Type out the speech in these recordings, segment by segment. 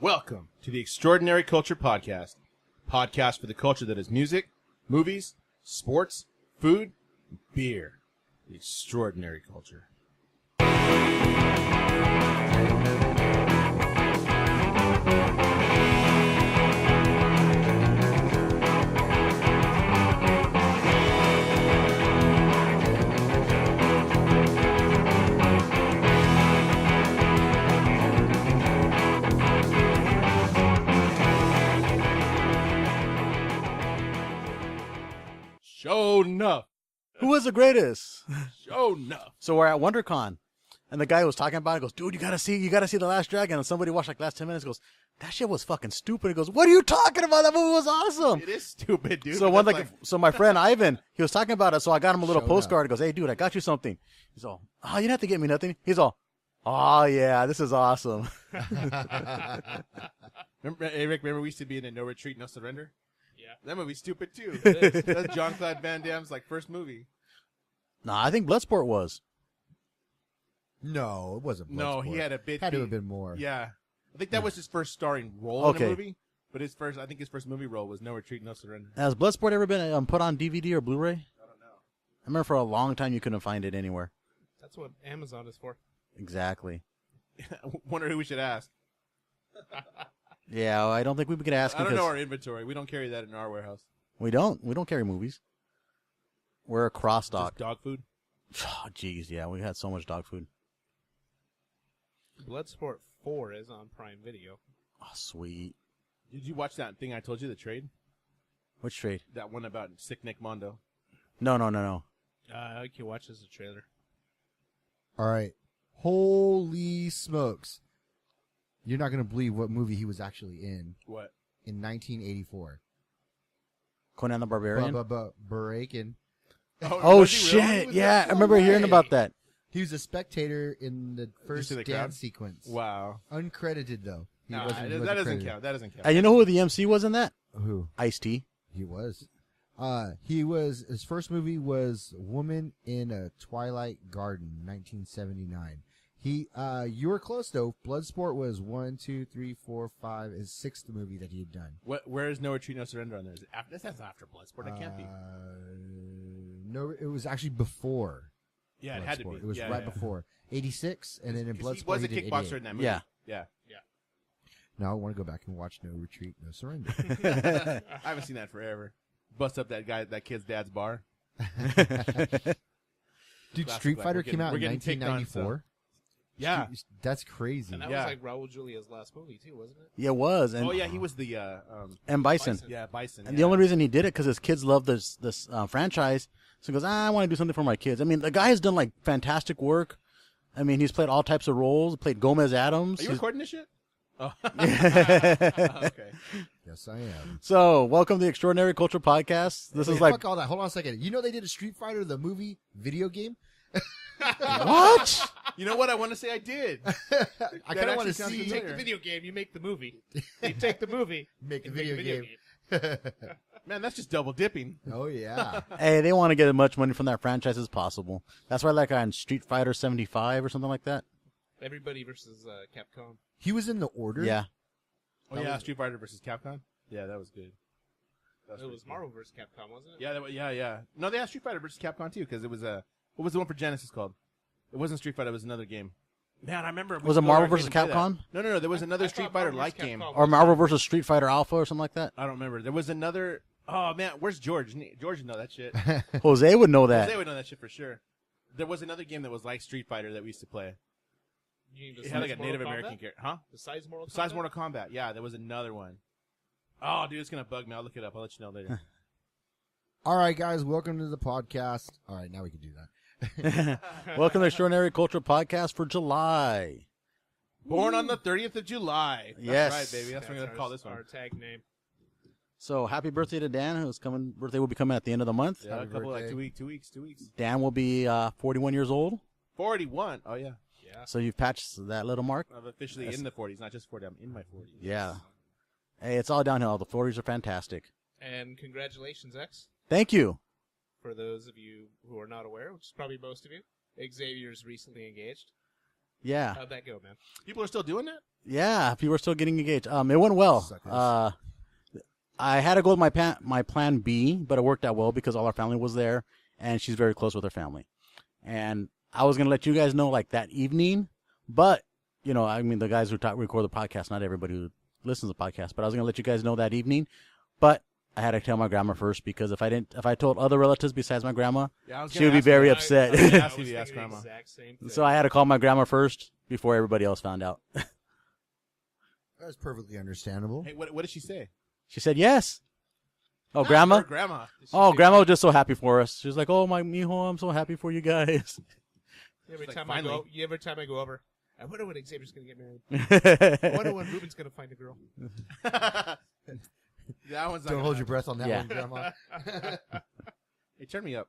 Welcome to the Extraordinary Culture Podcast. Podcast for the culture that is music, movies, sports, food, beer. The Extraordinary Culture. Show enough. Who was the greatest? Show enough. So we're at WonderCon, and the guy who was talking about it goes, "Dude, you gotta see The Last Dragon." And somebody watched like last 10 minutes. Goes, "That shit was fucking stupid." He goes, "What are you talking about? That movie was awesome." It is stupid, dude. So my friend Ivan, he was talking about it. So I got him a little Showed postcard. He goes, "Hey, dude, I got you something." He's all, "Oh, you didn't have to get me nothing." He's all, "Oh yeah, this is awesome." Remember we used to be in a No Retreat, No Surrender? Yeah. That movie's stupid too. That's Jean-Claude Van Damme's first movie. Nah, I think Bloodsport was. No, it wasn't. No, Bloodsport. he had a bit. Had to have been more. Yeah, I think that was his first starring role in Okay. a movie. But I think his first movie role was No Retreat, No Surrender. Has Bloodsport ever been put on DVD or Blu-ray? I don't know. I remember for a long time you couldn't find it anywhere. That's what Amazon is for. Exactly. Wonder who we should ask. Yeah, I don't think we could ask. I don't because know our inventory. We don't carry that in our warehouse. We don't carry movies. We're a cross Just dock. dog food. Oh, jeez, yeah, we had so much dog food. Bloodsport 4 is on Prime Video. Oh, sweet. Did you watch that thing I told you, the trade? Which trade? That one about Sick Nick Mondo. No. I can watch as a trailer. All right. Holy smokes! You're not gonna believe what movie he was actually in What? 1984. Conan the Barbarian. Barakin. Oh was he really? shit! Was Yeah, that- I remember hearing about that. He was a spectator in the first see the dance crowd? sequence. Wow. Uncredited though. He Nah, wasn't that doesn't credited. count. That doesn't count. And you know who the MC was in that? Who? Ice-T. He was. His first movie was Woman in a Twilight Garden, 1979. You were close though. Bloodsport was 1, 2, 3, 4, 5, his sixth movie that he had done. Where is No Retreat, No Surrender on there? Is it after, that's after Bloodsport. It can't be. No, it was actually before. Yeah, it had to be. Bloodsport. It was Yeah, right yeah. before 86, and then in 'Cause Bloodsport he was a did kickboxer 88. in that movie. Yeah. Yeah. Now I want to go back and watch No Retreat, No Surrender. I haven't seen that forever. Bust up that kid's dad's bar. Dude, Classic, Street like, Fighter we're came getting- out we're in getting picked on, 1994. Yeah. That's crazy. And that Yeah. was like Raul Julia's last movie, too, wasn't it? Yeah, it was. And, Oh yeah, he was the and Bison. Bison. Bison. And yeah. the only reason he did it because his kids love this franchise. So he goes, I want to do something for my kids. I mean, the guy has done like fantastic work. I mean, he's played all types of roles. Played Gomez Adams. Are you He's- recording this shit? Oh. Okay. Yes, I am. So, welcome to the Extraordinary Culture Podcast. This Wait, is like fuck all that. Hold on a second. You know they did a Street Fighter the movie video game? what? You know what? I want to say I did. I kind of want actually to sounds see familiar. Take the video game, you make the movie. You take the movie, make the and make video a game. Man, that's just double dipping. Oh yeah. Hey, they want to get as much money from that franchise as possible. That's why that guy in Street Fighter 75 or something like that. Everybody versus Capcom. He was in the order. Yeah. Oh yeah, Street Fighter versus Capcom. Yeah, that was good. That It pretty was good. Marvel versus Capcom, wasn't it? Yeah, yeah. No, they had Street Fighter versus Capcom too, because it was what was the one for Genesis called? It wasn't Street Fighter. It was another game. Man, I remember. we Was used it to go to Marvel arcade versus and play that. Capcom? No. There was another I Street thought Fighter Marvel like versus game. Capcom Or Marvel versus Street Fighter Alpha or something like that. I don't remember. There was another. Oh man, where's George? George would know that shit. Jose would know that. Jose would know that shit for sure. There was another game that was like Street Fighter that we used to play. You mean It had like a besides Native Mortal American Kombat? character, huh? Besides Mortal Kombat? Besides Mortal Kombat, yeah, there was another one. Oh, dude, it's gonna bug me. I'll look it up. I'll let you know later. All right, guys, welcome to the podcast. All right, now we can do that. Welcome to the Extraordinary Culture Podcast for July. Born on the 30th of July. That's Yes. right, baby. That's what we're gonna call this Our one. tag name. So, happy birthday to Dan, who's coming. Birthday will be coming at the end of the month. Yeah, a Happy couple like birthday. 2 weeks. Dan will be 41 years old. 41. Oh yeah, Yeah. So you've patched that little mark. I'm officially Yes. in the 40s, not just 40. I'm in my 40s. Yeah. Hey, it's all downhill. The 40s are fantastic. And congratulations, X. Thank you. For those of you who are not aware, which is probably most of you, Xavier's recently engaged. Yeah. How'd that go, man? People are still doing that? Yeah, people are still getting engaged. It went well. Suckers. I had to go with my plan B, but it worked out well because all our family was there, and she's very close with her family. And I was gonna let you guys know like that evening, but I mean the guys who record the podcast, not everybody who listens to the podcast, but I was gonna let you guys know that evening, but I had to tell my grandma first because if I told other relatives besides my grandma, Yeah, I was she would be very upset. I was gonna I ask you was to ask thinking the grandma. exact same thing. So I had to call my grandma first before everybody else found out. That's perfectly understandable. Hey, what did she say? She said yes. Oh, Not grandma? her grandma. Did she Oh, say grandma what? was just so happy for us. She was like, "Oh, my mijo, I'm so happy for you guys." Every Like, time finally. every time I go over, I wonder when Xavier's gonna get married. I wonder when Ruben's gonna find a girl. That one's not Don't gonna hold your happen. breath on that Yeah. one, Grandma. Hey, turn me up.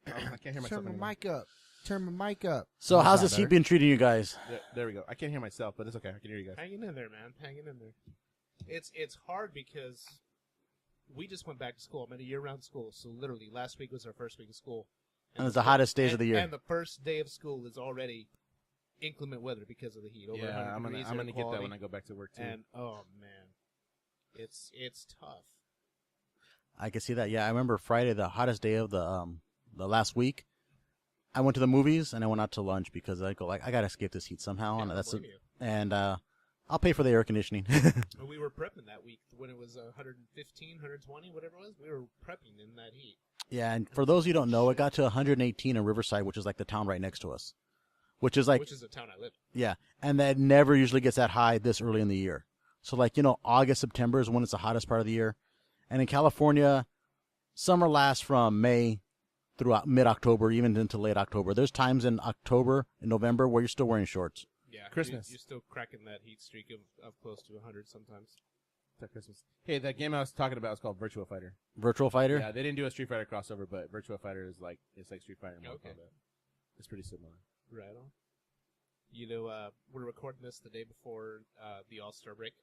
I can't hear myself Turn anymore. my mic up. Turn my mic up. So How's how's that this heat better? been treating you guys? There we go. I can't hear myself, but it's okay. I can hear you guys. Hanging in there, man. Hanging in there. It's hard because we just went back to school. I'm in a year-round school, so literally last week was our first week of school. And it's the hottest days of the year. And the first day of school is already inclement weather because of the heat. Over Yeah, 100 I'm degrees gonna air get that quality. when I go back to work too. And oh man, it's tough. I can see that. Yeah, I remember Friday, the hottest day of the last week. I went to the movies and I went out to lunch because I gotta escape this heat somehow, Yeah, and I that's don't blame you. and I'll pay for the air conditioning. And we were prepping that week when it was 115, 120, whatever it was. We were prepping in that heat. Yeah, and for those who don't know, it got to 118 in Riverside, which is like the town right next to us, which is like which is the town I live yeah, and that never usually gets that high this early in the year. So like August, September is when it's the hottest part of the year, and in California, summer lasts from May throughout mid-October, even into late October. There's times in October and November where you're still wearing shorts. in. Yeah, Christmas. You're still cracking that heat streak of close to 100 sometimes. It's at Christmas. Hey, that game I was talking about is called Virtua Fighter. Virtual Fighter. Yeah, they didn't do a Street Fighter crossover, but Virtua Fighter is like Street Fighter. and Mortal Okay. Kombat. It's pretty similar. Right on. We're recording this the day before the All-Star break.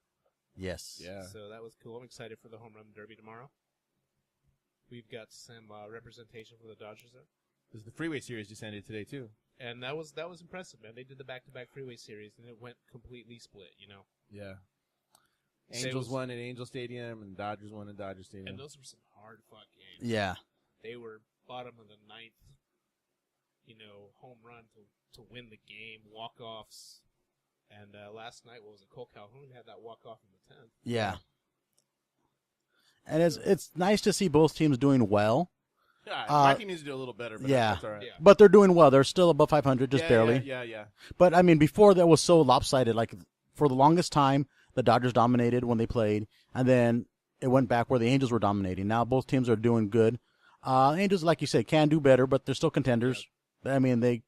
Yes. Yeah. So that was cool. I'm excited for the Home Run Derby tomorrow. We've got some representation for the Dodgers there. This is the Freeway Series just ended today too. And that was impressive, man. They did the back-to-back Freeway Series, and it went completely split, Yeah. Say Angels was- won at Angel Stadium, and Dodgers won at Dodger Stadium. And those were some hard-fought games. Yeah. They were bottom of the ninth, home run to win the game, walk-offs. And last night, what was it? Cole Calhoun had that walk-off in the 10th. Yeah. And it's nice to see both teams doing well. Yeah, my team needs to do a little better, but yeah. that's all right. Yeah. But they're doing well. They're still above 500, just Yeah, barely. Yeah. But I mean, before that was so lopsided. Like for the longest time, the Dodgers dominated when they played, and then it went back where the Angels were dominating. Now both teams are doing good. Angels, like you said, can do better, but they're still contenders. I mean, they.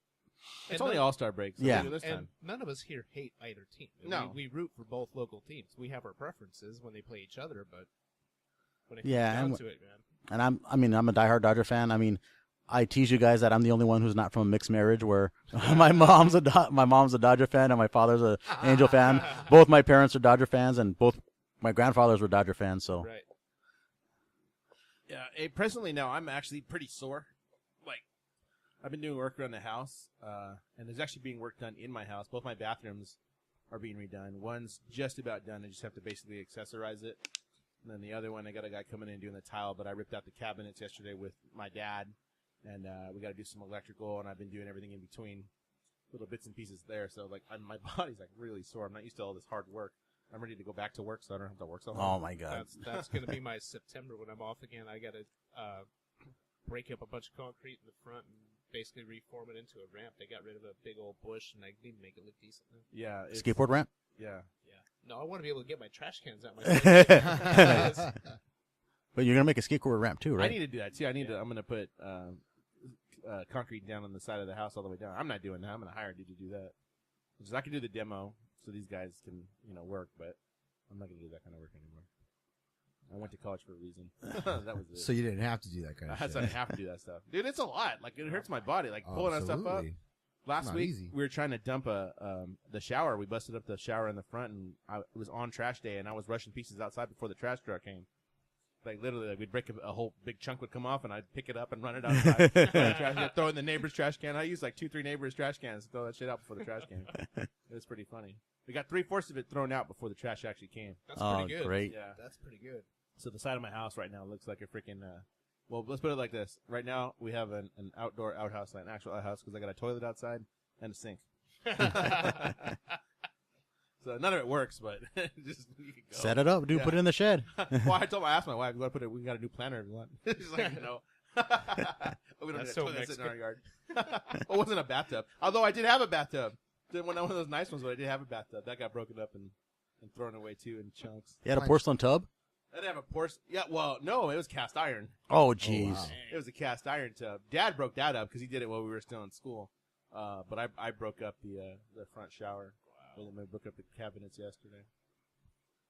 It's And only none- All-Star break. So Yeah. maybe this And time. none of us here hate either team. No. We root for both local teams. We have our preferences when they play each other, but when it Yeah, comes and down to it, man. And I'm a diehard Dodger fan. I mean, I tease you guys that I'm the only one who's not from a mixed marriage where my mom's a Dodger fan and my father's a Angel fan. Both my parents are Dodger fans and both my grandfathers were Dodger fans. So Right. Yeah, presently now I'm actually pretty sore. Like, I've been doing work around the house, and there's actually being work done in my house. Both my bathrooms are being redone. One's just about done. I just have to basically accessorize it. And then the other one, I got a guy coming in doing the tile, but I ripped out the cabinets yesterday with my dad, and we got to do some electrical, and I've been doing everything in between, little bits and pieces there. So, like, my body's, like, really sore. I'm not used to all this hard work. I'm ready to go back to work so I don't have to work so oh hard. my god, That's going to be my September when I'm off again. I got to break up a bunch of concrete in the front and basically reform it into a ramp. They got rid of a big old bush, and I need to make it look decent now. Yeah. skateboard ramp. Yeah. Yeah. No, I want to be able to get my trash cans out my face. But you're gonna make a skateboard ramp too, right? I need to do that too. I'm going to put concrete down on the side of the house all the way down. I'm not doing that. I'm going to hire a dude to do that. Because I can do the demo, so these guys can work, but I'm not going to do that kind of work anymore. I went to college for a reason. That was it. So you didn't have to do that kind of I shit. have to do that stuff, dude. It's a lot. Like it hurts my body. Like pulling that stuff up. Absolutely. Last Not week easy. we were trying to dump the shower. We busted up the shower in the front, and it was on trash day, and I was rushing pieces outside before the trash truck came. Like literally, like, we'd break a whole big chunk would come off, and I'd pick it up and run it outside, throw it in the neighbor's trash can. I used like 2-3 neighbors' trash cans to throw that shit out before the trash came. It was pretty funny. We got 3/4 of it thrown out before the trash actually came. That's Oh, pretty good. great. Yeah. That's pretty good. So the side of my house right now looks like a freaking. Well, let's put it like this. Right now we have an outdoor outhouse, like an actual outhouse, because I got a toilet outside and a sink. So none of it works, but just you can go. Set it up, dude. Yeah. Put it in the shed. Well, I asked my wife, we got a new planter if you want. She's like, no. We don't That's need a so toilet sitting in our Mexican. yard. It wasn't a bathtub. Although I did have a bathtub. One of those nice ones, but I did have a bathtub. That got broken up and thrown away too in chunks. You had a porcelain tub? I didn't have a Porsche. Yeah, well, no, it was cast iron. Oh, jeez. wow. It was a cast iron tub. Dad broke that up because he did it while we were still in school. But I broke up the front shower. Wow. I broke up the cabinets yesterday.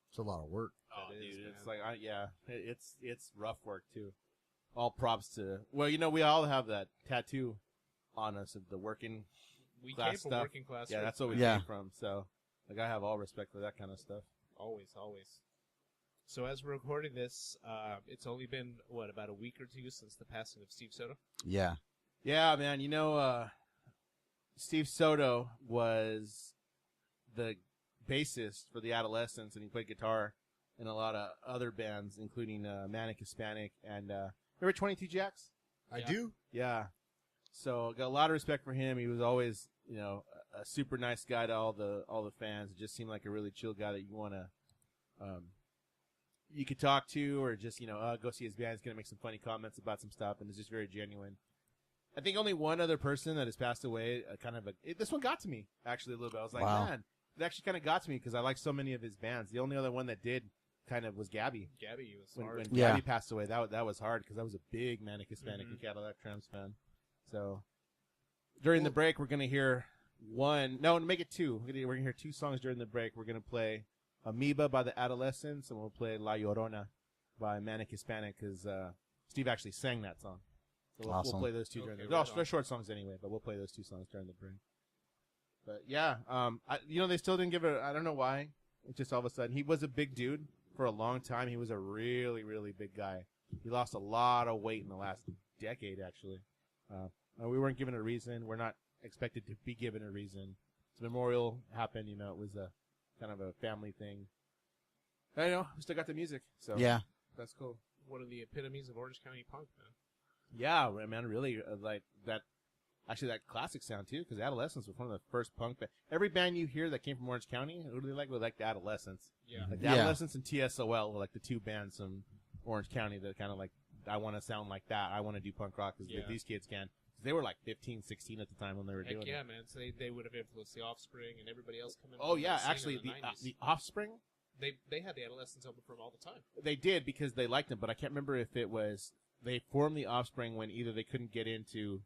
It's a lot of work. Oh, That is, dude, it's man. like it's rough work too. All props to we all have that tattoo on us of the working. We Class came from stuff. working class. Yeah, roots. that's what we Yeah. came from. So, like, I have all respect for that kind of stuff. Always. So as we're recording this, it's only been about a week or two since the passing of Steve Soto. Yeah. Yeah, man. Steve Soto was the bassist for the Adolescents, and he played guitar in a lot of other bands, including Manic Hispanic and remember 22 Jacks? I Yeah. do. Yeah. So got a lot of respect for him. He was always, a super nice guy to all the fans. It just seemed like a really chill guy that you want to, you could talk to, or just go see his band. He's gonna make some funny comments about some stuff, and it's just very genuine. I think only one other person that has passed away, this one got to me actually a little bit. I was like, Wow. man, it actually kind of got to me because I like so many of his bands. The only other one that did kind of was Gabby. Gabby was When hard. Yeah. Gabby passed away, that was hard because I was a big Manic Hispanic Mhm. and Cadillac Trams fan. So during the break, we're gonna hear to make it two. We're gonna hear two songs during the break. We're gonna play Amoeba by the Adolescents, and we'll play La Llorona by Manic Hispanic because Steve actually sang that song. So we'll Awesome. play those two during Okay, the. right on. They're short songs anyway, but we'll play those two songs during the break. But yeah, they still didn't give it. I don't know why. It's just all of a sudden he was a big dude for a long time. He was a really, really big guy. He lost a lot of weight in the last decade, actually. We weren't given a reason. We're not expected to be given a reason. The memorial happened. It was a kind of a family thing. I know. We still got the music, so Yeah. that's cool. One of the epitomes of Orange County punk, man. Yeah, man, really, like that. Actually, that classic sound too, because Adolescents was one of the first punk bands. Every band you hear that came from Orange County, who do they like? We like the Adolescents. Yeah. Like the Yeah. Adolescents and TSOL were like the two bands from Orange County that kind of like, I want to sound like that. I want to do punk rock because Yeah. these kids can. They were like 15, 16 at the time when they were Heck doing yeah, it. man. So they would have influenced the Offspring and everybody else coming. Oh from yeah, that scene actually, in the 90s. the Offspring, they had the Adolescents open for them all the time. they did because they liked them, but I can't remember if it was they formed the Offspring when either they couldn't get into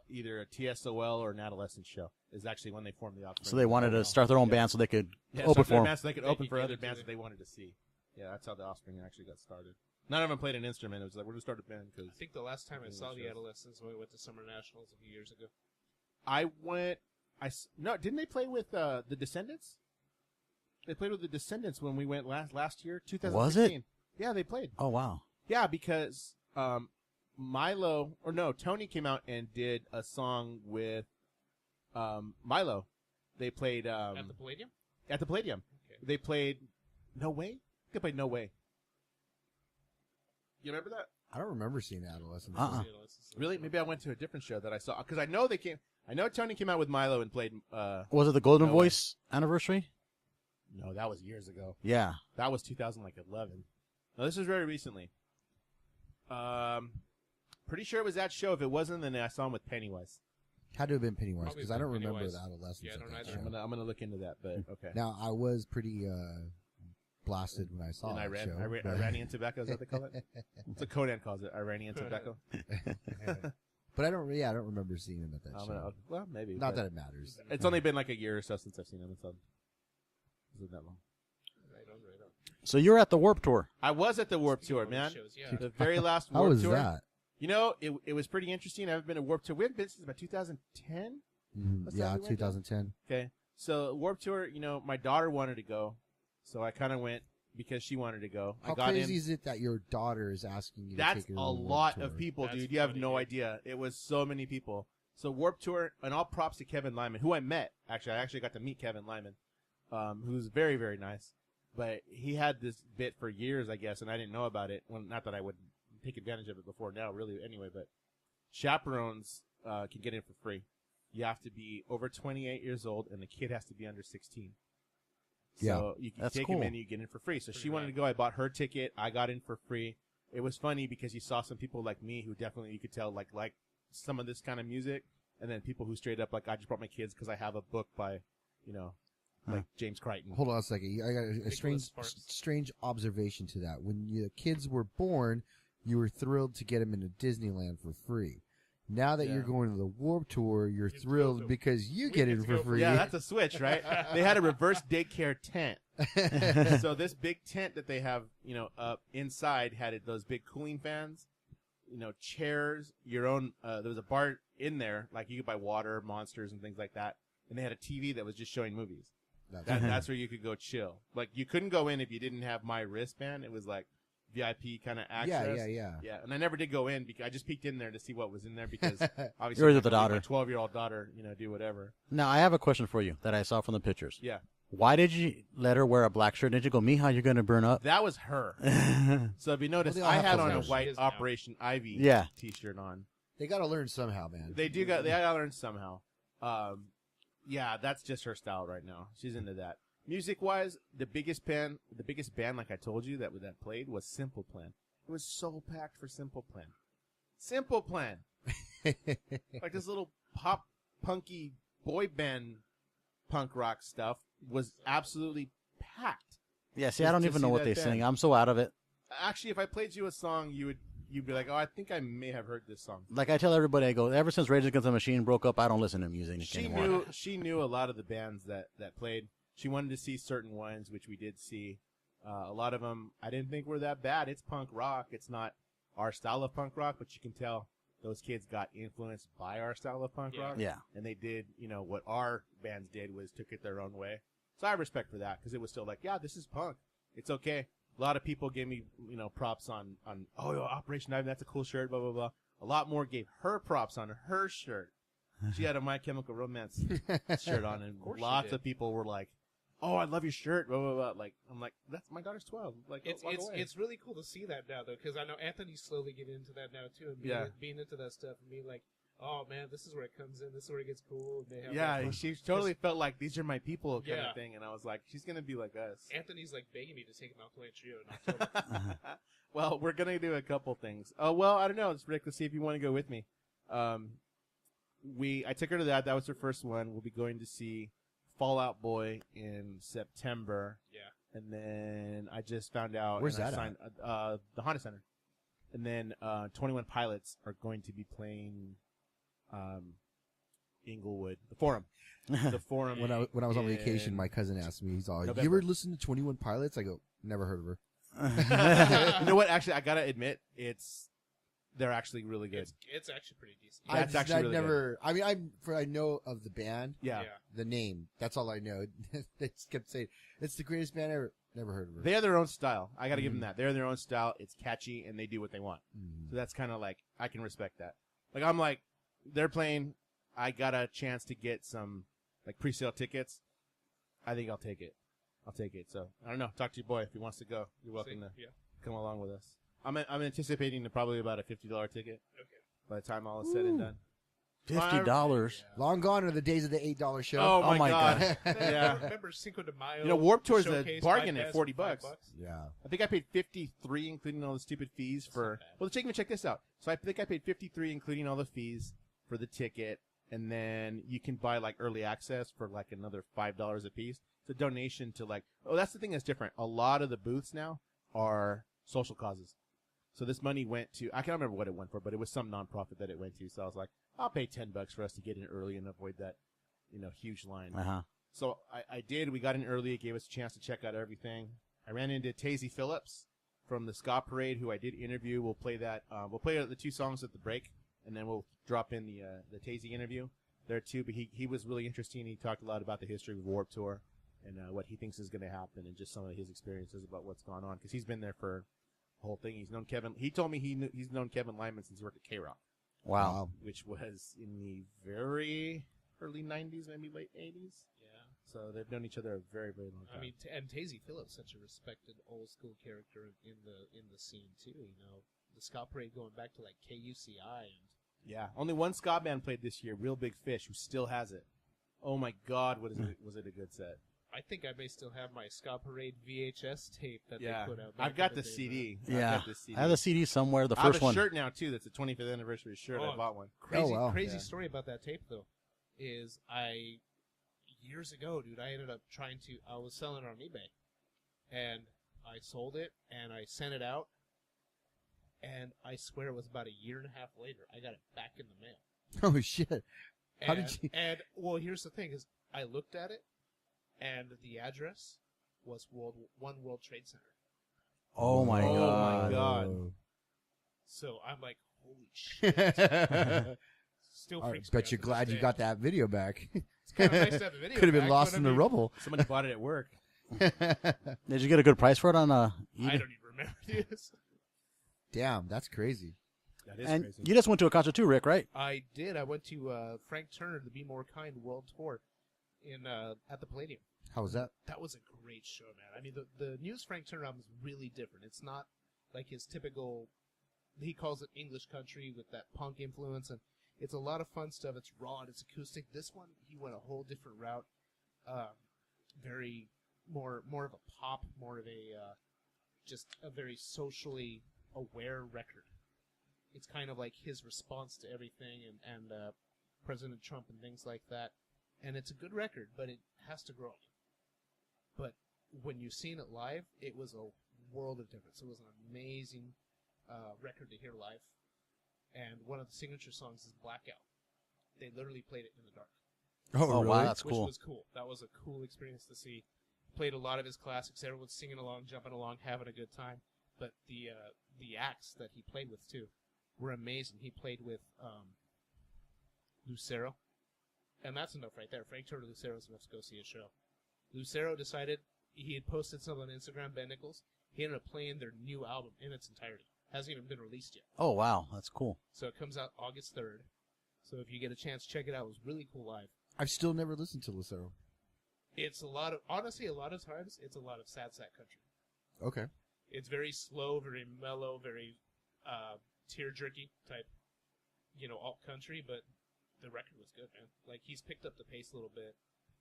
either a TSOL or an Adolescent show. Is actually when they formed the Offspring. So they wanted to start their own band so they could Yeah, open start their for 'em. bands so they could They open could for get other into bands it. that they wanted to see. Yeah, that's how the Offspring actually got started. None of them played an instrument. It was like, we're going to start a band because I think the last time I Yeah, saw the shows. Adolescents when we went to Summer Nationals a few years ago. didn't they play with the Descendants? They played with the Descendants when we went last year, 2016. Was it? Yeah, they played. Oh, wow. Yeah, because Tony came out and did a song with Milo. They played At the Palladium? at the Palladium. Okay. They played No Way? They played No Way. You remember that? I don't remember seeing Adolescents. Uh-uh. The Adolescents. Really? Maybe I went to a different show that I saw because I know they came. I know Tony came out with Milo and played. Was it the Golden No way. Voice anniversary? No, that was years ago. Yeah. That was 2011. No, this was very recently. Pretty sure it was that show. If it wasn't, then I saw him with Pennywise. Had to have been Pennywise Probably because I don't remember Pennywise. the Adolescents. Yeah, I at don't that either. show. I'm gonna look into that, but okay. Now I was pretty blasted when I saw In that Iran, show. but- Iranian tobacco is what they call it. That's what Conan calls it. Iranian tobacco. But I don't remember seeing him at that show. Well, maybe. Not but that it matters. it's only been like a year or so since I've seen him. It's not that long. Right on. So you're at the Warp Tour. I was at the Warp Speaking Tour, of man. shows, yeah. The very last How Warp was Tour. that? You know, it was pretty interesting. I haven't been to Warp Tour. We haven't been since about 2010. What's that Yeah, we went to? 2010. Okay. So Warp Tour, my daughter wanted to go, so I kind of went because she wanted to go. How I got crazy in. is it that your daughter is asking you to That's take her a on Warped lot Tour? of people, That's dude. You have funny, no dude. idea. It was so many people. So Warped Tour, and all props to Kevin Lyman, who I met. Actually, I actually got to meet Kevin Lyman, who's very, very nice. But he had this bit for years, I guess, and I didn't know about it. Well, not that I would take advantage of it before now, really, anyway. But chaperones can get in for free. You have to be over 28 years old, and the kid has to be under 16. So you can That's take cool. him in and you get in for free. So she Pretty wanted rad. to go. I bought her ticket. I got in for free. It was funny because you saw some people like me who definitely you could tell like some of this kind of music, and then people who straight up like I just brought my kids because I have a book by, like James Crichton. Hold on a second. I got a Nicholas strange, Sparks. strange observation to that. When your kids were born, you were thrilled to get them into Disneyland for free. Now that Yeah. you're going to the Warped Tour, you're You're thrilled thrilled. because you We get get in to for go for free. Yeah, that's a switch, right? They had a reverse daycare tent. So this big tent that they have, up inside had those big cooling fans, chairs, your own. There was a bar in there, like you could buy water, monsters, and things like that. And they had a TV that was just showing movies. That's where you could go chill. Like you couldn't go in if you didn't have my wristband. It was like VIP kind of access. yeah. Yeah, and I never did go in because I just peeked in there to see what was in there because obviously You're I'm with the not gonna daughter. leave my 12-year-old daughter, do whatever. Now I have a question for you that I saw from the pictures. Yeah, Why did you let her wear a black shirt? Did you go, Mija, you're gonna burn up? that was her. So if you notice, Well, they all I have had those on a now. She white is now. Operation Ivy Yeah. T-shirt on. They got to learn somehow, man. They gotta learn somehow. Yeah, that's just her style right now. She's into that. Music wise, the biggest band, like I told you that played was Simple Plan. It was so packed for Simple Plan. Simple Plan, like this little pop punky boy band punk rock stuff was absolutely packed. Yeah, see, Just I don't to even see know what that they band. sing. I'm so out of it. Actually, if I played you a song, you'd be like, oh, I think I may have heard this song. Like I tell everybody, I go, ever since Rage Against the Machine broke up, I don't listen to music anymore. She knew a lot of the bands that played. She wanted to see certain ones, which we did see. A lot of them I didn't think were that bad. It's punk rock. It's not our style of punk rock, but you can tell those kids got influenced by our style of punk Yeah. rock. Yeah. And they did, what our bands did was took it their own way. So I have respect for that because it was still like, yeah, this is punk. It's okay. A lot of people gave me, props on Operation Ivy. That's a cool shirt, blah, blah, blah. A lot more gave her props on her shirt. She had a My Chemical Romance shirt on, and course she lots did. of people were like, "Oh, I love your shirt." Blah blah blah. Like I'm like, that's my daughter's 12. Like walk away. It's really cool to see that now though, because I know Anthony's slowly getting into that now too, and being into that stuff and being like, oh man, this is where it comes in, this is where it gets cool. And they have Yeah, that- she totally felt like these are my people kind Yeah. of thing, and I was like, she's gonna be like us. Anthony's like begging me to take him out to Lake Trio in October. Well, we're gonna do a couple things. Oh well, I don't know. It's Rick. Let's see if you want to go with me. I took her to that. That was her first one. We'll be going to see Fallout Boy in September. Yeah. And then I just found out. Where's and I that signed, the Honda Center. And then 21 Pilots are going to be playing Inglewood, the Forum. The Forum. when I was on in- vacation, my cousin asked me, he's all, "You November. ever listen to 21 Pilots?" I go, "Never heard of her." You know what? Actually, I gotta admit, they're actually really good. It's actually pretty decent. That's actually really never. I mean, I know of the band, Yeah. the name. That's all I know. They just kept saying it's the greatest band ever. Never heard of her. They have their own style. I gotta give them Mhm. that. They're their own style. It's catchy, and they do what they want. Mhm. So that's kind of like, I can respect that. Like, I'm like, they're playing. I got a chance to get some, like, pre-sale tickets. I think I'll take it. So, I don't know. Talk to your boy if he wants to go. You're welcome to Yeah. come along with us. I'm anticipating probably about a $50 ticket Okay. by the time all is said and done. $50. Long gone are the days of the $8 show. Oh, Oh my my God. Yeah. Yeah. Remember Cinco de Mayo? You know, Warped Tour is a showcase bargain bypass at $40 for $5? Yeah. I think I paid 53, including all the stupid fees for. not bad. Well, check this out. So I think I paid 53, including all the fees for the ticket, and then you can buy like early access for like another $5 a piece. It's a donation to like. Oh, that's the thing that's different. A lot of the booths now are social causes. So this money went to. I can't remember what it went for, but it was some nonprofit that it went to. So I was like, I'll pay $10 for us to get in early and avoid that, huge line. Uh-huh. So I did. We got in early. It gave us a chance to check out everything. I ran into Tazy Phillips from the Ska Parade, who I did interview. We'll play that. We'll play the two songs at the break, and then we'll drop in the Tazy interview there too. But he was really interesting. He talked a lot about the history of Warped Tour. and what he thinks is going to happen, and just some of his experiences about what's gone on, because he's been there for the whole thing. He's known Kevin. He told me he's known Kevin Lyman since he worked at K-Rock, Wow. which was in the very early '90s, maybe late '80s. Yeah. So they've known each other a very, very long time. I mean, and Tazy Phillips, such a respected old school character in the scene too. You know, the ska parade going back to like KUCI and yeah, only one ska band played this year, Real Big Fish, who still has it. Oh my God, was it a good set? I think I may still have my ska parade VHS tape that Yeah, they put out. Back I've got in the day, CD. Yeah. I've got the CD. I have the CD somewhere. The I have first a one. shirt now too. That's a 25th anniversary shirt. Oh, I bought one. Crazy, Oh, wow. crazy Yeah. story about that tape though, is years ago, dude, I ended up I was selling it on eBay, and I sold it and I sent it out, and I swear it was about a year and a half later, I got it back in the mail. Oh shit! How And, did you- And well, here's the thing: is I looked at it, and the address was One World Trade Center. Oh my Oh god. my God. So I'm like, holy shit! Still I freaks me bet out you're to glad this you day. got that video back. It's kind of nice to have the video. Could have been back, lost but in I the mean, rubble. Somebody bought it at work. Did you get a good price for it on I eBay? don't even remember this. Damn, that's crazy. That is And crazy. you just went to a concert too, Rick, right? I did. I went to Frank Turner, the Be More Kind World Tour in at the Palladium. How was that? That was a great show, man. I mean, the newest Frank Turner album is really different. It's not like his typical. He calls it English country with that punk influence, and it's a lot of fun stuff. It's raw and it's acoustic. This one, he went a whole different route. Very more of a pop, more of a just a very socially aware record. It's kind of like his response to everything and President Trump and things like that. And it's a good record, but it has to grow on you. But when you've seen it live, it was a world of difference. It was an amazing record to hear live. And one of the signature songs is Blackout. They literally played it in the dark. Oh, wow, that's which cool. was cool. That was a cool experience to see. Played a lot of his classics. Everyone's singing along, jumping along, having a good time. But the acts that he played with too were amazing. He played with Lucero, and that's enough right there. Frank Turner Lucero's enough to go see a show. Lucero decided he had posted something on Instagram. Ben Nichols. He ended up playing their new album in its entirety. Hasn't even been released yet. Oh wow, that's cool. So it comes out August 3rd. So if you get a chance, check it out. It was really cool live. I've still never listened to Lucero. It's a lot of, honestly, a lot of times, it's a lot of sad sack country. Okay. It's very slow, very mellow, very tear-jerky type, alt country, but the record was good, man. Like, he's picked up the pace a little bit.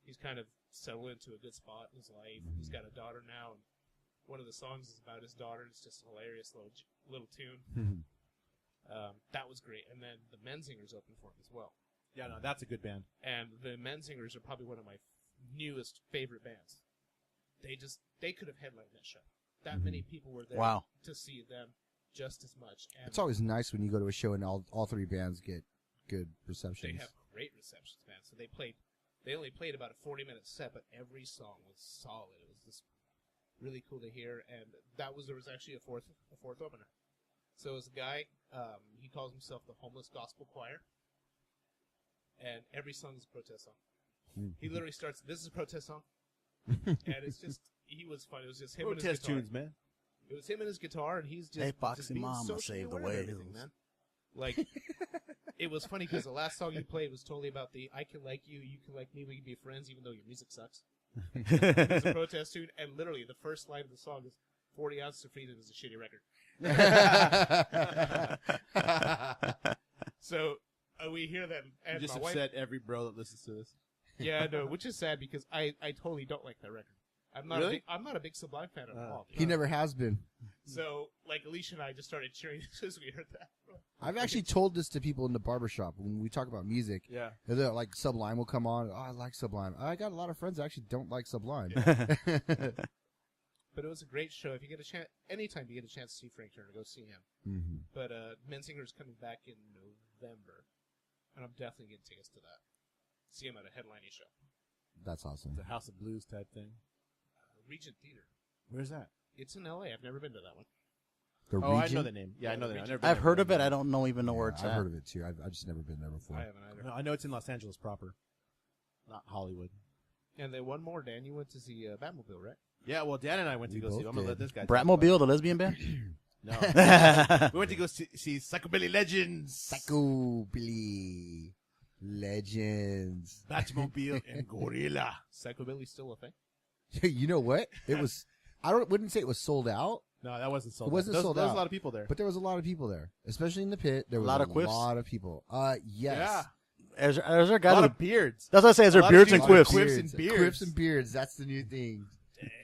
He's kind of settled into a good spot in his life. He's got a daughter now, and one of the songs is about his daughter. It's just a hilarious little tune. That was great. And then the Menzingers opened for him as well. Yeah, no, that's a good band. And the Menzingers are probably one of my newest favorite bands. They could have headlined that show. That many people were there Wow. to see them just as much. And It's always nice when you go to a show and all three bands get good receptions. they have great receptions, man. So they only played about a 40-minute set, but every song was solid. It was just really cool to hear. And there was actually a fourth opener. So it was a guy, he calls himself the Homeless Gospel Choir. And every song is a protest song. He literally starts, this is a protest song. And it's just, he was fun. It was just him and his Protest guitar. tunes, man. It was him and his guitar, and he's just, Hey, Foxy just being Mama socially saved the aware of everything, whales. man. Like, it was funny because the last song he played was totally about the I can like you, you can like me, we can be friends, even though your music sucks. It's a protest tune, and literally the first line of the song is 40 Ounces of Freedom is a shitty record. So we hear that, You and just my wife, upset every bro that listens to this. yeah, I know, which is sad because I totally don't like that record. Really? I'm not a big Sublime fan at all. He never has been. So, like, Alicia and I just started cheering as we heard that. I've actually told this to people in the barbershop when we talk about music. Yeah. They're like, Sublime will come on. Oh, I like Sublime. I got a lot of friends that actually don't like Sublime. But it was a great show. If you get a chance, anytime you get a chance to see Frank Turner, go see him. Mhm. But Menzinger's coming back in November, and I'm definitely getting tickets to that. See him at a headlining show. That's awesome. It's a House of Blues type thing. Regent Theater. Where's that? It's in L.A. I've never been to that one. The Oh, I Region? know the name. Yeah, I know the name. Region. I've I've heard of it. I don't know even know where Yeah, it's I've at. heard of it too. I've just never been there before. I haven't either. I know it's in Los Angeles proper, not Hollywood. And then one more, Dan. You went to see Batmobile, right? Yeah, well, Dan and I went to We go see. both I'm gonna let did. this guy. talk about Bratmobile, the lesbian band. it. No, we went to go see Psychobilly Legends, Psycho Billy Legends. Batmobile, and Gorilla. Psychobilly's still a thing. You know what? It was. Wouldn't say it was sold out, No, that wasn't sold. It wasn't out. sold There was out. a lot of people there. but there was a lot of people there, especially in the pit. There was lot of quiffs? lot of people. Yes. Yeah, Is there a guys lot with, of beards. that's what I say. Is there lot of beards dudes and with quiffs? quiffs and beards. Quiffs and beards. That's the new thing.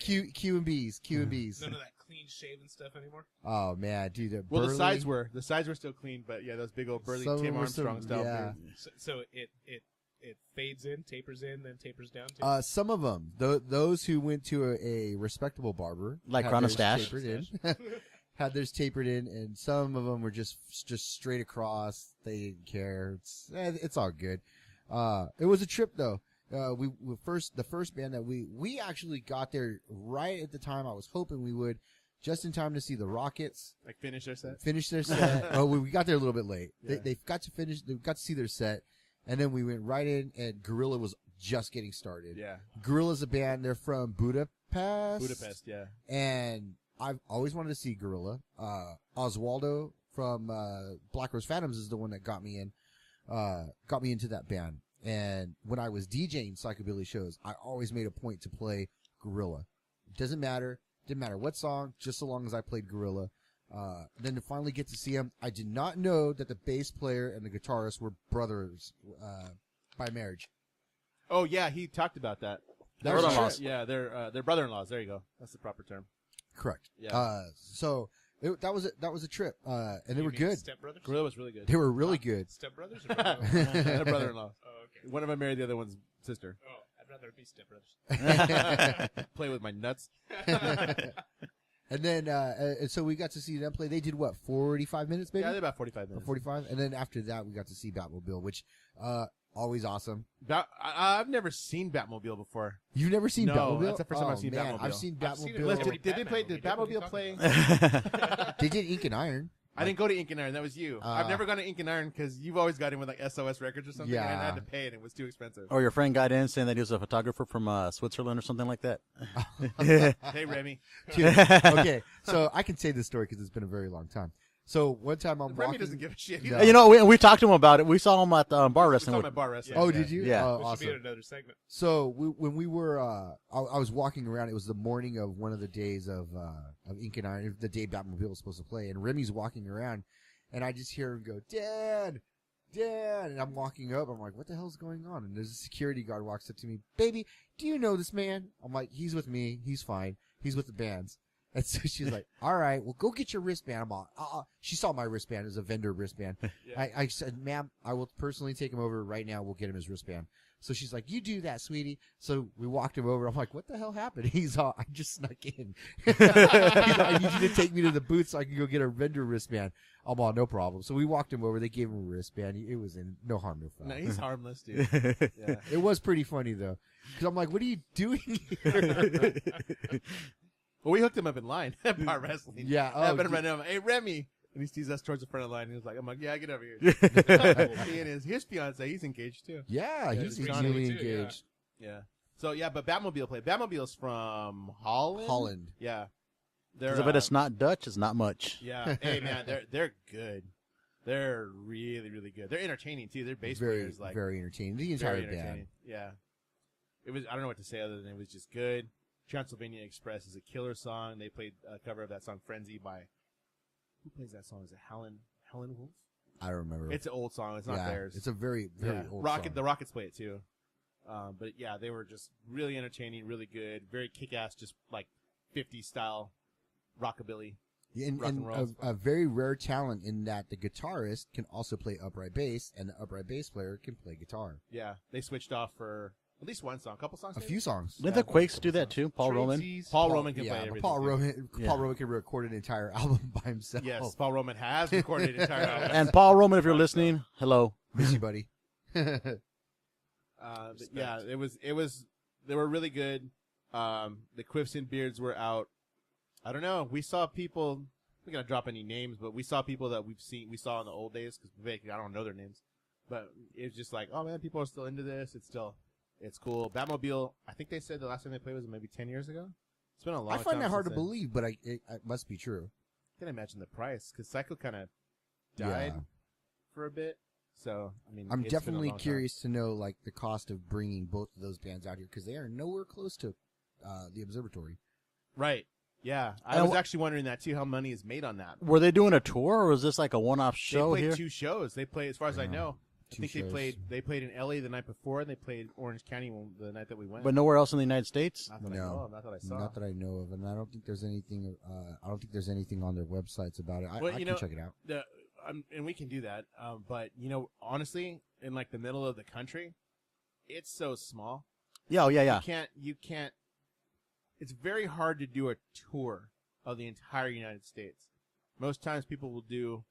Q and B's. Q and B's. None of that clean shaven stuff anymore. Oh man, dude. Well, burly, the sides were still clean, but yeah, those big old burly Some Tim were some- Armstrong style yeah. beards. So it fades in, tapers in, then tapers down. Some of them, those who went to a respectable barber, Like had Chrono theirs Stash? tapered in, had theirs tapered in, and some of them were just straight across. They didn't care. It's all good. It was a trip though. The first band that we actually got there right at the time I was hoping we would, just in time to see the Rockets Like finish their set. finish their set. Oh, we got there a little bit late. Yeah. They got to see their set, and then we went right in, and Gorilla was just getting started. Yeah, Gorilla's a band. They're from Budapest. Yeah, and I've always wanted to see Gorilla. Oswaldo from Black Rose Phantoms is the one that got me into that band. And when I was DJing psychobilly shows, I always made a point to play Gorilla. It didn't matter what song, just so long as I played Gorilla. Then to finally get to see him, I did not know that the bass player and the guitarist were brothers by marriage. Oh yeah, he talked about that. That was a Brother-in-laws. trip. Yeah, they're brother-in-laws. There you go. That's the proper term. Correct. Yeah. So that was a trip, and they You were mean good. Stepbrothers? Gorilla was really good. They were really good. Stepbrothers or brother-in-law? They're brother-in-law. Oh, okay. One of them married the other one's sister. Oh, I'd rather it be stepbrothers. Play with my nuts. And then, and so we got to see them play. They did what, 45 minutes, maybe? Yeah, they're about 45 Or minutes. 45. And then after that, we got to see Batmobile, which, always awesome. I've never seen Batmobile before. You've never seen No, Batmobile? that's the first time I've seen man, Batmobile. I've seen I've seen it Batmobile. before. Did they play? Did Batman movie. Batmobile play? They did Ink and Iron. I didn't go to Ink and Iron. That was you. I've never gone to Ink and Iron because you've always got in with like SOS Records or something. Yeah. And I had to pay it. And it was too expensive. Or your friend got in saying that he was a photographer from Switzerland or something like that. Hey, Remy. Dude, okay, so I can say this story because it's been a very long time. So one time I'm Remy walking. doesn't give a shit. No. And, you know, we talked to him about it. We saw him at bar We're wrestling. talking with- about bar wrestling. Oh, did you? Yeah. Oh, This should be awesome. in another segment. So when we were, I was walking around. It was the morning of one of the days of Ink and Iron, the day Batmobile was supposed to play. And Remy's walking around, and I just hear him go, "Dad, Dad!" And I'm walking up. I'm like, "What the hell's going on?" And there's a security guard walks up to me, "Baby, do you know this man?" I'm like, "He's with me. He's fine. He's with the bands." And so she's like, "All right, well, go get your wristband." I'm all, she saw my wristband as a vendor wristband. Yeah. I said, "Ma'am, I will personally take him over right now. We'll get him his wristband." So she's like, "You do that, sweetie." So we walked him over. I'm like, "What the hell happened?" He's all, "I just snuck in." He's like, "I need you to take me to the booth so I can go get a vendor wristband." I'm all, "No problem." So we walked him over. They gave him a wristband. It was in no harm, no foul. No, he's harmless, dude. Yeah. It was pretty funny though, because I'm like, "What are you doing here?" Well, we hooked him up in line at bar wrestling. Yeah, oh, I've been yeah. running him. Hey, Remy. And he sees us towards the front of the line. And he's like, I'm like, yeah, get over here. He and his fiance, he's engaged too. Yeah, Yeah, he's it's newly recently too, yeah. engaged. Yeah. So yeah, but Batmobile played. Batmobile's from Holland. Holland. Yeah. They're, But it's not Dutch. It's not much. Yeah. Hey man, they're good. They're really, really good. They're entertaining too. Their bass Very, players like very entertaining. The entire very band. entertaining. Yeah. It was. I don't know what to say other than it was just good. Transylvania Express is a killer song. They played a cover of that song "Frenzy" by who plays that song? Is it Helen Wolf? I don't remember. It's an old song. It's not yeah, theirs. It's a very, very Yeah. old Rocket. song. The Rockets play it too. But yeah, they were just really entertaining, really good, very kick-ass, just like 50s style rockabilly. And, rock and and roll. a very rare talent in that the guitarist can also play upright bass, and the upright bass player can play guitar. Yeah, they switched off for at least one song, a couple songs. A maybe? few songs. Didn't Yeah, the Quakes couple do that songs. too? Paul Roman? Tracy's- Paul Roman can yeah, play but everything. Paul too. Roman. Yeah. Paul Roman can record an entire album by himself. Yes, Paul Roman has recorded an entire album. And Paul Roman, if you're listening, hello. miss you, buddy. But yeah, it was. They were really good. The Quiffs and Beards were out. I don't know. We saw people. We're gonna drop any names, but we saw people that we saw in the old days because I don't know their names. But it's just like, oh man, people are still into this. It's It's cool. Batmobile, I think they said the last time they played was maybe 10 years ago. It's been a long I time. find that hard to since then. believe, but it must be true. I can imagine the price because Psycho kind of died Yeah. for a bit. So, I mean, I'm it's been a definitely long time. curious to know like the cost of bringing both of those bands out here because they are nowhere close to the observatory. Right. Yeah. I And was actually wondering that too, how money is made on that. Were they doing a tour, or was this like a one-off show they played here? 2 shows. They played, as far as I Yeah. know, I 2 think shows. they played in LA the night before, and they played Orange County the night that we went. But nowhere else in the United States? not that I know of, not that I saw. Not that I know of, and I don't think there's anything. I don't think there's anything on their websites about it. I Well, can you know, check it out. And we can do that. But honestly, in like the middle of the country, it's so small. Yeah, yeah. You can't. It's very hard to do a tour of the entire United States. Most times, people will do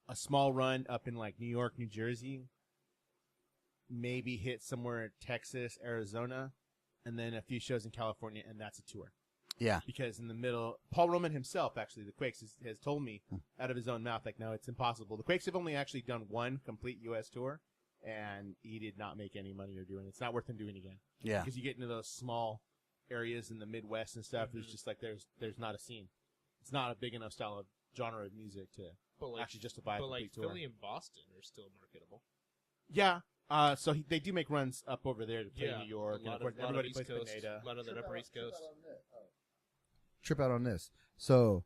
a small run up in like New York, New Jersey, maybe hit somewhere in Texas, Arizona, and then a few shows in California, and that's a tour. Yeah. Because in the middle, Paul Roman himself, actually, the Quakes, has told me out of his own mouth, like, no, it's impossible. The Quakes have only actually done one complete U.S. tour, and he did not make any money or doing it. It's not worth him doing again. Yeah. Because you get into those small areas in the Midwest and stuff, there's just like, there's not a scene. It's not a big enough style of genre of music to But like, actually justify a but complete like tour. Philly and Boston are still marketable. Yeah. So they do make runs up over there to play New York. A lot And of course, of everybody East plays Coast, Pineda. a lot of that Upper East Coast. Trip out on this. So,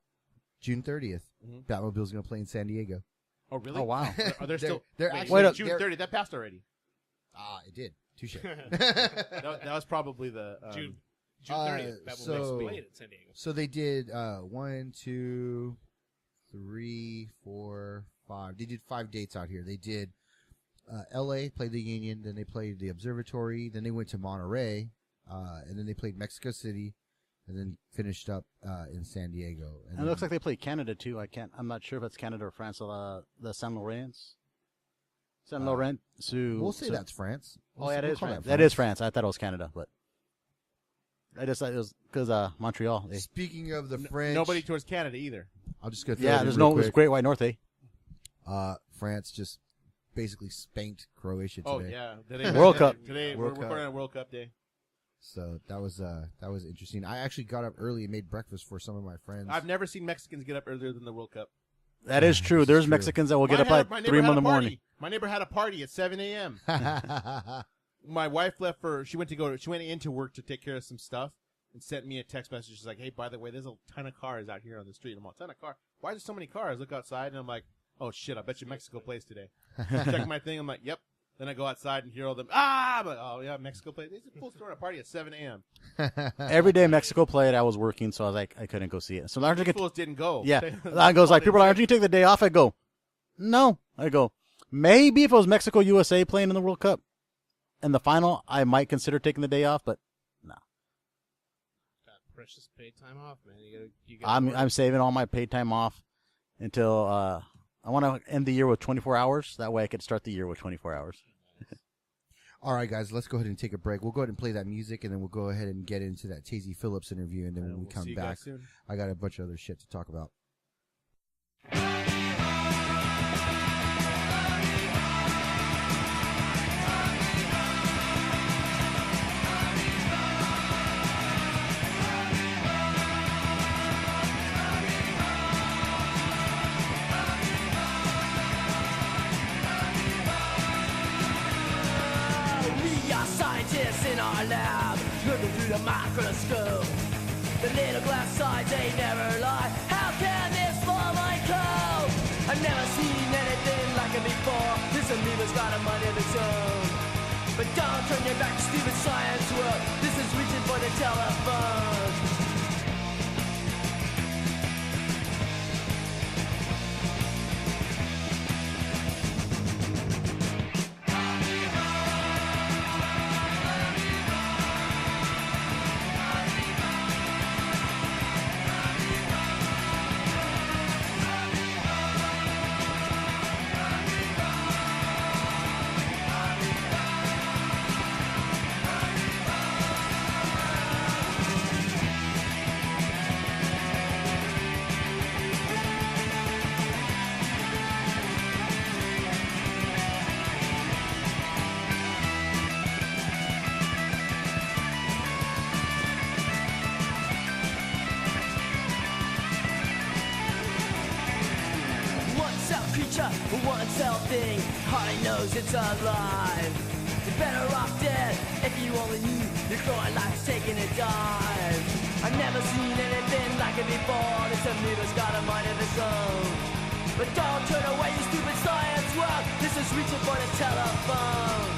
June 30th, Mhm. Batmobile's going to play in San Diego. Oh, really? Oh, wow. Are there still? They're wait, actually- June they're- 30th. That passed already. It did. Touche. That was probably the June Uh, 30th. That will so- next played at San Diego. So they did 1, 2, 3, 4, 5. They did 5 dates out here. They did L.A., played the Union, then they played the Observatory, then they went to Monterey, and then they played Mexico City, and then finished up in San Diego. And it looks like they played Canada too. I'm not sure if it's Canada or France. The Saint Laurent. Saint Laurent. we'll say that's France. Oh, yeah, We'll that is call France. That is France. I thought it was Canada, but I just thought it was because Montreal. Speaking of the French, nobody towards Canada either. I'll just go through Yeah, there's no quick. Great White North. France just basically spanked Croatia today. Oh yeah, today, World Cup. Today World we're Cup. recording on World Cup Day. So that was interesting. I actually got up early and made breakfast for some of my friends. I've never seen Mexicans get up earlier than the World Cup. That is true. This is There's true. Mexicans that will get My up neighbor at 3 in had the a party. morning. My neighbor had a party at 7 a.m. My wife left she went into work to take care of some stuff and sent me a text message. She's like, hey, by the way, there's a ton of cars out here on the street. I'm like, ton of cars? Why is there so many cars? Look outside, and I'm like, oh shit, I bet you Mexico plays today. Check my thing. I'm like, yep. Then I go outside and hear all them. I'm like, oh yeah, Mexico plays. It's a full store a party at 7 a.m. Every day Mexico played, I was working, so I was like, I couldn't go see it. So These fools didn't go. yeah, I goes like, people are like, "Aren't you take the day off?" I go, no. I go, maybe if it was Mexico USA playing in the World Cup in the final, I might consider taking the day off, but no. Got precious paid time off, man. You gotta I'm saving all my paid time off until I want to end the year with 24 hours. That way I could start the year with 24 hours. All right, guys, let's go ahead and take a break. We'll go ahead and play that music, and then we'll go ahead and get into that Tazy Phillips interview. And then when we We'll come see you back, guys soon. I got a bunch of other shit to talk about. We are scientists in our lab, looking through the microscope. The little glass sides, they never lie. How can this form I cope? I've never seen anything like it before. This amoeba's got a mind of its own. But don't turn your back to stupid science world. This is reaching for the telephone. one cell thing, hardly knows it's alive. You're better off dead if you only knew your growing life's taking a dive. I've never seen anything like it before. This amoeba's got a mind of its own. But don't turn away, you stupid science world. This is reaching for the telephone.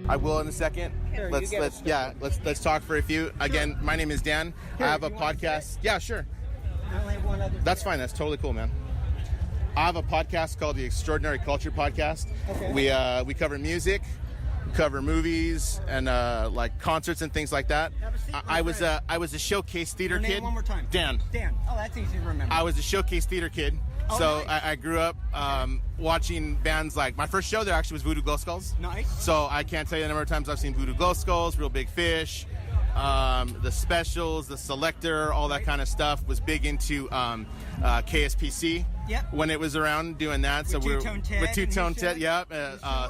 I will in a second. Sure, Let's talk for a few. Again, my name is Dan. Here, I have a you want to podcast. Yeah, sure. I only have one other. That's fine. That's totally cool, man. I have a podcast called the Extraordinary Culture Podcast. Okay. We cover music, cover movies, and like concerts and things like that. Have a seat, my I was friend. a showcase theater Your name kid. one more time. Dan. Dan. Oh, that's easy to remember. I was a showcase theater kid. Oh, So nice. I grew up watching bands like, my first show there actually was Voodoo Glow Skulls. Nice. So I can't tell you the number of times I've seen Voodoo Glow Skulls, Real Big Fish, the Specials, the Selector, all that kind of stuff. Was big into KSPC. Yep. When it was around doing that. With Two-Tone Ted with and Two-Tone his Ted, show? yep.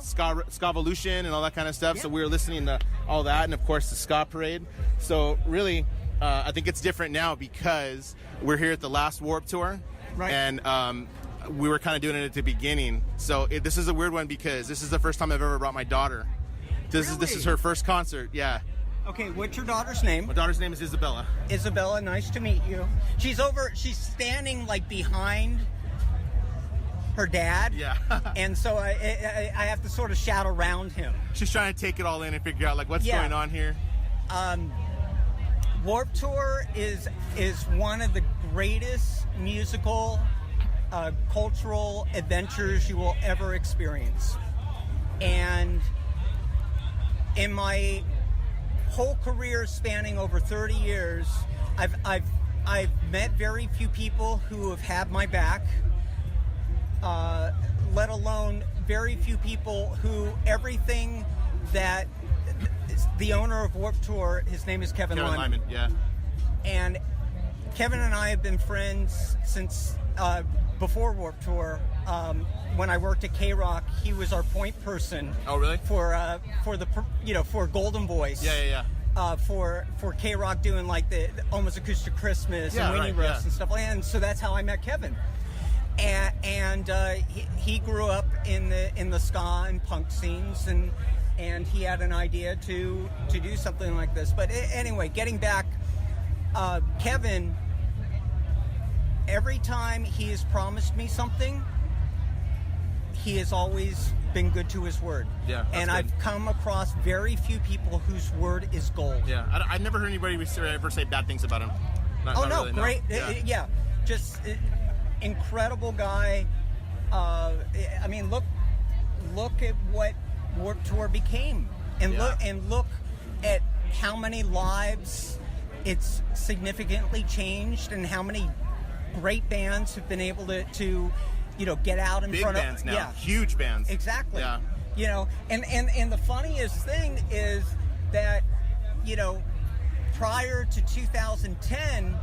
Skavolution and all that kind of stuff. So Yep. we were listening to all that, and of course the ska parade. So really, I think it's different now because we're here at the last Warped Tour. Right. And we were kind of doing it at the beginning. So this is a weird one because this is the first time I've ever brought my daughter. This is Really? her first concert. Yeah. Okay, what's your daughter's name? My daughter's name is Isabella. Isabella, nice to meet you. She's standing like behind her dad. Yeah. And so I have to sort of shout around him. She's trying to take it all in and figure out like what's Yeah. going on here. Warped Tour is one of the greatest musical, cultural adventures you will ever experience. And in my whole career spanning over 30 years, I've met very few people who have had my back, let alone very few people who everything that the owner of Warped Tour, his name is Kevin Lyman. Yeah. And Kevin and I have been friends since before Warped Tour. When I worked at K-Rock, he was our point person. Oh, really? For Golden Voice. Yeah. For K-Rock doing like the Almost Acoustic Christmas and Weenie Roast and stuff like that. And so that's how I met Kevin. And he grew up in the ska and punk scenes, and he had an idea to do something like this. But anyway, getting back, Kevin, every time he has promised me something, he has always been good to his word. Yeah, and good. I've come across very few people whose word is gold. Yeah, I've never heard anybody ever say bad things about him. Not really, great. No. Yeah, just incredible guy. I mean, look at what Warped Tour became, and look at how many lives it's significantly changed, and how many great bands have been able to get out in Big front bands of now, huge bands. Exactly. Yeah. And the funniest thing is that prior to 2010,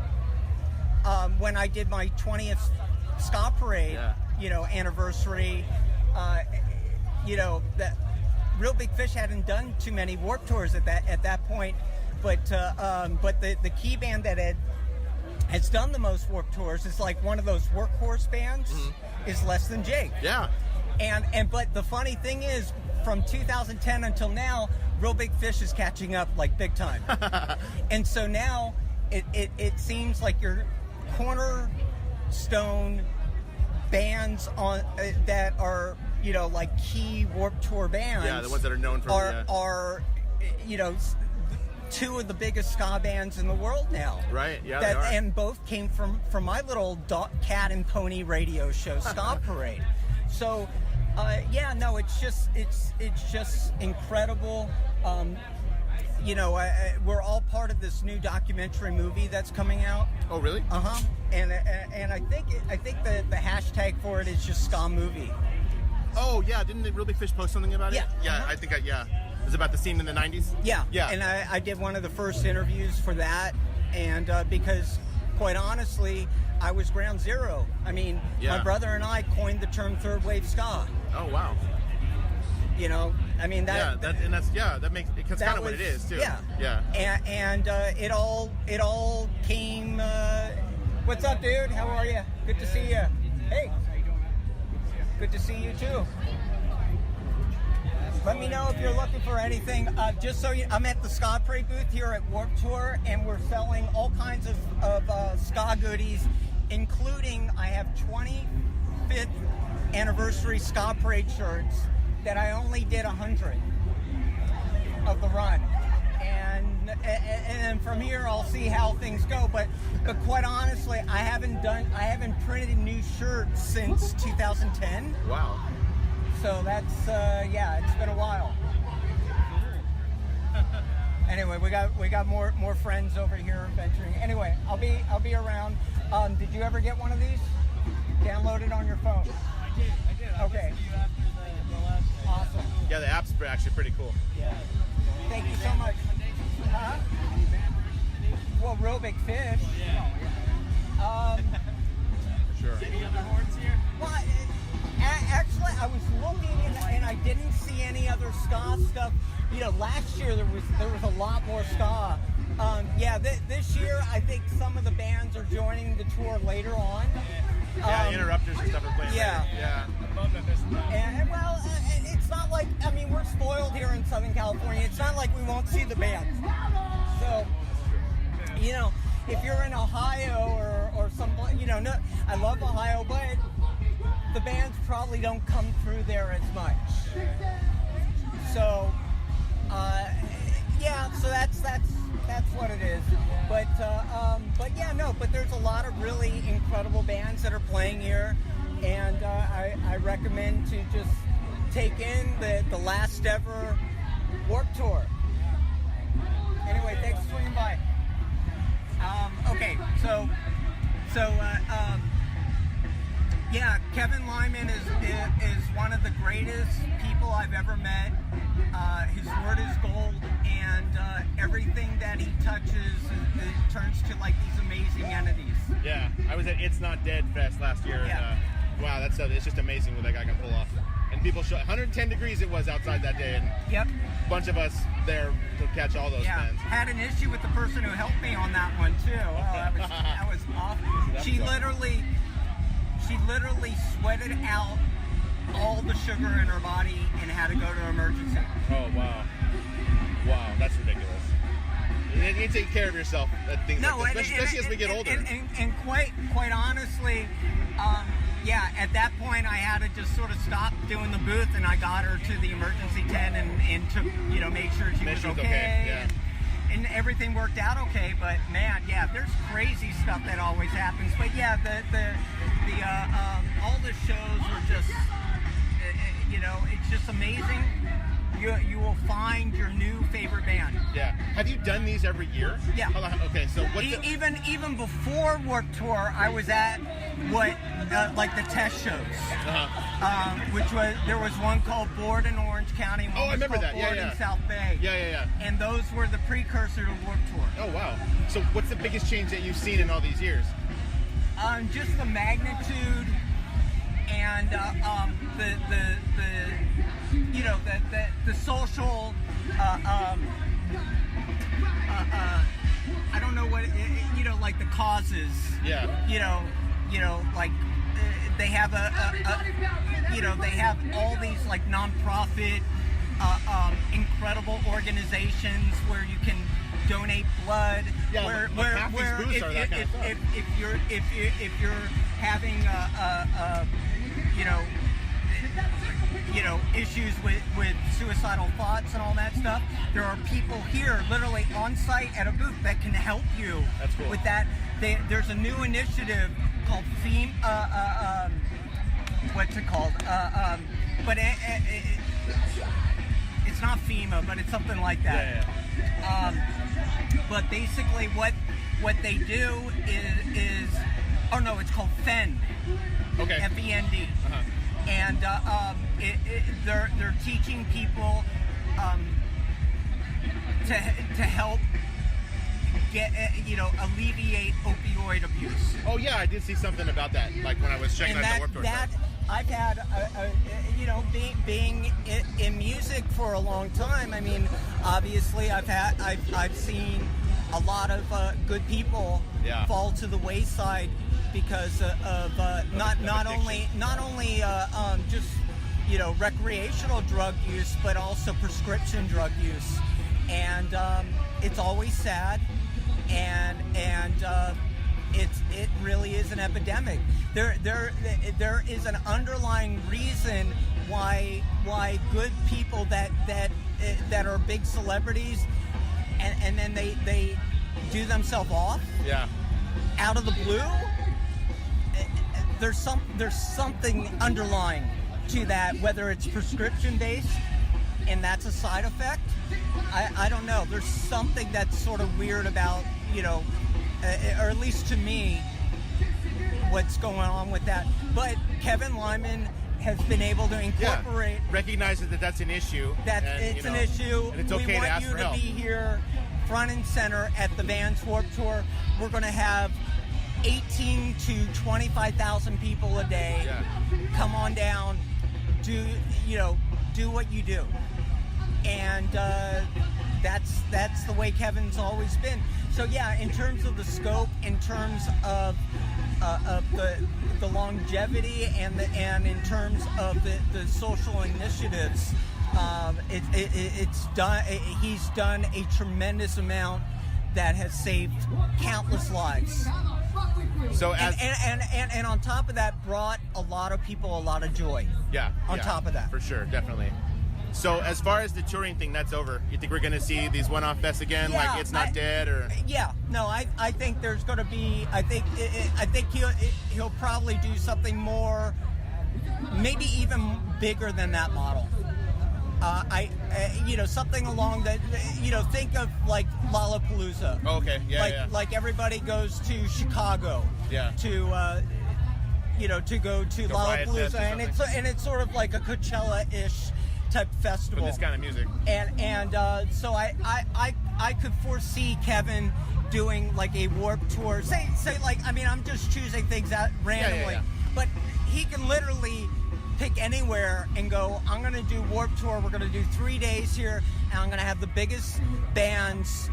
when I did my 20th Ska Parade, anniversary, that Real Big Fish hadn't done too many Warped Tours at that point, but the key band that has done the most Warped Tours is like one of those workhorse bands. Is Less Than Jake. Yeah. But the funny thing is, from 2010 until now, Real Big Fish is catching up like big time. And so now it seems like your cornerstone bands on that are like key Warped Tour bands. Yeah, the ones that are known for are two of the biggest ska bands in the world now. Right, yeah, they are. And both came from my little cat and pony radio show, Ska Parade. So, it's just incredible. We're all part of this new documentary movie that's coming out. Oh, really? And I think the hashtag for it is just Ska Movie. Oh, yeah. Didn't the Real Big Fish post something about it? Yeah. I think it was about the scene in the 90s? Yeah. Yeah. And I did one of the first interviews for that, and because, quite honestly, I was ground zero. I mean, my brother and I coined the term third wave ska. Oh, wow. I mean that. That makes it's kind of what it is too. Yeah. And it all came. What's up, dude? How are you? Good to see you. Hey. Good to see you too. Let me know if you're looking for anything. Just so I'm at the Ska Parade booth here at Warped Tour, and we're selling all kinds of ska goodies, including I have 25th anniversary Ska Parade shirts that I only did 100 of the run. And from here I'll see how things go. But quite honestly, I haven't printed new shirts since 2010. Wow. So that's it's been a while. Anyway, we got more friends over here venturing. Anyway, I'll be around. Did you ever get one of these? Downloaded on your phone? I did. Okay. The last Awesome. Yeah, the app's actually pretty cool. Yeah. Thank you so much. Huh? Well, Real Big Fish. Sure. Any other horns here? Well, actually, I was looking and I didn't see any other ska stuff. Last year there was a lot more ska. This year I think some of the bands are joining the tour later on. Yeah, Interrupters and stuff are playing. Yeah. Later. Yeah. I'm bummed I missed that. And it's not like, we're spoiled here in Southern California. It's not like we won't see the bands. So, if you're in Ohio or some, no, I love Ohio, but the bands probably don't come through there as much. So, so that's what it is. But there's a lot of really incredible bands that are playing here, and I recommend to just take in the last ever Warped Tour. Anyway, thanks for swinging by. Kevin Lyman is one of the greatest people people I've ever met. His word is gold, and everything that he touches it turns to like these amazing entities. Yeah, I was at It's Not Dead Fest last year. Yeah. And, wow, it's just amazing what that guy can pull off. And people show 110 degrees it was outside that day, and Yep. a bunch of us there to catch all those Yeah. bands. Had an issue with the person who helped me on that one too. Oh, that was awful. That's She tough. literally sweated out all the sugar in her body and had to go to emergency. Oh wow, wow, that's ridiculous. You need to take care of yourself at things like this, especially as we get older. And quite honestly, yeah, at that point I had to just sort of stop doing the booth, and I got her to the emergency tent and took, made sure she was okay. Yeah. And everything worked out okay, but man, yeah, there's crazy stuff that always happens. But yeah, all the shows were just, it's just amazing. You will find your new favorite band. Yeah. Have you done these every year? Yeah. Okay, so what? Even before Warped Tour, I was at what like the test shows, which was there was one called Board in Orange County. One Oh, I remember called that. Yeah, Board yeah. in South Bay. Yeah. And those were the precursor to Warped Tour. Oh wow. So what's the biggest change that you've seen in all these years? Just the magnitude and the social. I don't know what like the causes. Yeah. Like they have they have all these like nonprofit, incredible organizations where you can donate blood. Yeah, where half these booths are that kind of stuff. if you're having issues with suicidal thoughts and all that stuff, there are people here literally on site at a booth that can help you. That's cool. With that. There's a new initiative called Theme. What's it called? But it's not FEMA, but it's something like that. Yeah. But basically, what they do is it's called FEND. Okay. FEND. And they're teaching people to help get alleviate opioid abuse. Oh yeah, I did see something about that. Like when I was checking out the Warped Tour. I've had being in music for a long time. I mean, obviously I've seen a lot of good people fall to the wayside because of not only just recreational drug use, but also prescription drug use, and it's always sad, and it really is an epidemic. There is an underlying reason why good people that are big celebrities and then they do themselves off out of the blue. There's something underlying to that, whether it's prescription based and that's a side effect. I don't know. There's something that's sort of weird about, or at least to me, what's going on with that. But Kevin Lyman has been able to incorporate. Recognizes that that's an issue. It's an issue. And it's okay to ask for help. We want you to be here front and center at the Vans Warped Tour. We're going to have 18 to 25,000 people a day. Yeah. Come on down. Do what you do. And that's the way Kevin's always been. So yeah, in terms of the scope, in terms of the longevity, and in terms of the social initiatives, it's done. He's done a tremendous amount that has saved countless lives. So and on top of that, brought a lot of people a lot of joy. Yeah. On top of that, for sure, definitely. So as far as the touring thing, that's over. You think we're going to see these one-off fests again, Yeah, like It's Not Dead, or? Yeah, no, I think there's going to be. I think he'll probably do something more, maybe even bigger than that model. Something along that. Think of like Lollapalooza. Oh, okay, yeah. Like everybody goes to Chicago. Yeah. To go to Riot Fest Lollapalooza, or and it's sort of like a Coachella-ish type festival. With this kind of music. And so I could foresee Kevin doing like a Warp Tour. Say like, I mean, I'm just choosing things out randomly, yeah. but he can literally pick anywhere and go, I'm going to do Warp Tour. We're going to do 3 days here, and I'm going to have the biggest bands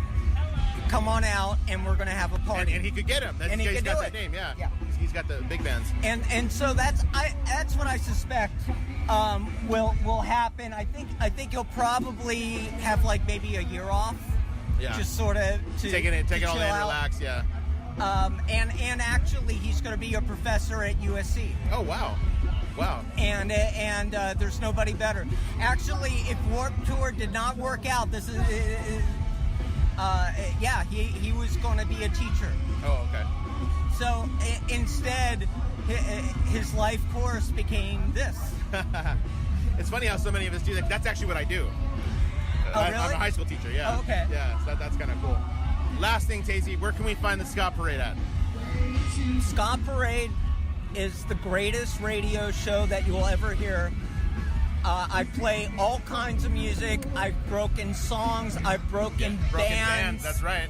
come on out, and we're going to have a party. And he could get him. That's, And he he's could got do that it. name, yeah. Yeah. He's got the big bands. And so that's what I suspect will happen. I think he'll probably have like maybe a year off, Yeah. just sort of to Taking it to all in, chill out. relax, yeah. And actually, he's going to be a professor at USC. Oh, wow. Wow. And there's nobody better. Actually, if Warp Tour did not work out, this is he was going to be a teacher. Oh, okay. So instead, his life course became this. It's funny how so many of us do that. That's actually what I do. Oh, I'm really? a high school teacher, yeah. Oh, okay. Yeah, so that's kind of cool. Last thing, Tazy, where can we find the Ska Parade at? Ska Parade is the greatest radio show that you will ever hear. I play all kinds of music. I've broken songs. I've broken bands. That's right.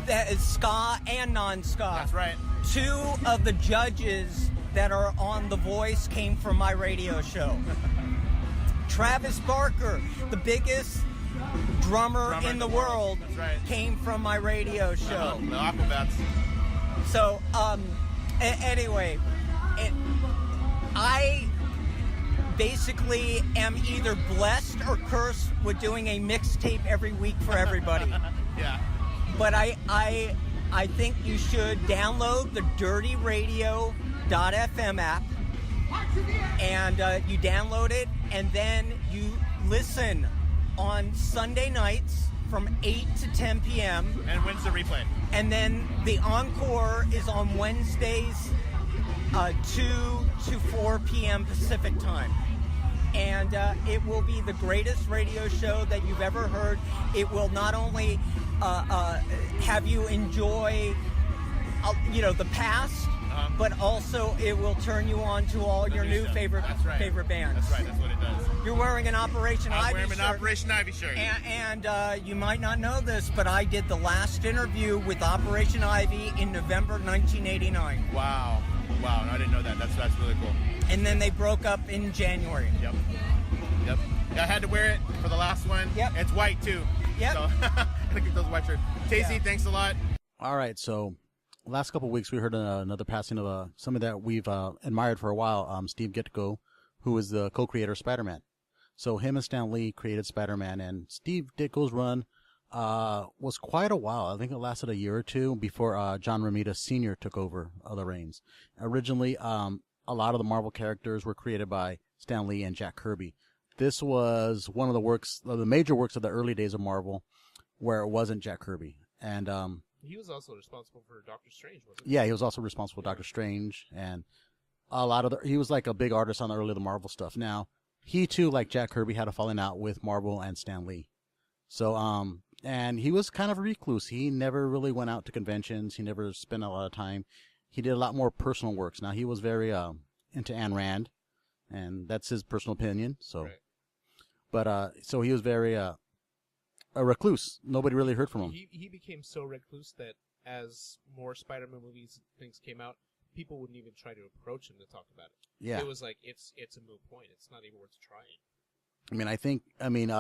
That is ska and non-ska. That's right. 2 of the judges that are on The Voice came from my radio show. Travis Barker, the biggest drummer in the world, That's right. came from my radio show. The Aquabats. So, anyway, I basically am either blessed or cursed with doing a mixtape every week for everybody. Yeah. But I think you should download the DirtyRadio.fm app, and you download it, and then you listen on Sunday nights from 8 to 10 p.m. And when's the replay? And then the encore is on Wednesdays, 2 to 4 p.m. Pacific time. And it will be the greatest radio show that you've ever heard. It will not only have you enjoy, the past, but also it will turn you on to all your new favorite bands. That's right. That's what it does. You're wearing an Operation I'm Ivy wearing an shirt. Operation Ivy shirt. And you might not know this, but I did the last interview with Operation Ivy in November 1989. Wow. Wow. No, I didn't know that. That's really cool. And then they broke up in January. Yep. Yeah, I had to wear it for the last one. Yep. It's white too. Yep. So gotta get those white shirts. Tazy, Yeah. thanks a lot. All right, so last couple of weeks we heard another passing of somebody that we've admired for a while, Steve Ditko, who is the co-creator of Spider-Man. So him and Stan Lee created Spider-Man, and Steve Ditko's run was quite a while. I think it lasted a year or two before John Romita Sr. took over the reins. Originally, a lot of the Marvel characters were created by Stan Lee and Jack Kirby. This was one of the major works of the early days of Marvel, where it wasn't Jack Kirby. And He was also responsible for Doctor Strange, wasn't he? yeah, he was also responsible for Doctor Strange, and a lot of he was like a big artist on the early of the Marvel stuff. Now, he too, like Jack Kirby, had a falling out with Marvel and Stan Lee. So, and he was kind of a recluse. He never really went out to conventions. He never spent a lot of time. He did a lot more personal works. Now, he was very into Ayn Rand, and that's his personal opinion. So, Right. but so he was very a recluse. Nobody really heard from him. He became so recluse that as more Spider-Man movies and things came out, people wouldn't even try to approach him to talk about it. Yeah. It was like, it's a moot point. It's not even worth trying. I mean,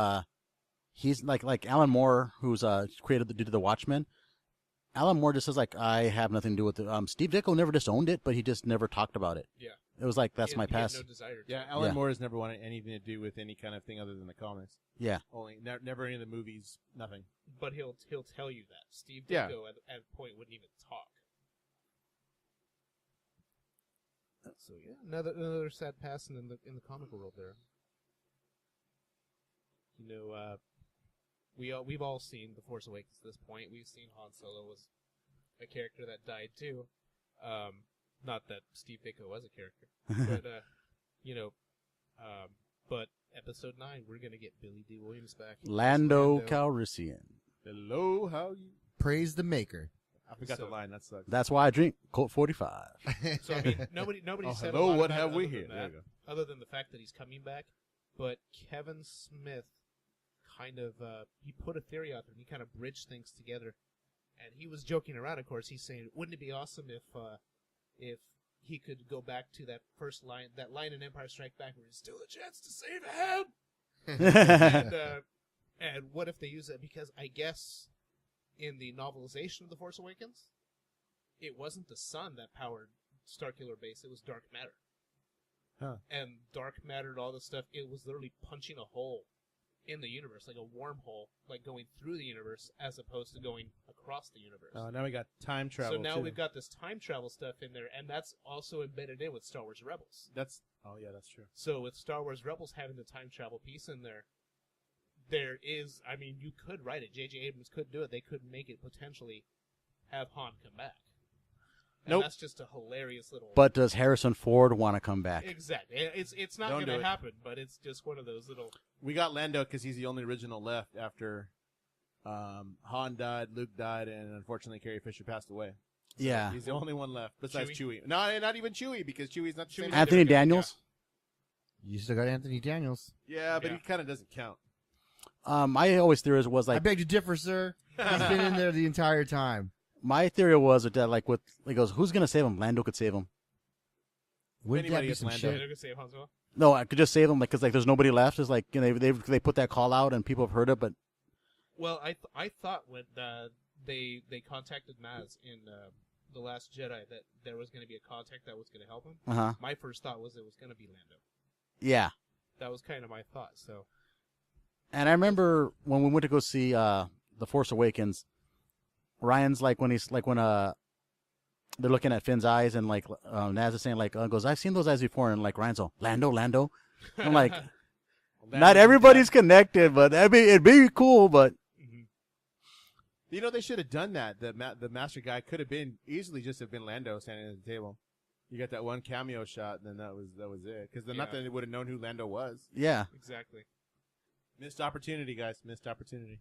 he's like Alan Moore, who's did the Watchmen. Alan Moore just says like, I have nothing to do with it. Steve Ditko never disowned it, but he just never talked about it. Yeah. It was like, that's He my had past. no desire to. Yeah, Alan Yeah. Moore has never wanted anything to do with any kind of thing other than the comics. Yeah. Only never any of the movies. Nothing. But he'll tell you that. Steve Ditko Yeah. at a point wouldn't even talk. So yeah, another sad passing in the comic world there. You know, we've all seen The Force Awakens at this point. We've seen Han Solo was a character that died too. Not that Steve Ditko was a character, but but Episode 9, we're gonna get Billy D. Williams back. Lando Calrissian. Hello, how you? Praise the maker. I forgot So- the line. That sucks. That's why I drink Colt 45. So I mean, nobody Oh, said. hello, a lot what about have it we other here? than There that, you other than the fact that he's coming back. but Kevin Smith kind of he put a theory out there and he kind of bridged things together. And he was joking around, of course. He's saying, "Wouldn't it be awesome if he could go back to that first line, that line in Empire Strikes Back, where there's still a chance to save him?" And what if they use it? Because I guess in the novelization of The Force Awakens, it wasn't the sun that powered Starkiller Base; it was dark matter. Huh. And dark matter and all this stuff, it was literally punching a hole in the universe, like a wormhole, like going through the universe as opposed to going across the universe. Now we got time travel. So now too. we've got this time travel stuff in there, and that's also embedded in with Star Wars Rebels. that's true. So with Star Wars Rebels having the time travel piece in there, there is, I mean, you could write it. J.J. Abrams could do it. They could make it potentially have Han come back. And Nope. that's just a hilarious little... But does Harrison Ford want to come back? Exactly. It's not Don't going do to it. happen, but it's just one of those little... We got Lando because he's the only original left after Han died, Luke died, and unfortunately Carrie Fisher passed away. So Yeah. he's the only one left besides Chewie. No, not even Chewie because Chewie's not the same. Anthony Daniels? You still got Anthony Daniels. Yeah, but Yeah. he kind of doesn't count. My always theory was I like, beg to differ, sir. He's been in there the entire time. my theory was that like with, he goes, who's going to save him? Lando could save him. Wouldn't that Anybody be gets some Lando. They're shit? going to save Han Solo? No, I could just save him because like there's nobody left. It's like, you know, they put that call out and people have heard it, but Well, I thought when they contacted Maz in The Last Jedi that there was going to be a contact that was going to help him. uh-huh. My first thought was it was going to be Lando. Yeah. That was kind of my thought. So And I remember when we went to go see The Force Awakens, Ryan's like when they're looking at Finn's eyes and like Naz is saying like goes, I've seen those eyes before, and like Ryan's all Lando. I'm like, not everybody's connected, but it'd be cool, but You know, they should have done that. The master guy could have been easily just have been Lando standing at the table. You got that one cameo shot, and then that was it. Because then not that they would have known who Lando was. yeah. exactly. Missed opportunity, guys. Missed opportunity.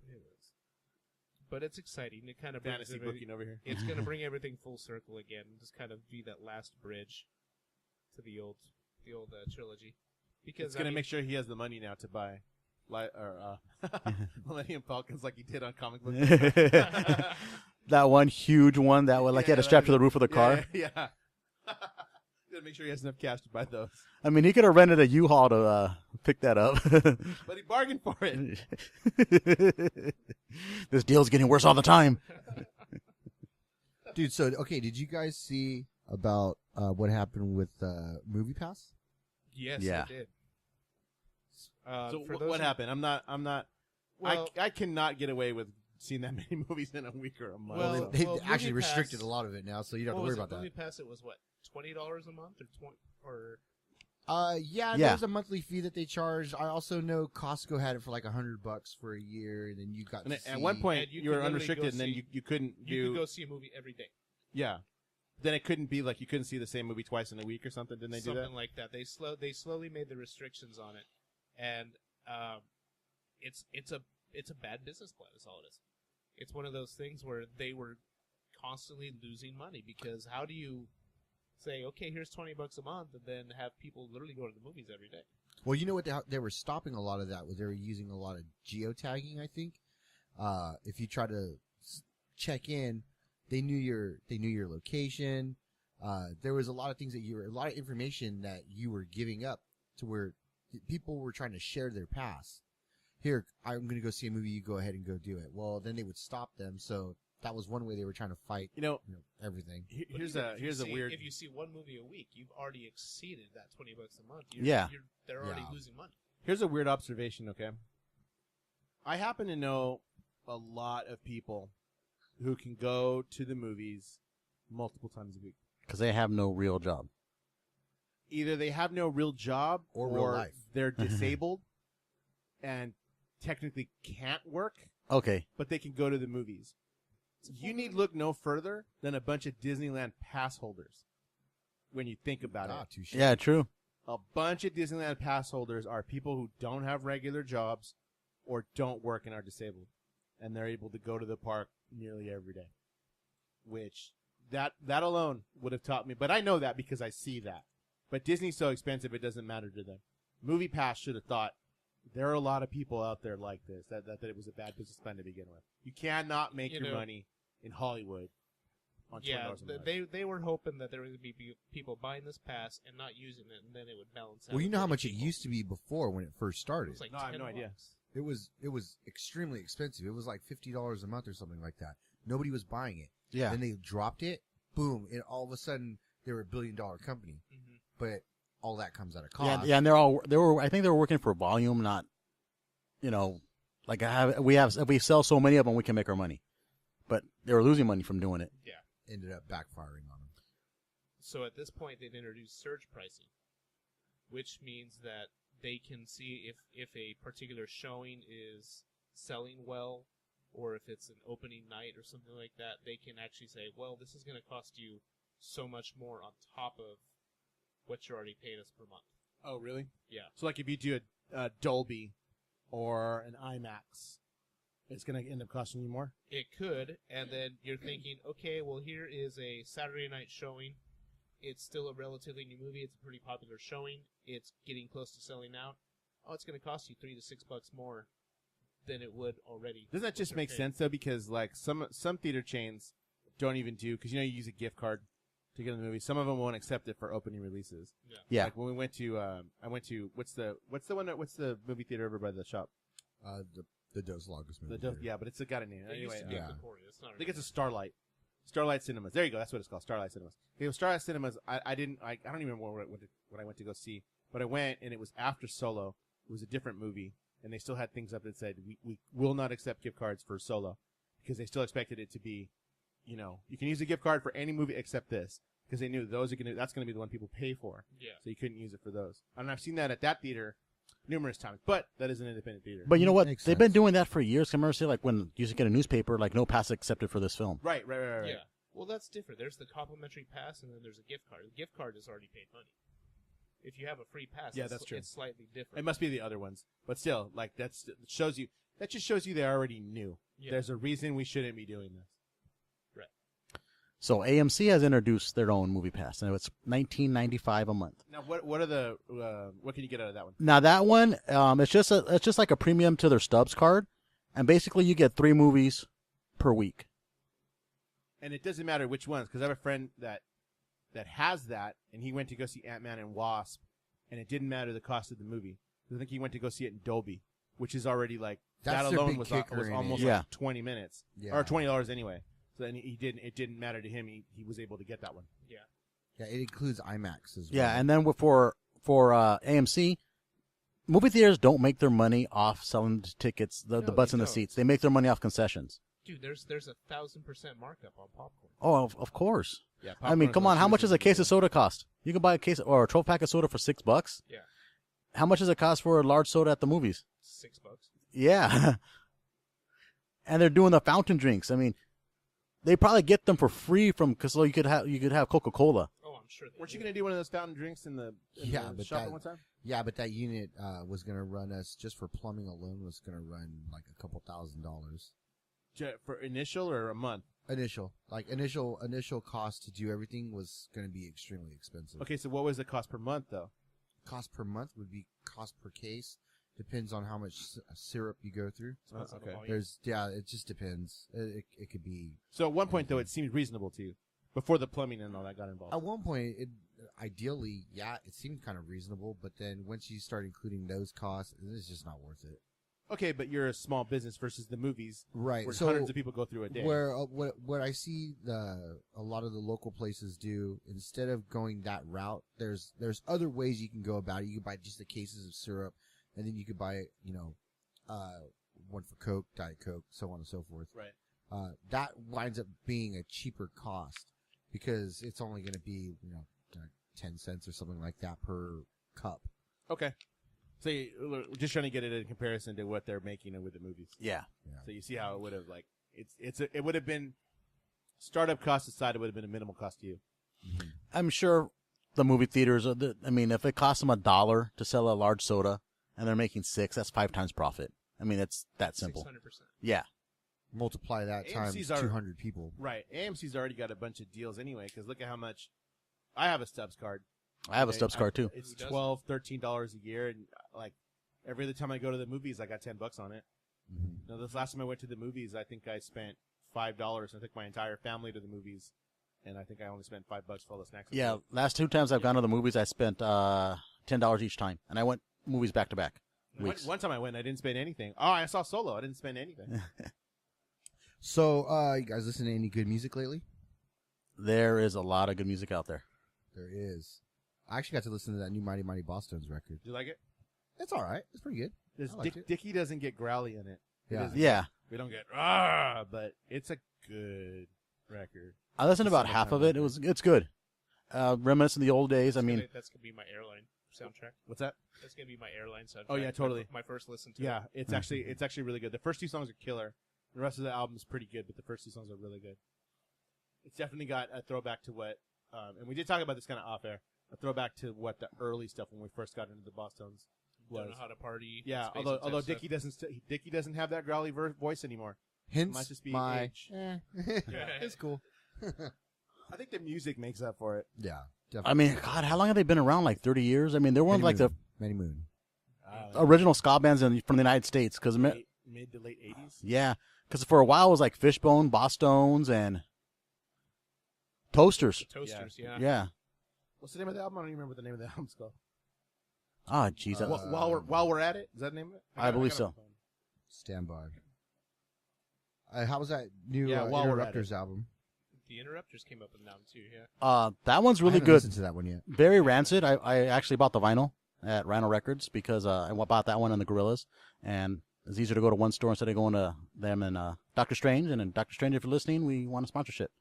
But it's exciting. It kind of brings Fantasy everything- booking over here. It's going to bring everything full circle again. Just kind of be that last bridge to the old trilogy. Because It's going to make sure he has the money now to buy Millennium Falcons like he did on comic book. That one huge one that was like he had a strap to the roof of the car. Yeah. Got to make sure he has enough cash to buy those. I mean, he could have rented a U-Haul to pick that up. But he bargained for it. This deal's getting worse all the time. Dude, so, okay, did you guys see about what happened with Movie Pass? yes, Yeah. it did. So for those what who- happened? I'm not. Well, I cannot get away with seeing that many movies in a week or a month. Well, so. They Movie actually restricted Pass- a lot of it now, so you don't have what to worry was about it? Movie that. Pass, it was what, $20 a month or Yeah, Yeah. there's a monthly fee that they charge. I also know Costco had it for like $100 for a year, and then you got And to at see- one point And you you could were literally unrestricted, go and then see- you couldn't you do. could go see a movie every day. Yeah. Then it couldn't be like you couldn't see the same movie twice in a week or something. Didn't they do Something that? like that. They slowly made the restrictions on it, and it's a bad business plan. Is all it is. It's one of those things where they were constantly losing money because how do you say, okay, here's $20 a month, and then have people literally go to the movies every day? Well, you know what? They were stopping a lot of that. Was they were using a lot of geotagging. I think if you try to check in, they knew your location. There was a lot of things a lot of information that you were giving up to where people were trying to share their pass. Here, I'm going to go see a movie. You go ahead and go do it. Well, then they would stop them. So that was one way they were trying to fight. You know, Everything. But here's even a if you see- weird. If you see one movie a week, you've already exceeded that $20 a month. Yeah. They're already Yeah. losing money. Here's a weird observation. Okay, I happen to know a lot of people who can go to the movies multiple times a week. Because they have no real job. Either they have no real job Or real life. they're disabled and technically can't work, Okay. but they can go to the movies. You need look no further than a bunch of Disneyland pass holders when you think about it. Touche. Yeah, true. A bunch of Disneyland pass holders are people who don't have regular jobs or don't work and are disabled. And they're able to go to the park nearly every day. Which, that alone would have taught me. But I know that because I see that. But Disney's so expensive it doesn't matter to them. Movie Pass should have thought, there are a lot of people out there like this that it was a bad business plan to begin with. You cannot make You your know- money in Hollywood on $20 Yeah, a month. they were hoping that there would be people buying this pass and not using it, and then it would balance out. Well, you know how much it people. used to be before when it first It started. was like No, I have no $10. idea. It was extremely expensive. It was like $50 a month or something like that. Nobody was buying it. Yeah. Then they dropped it. Boom! And all of a sudden they were a $1 billion company. Mhm. But all that comes at a Yeah, cost. yeah, and I think they were working for volume, not, like if we sell so many of them, we can make our money. But they were losing money from doing it. Ended up backfiring on them. So at this point, they've introduced surge pricing, which means that they can see if a particular showing is selling well, or if it's an opening night or something like that. They can actually say, well, this is going to cost you so much more on top of what you're already paying us per month. Oh, really? Yeah. So, like, if you do a Dolby or an IMAX, it's going to end up costing you more? It could, and then you're thinking, okay, well, here is a Saturday night showing. It's still a relatively new movie. It's a pretty popular showing. It's getting close to selling out. Oh, it's going to cost you $3 to $6 more than it would already. Doesn't that what just they're make paying. sense, though? Because, like, some theater chains don't even do, because, you use a gift card to get in the movie. Some of them won't accept it for opening releases. Yeah. Like, when we went to, what's the movie theater over by the shop? The Dos Lagos movie. theater. Yeah, but it's got a name. It used Anyway, to be yeah. Concordia. It's not I think it's a Starlight. Starlight Cinemas. There you go. That's what it's called. Starlight Cinemas. Okay, well, Starlight Cinemas. I don't even remember what I went to go see, but I went and it was after Solo. It was a different movie, and they still had things up that said we will not accept gift cards for Solo because they still expected it to be, you can use a gift card for any movie except this because they knew that's going to be the one people pay for. Yeah. So you couldn't use it for those. And I've seen that at that theater numerous times, but that is an independent theater. But you know what? Makes They've been sense. doing that for years. Can I remember say, like, when you used to get a newspaper, like, no pass accepted for this film. Right. Yeah. Well, that's different. There's the complimentary pass, and then there's a gift card. The gift card is already paid money. If you have a free pass, Yeah, that's true. It's slightly different. It must be the other ones, but still, like that just shows you they already knew. Yeah. There's a reason we shouldn't be doing this. So AMC has introduced their own movie pass, and it's $19.95 a month. Now, what are the what can you get out of that one? Now that one, it's just like a premium to their Stubs card, and basically you get 3 movies per week. And it doesn't matter which ones, because I have a friend that has that, and he went to go see Ant-Man and Wasp, and it didn't matter the cost of the movie. I think he went to go see it in Dolby, which is already like That's that their alone big was kicker in it. almost Yeah. like 20 minutes Yeah. or $20 anyway. So then it didn't matter to him. He was able to get that one. Yeah, it includes IMAX as well. Yeah, and then for AMC, movie theaters don't make their money off selling the tickets, the No, butts they in the don't. seats. They make their money off concessions. Dude, there's 1,000% markup on popcorn. Oh, of course. Yeah, I mean, popcorn's come one on. of How the much does a cheapest case of things soda cost? You can buy a case or a 12-pack of soda for $6. Yeah. How much does it cost for a large soda at the movies? $6. Yeah. And they're doing the fountain drinks. I mean, they probably get them for free because you could have Coca-Cola. Oh, I'm sure. Weren't you going to do one of those fountain drinks in the Yeah, but shop that- at one time? Yeah, but that unit was going to run us, just for plumbing alone, was going to run like a couple $1,000s. For initial or a month? Initial cost to do everything was going to be extremely expensive. Okay, so what was the cost per month though? Cost per month would be cost per case. Depends on how much syrup you go through. Depends on the okay. volume. It just depends. It could be. So at one point though, it seemed reasonable to you before the plumbing and all that got involved. At one point, ideally, yeah, it seemed kind of reasonable. But then once you start including those costs, it's just not worth it. Okay, but you're a small business versus the movies, Right. where so hundreds of people go through a day. Where what I see a lot of the local places do, instead of going that route, there's other ways you can go about it. You can buy just the cases of syrup, and then you could buy one for Coke, Diet Coke, so on and so forth. Right. That winds up being a cheaper cost because it's only going to be 10 cents or something like that per cup. Okay. So you're just trying to get it in comparison to what they're making with the movies. Yeah. So you see how it would have it would have been startup cost aside, it would have been a minimal cost to you. I'm sure the movie theaters if it costs them $1 to sell a large soda and they're making 6, that's 5 times profit. I mean, it's that simple. 600%. Yeah. Multiply that times AMC's are- 200 people. Right. AMC's already got a bunch of deals anyway, because look at how much. I have a Stubbs card. I have a Stubbs card too. It's Who doesn't? $12, $13 a year, and every other time I go to the movies, I got $10 on it. Mhm. Now, this last time I went to the movies, I think I spent $5. I took my entire family to the movies, and I think I only spent $5 for all the snacks. and Yeah, food. last 2 times I've gone to the movies, I spent $10 each time, and I went movies back to back. Weeks. One time I went, I didn't spend anything. Oh, I saw Solo. I didn't spend anything. So, you guys listen to any good music lately? There is a lot of good music out there. There is. I actually got to listen to that new Mighty Mighty Bosstones record. Do you like it? It's all right. It's pretty good. This I liked it. Dickie doesn't get growly in it. It Yeah. doesn't- Yeah, We don't get but it's a good record. I listened to about Summertime half of it. It's good. Reminiscent of the old days. I mean, That's gonna be my airline soundtrack. What's that? That's gonna be my airline soundtrack. Oh, yeah, totally. My first listen to. Yeah, it's actually really good. The first 2 songs are killer. The rest of the album is pretty good, but the first 2 songs are really good. It's definitely got a throwback to what, and we did talk about this kind of off air. A throwback to what the early stuff when we first got into the Bosstones was. Don't know how to party. Yeah, space although intense Dickie doesn't have that growly voice anymore. Hence Might just be my. age. It's cool. I think the music makes up for it. Yeah, I definitely. mean, God, how long have they been around? Like 30 years? I mean, they're one of like the Many Moon. original ska bands from the United States. Because mid to late 80s. yeah, because for a while it was like Fishbone, Bosstones, and Toasters. The Toasters. Yeah. Yeah. What's the name of the album? I don't even remember what the name of the album's called. Ah, jeez. While we're at it, is that the name of it? I believe so. Stand by. How was that new Yeah, while we're at Interrupters album? The Interrupters came up with an album too. Yeah. That one's I really haven't good. listened to that one yet. Very rancid. I actually bought the vinyl at Rhino Records because I bought that one on the Gorillas, and it's easier to go to one store instead of going to them and Doctor Strange. And then Doctor Strange, if you're listening, we want a sponsorship.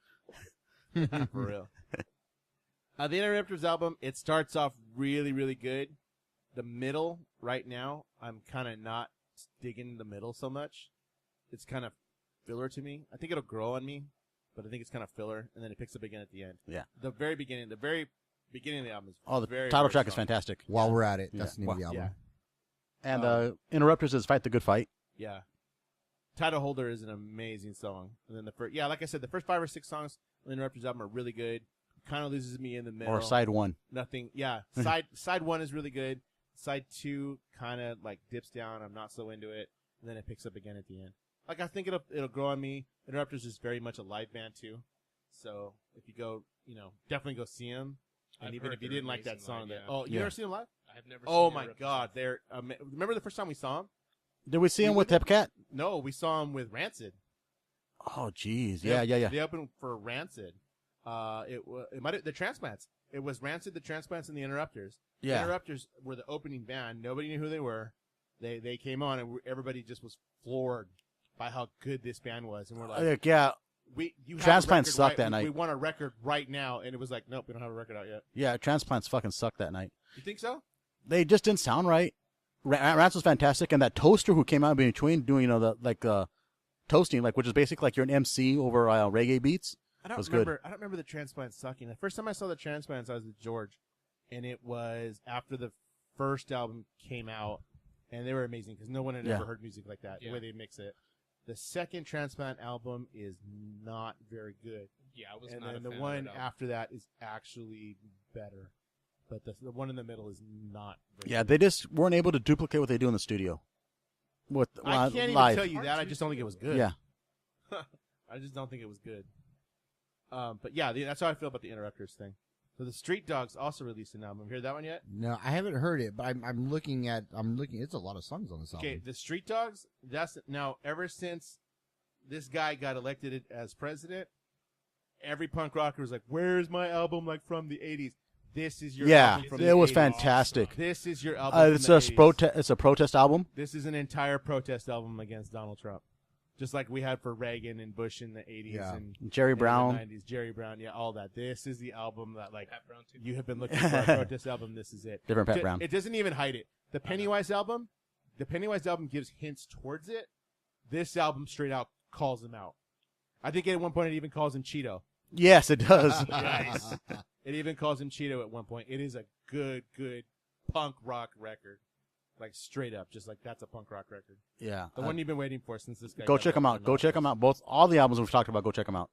For real. The Interrupters album, it starts off really, really good. The middle, right now, I'm kind of not digging the middle so much. It's kind of filler to me. I think it'll grow on me, but I think it's kind of filler, and then it picks up again at the end. Yeah. The very beginning of the album is Oh, the very, title very track is strong. fantastic. While we're at it, Yeah. that's the name of the album. Yeah. And Interrupters is Fight the Good Fight. Yeah. Title Holder is an amazing song. And then like I said, the first 5 or 6 songs on the Interrupters album are really good. Kind of loses me in the middle. Or Side 1. Nothing. Yeah. Side 1 is really good. Side 2 kind of like dips down. I'm not so into it. And then it picks up again at the end. Like, I think it'll grow on me. Interrupters is very much a live band too. So if you go, definitely go see them. And I've even heard if you they're didn't like that amazing song, live, yeah. oh, you Yeah. never seen them live? I've never. Oh seen my Interrupters God, live. they're remember the first time we saw them? Did we see him with Hepcat? No, we saw them with Rancid. Oh, jeez. They- Yeah. They opened for Rancid. It might have the Transplants. It was Rancid, the Transplants, and the Interrupters. Yeah. The Interrupters were the opening band. Nobody knew who they were. They came on, and everybody just was floored by how good this band was. And we're like, Yeah. you have Transplants a record sucked that we night. want a record right now, and it was like, nope, we don't have a record out yet. Yeah, Transplants fucking sucked that night. You think so? They just didn't sound right. Rance was fantastic, and that Toaster who came out in between doing, toasting, which is basically like you're an MC over reggae beats. I don't Was remember. good. I don't remember the Transplants sucking. The first time I saw the Transplants, I was with George, and it was after the first album came out, and they were amazing because no one had Yeah. ever heard music like that. The Yeah. way they mix it. The second Transplant album is not very good, Yeah, I was and not then a the fan one of that album. after that is actually better, but the one in the middle is not. Very Yeah, good. they just weren't able to duplicate what they do in the studio. With I can't even live. tell you that. I just don't think it was good. Yeah. I just don't think it was good. But yeah, that's how I feel about the Interrupters thing. So the Street Dogs also released an album. Have you heard that one yet? No, I haven't heard it, but I'm looking. It's a lot of songs on this album. Okay, the Street Dogs. That's now ever since this guy got elected as president, every punk rocker was like, "Where's my album like from the '80s?" This is your Yeah, album from it the was 80s. fantastic. This is your album. It's from a the 80s. It's a protest album. This is an entire protest album against Donald Trump, just like we had for Reagan and Bush in the '80s Yeah. and Jerry in the Brown. '90s. Jerry Brown, yeah, all that. This is the album that like Pat Brown too. you have been looking for a protest album. This is it. Different Pat Brown. It doesn't even hide it. The Pennywise album gives hints towards it. This album straight out calls him out. I think at one point it even calls him Cheeto. Yes, it does. Nice. It even calls him Cheeto at one point. It is a good punk rock record. Like straight up, just like that's a punk rock record. Yeah. The one you've been waiting for since this guy. Go got check them out. elected. Go check them out. All the albums we've talked about, go check them out.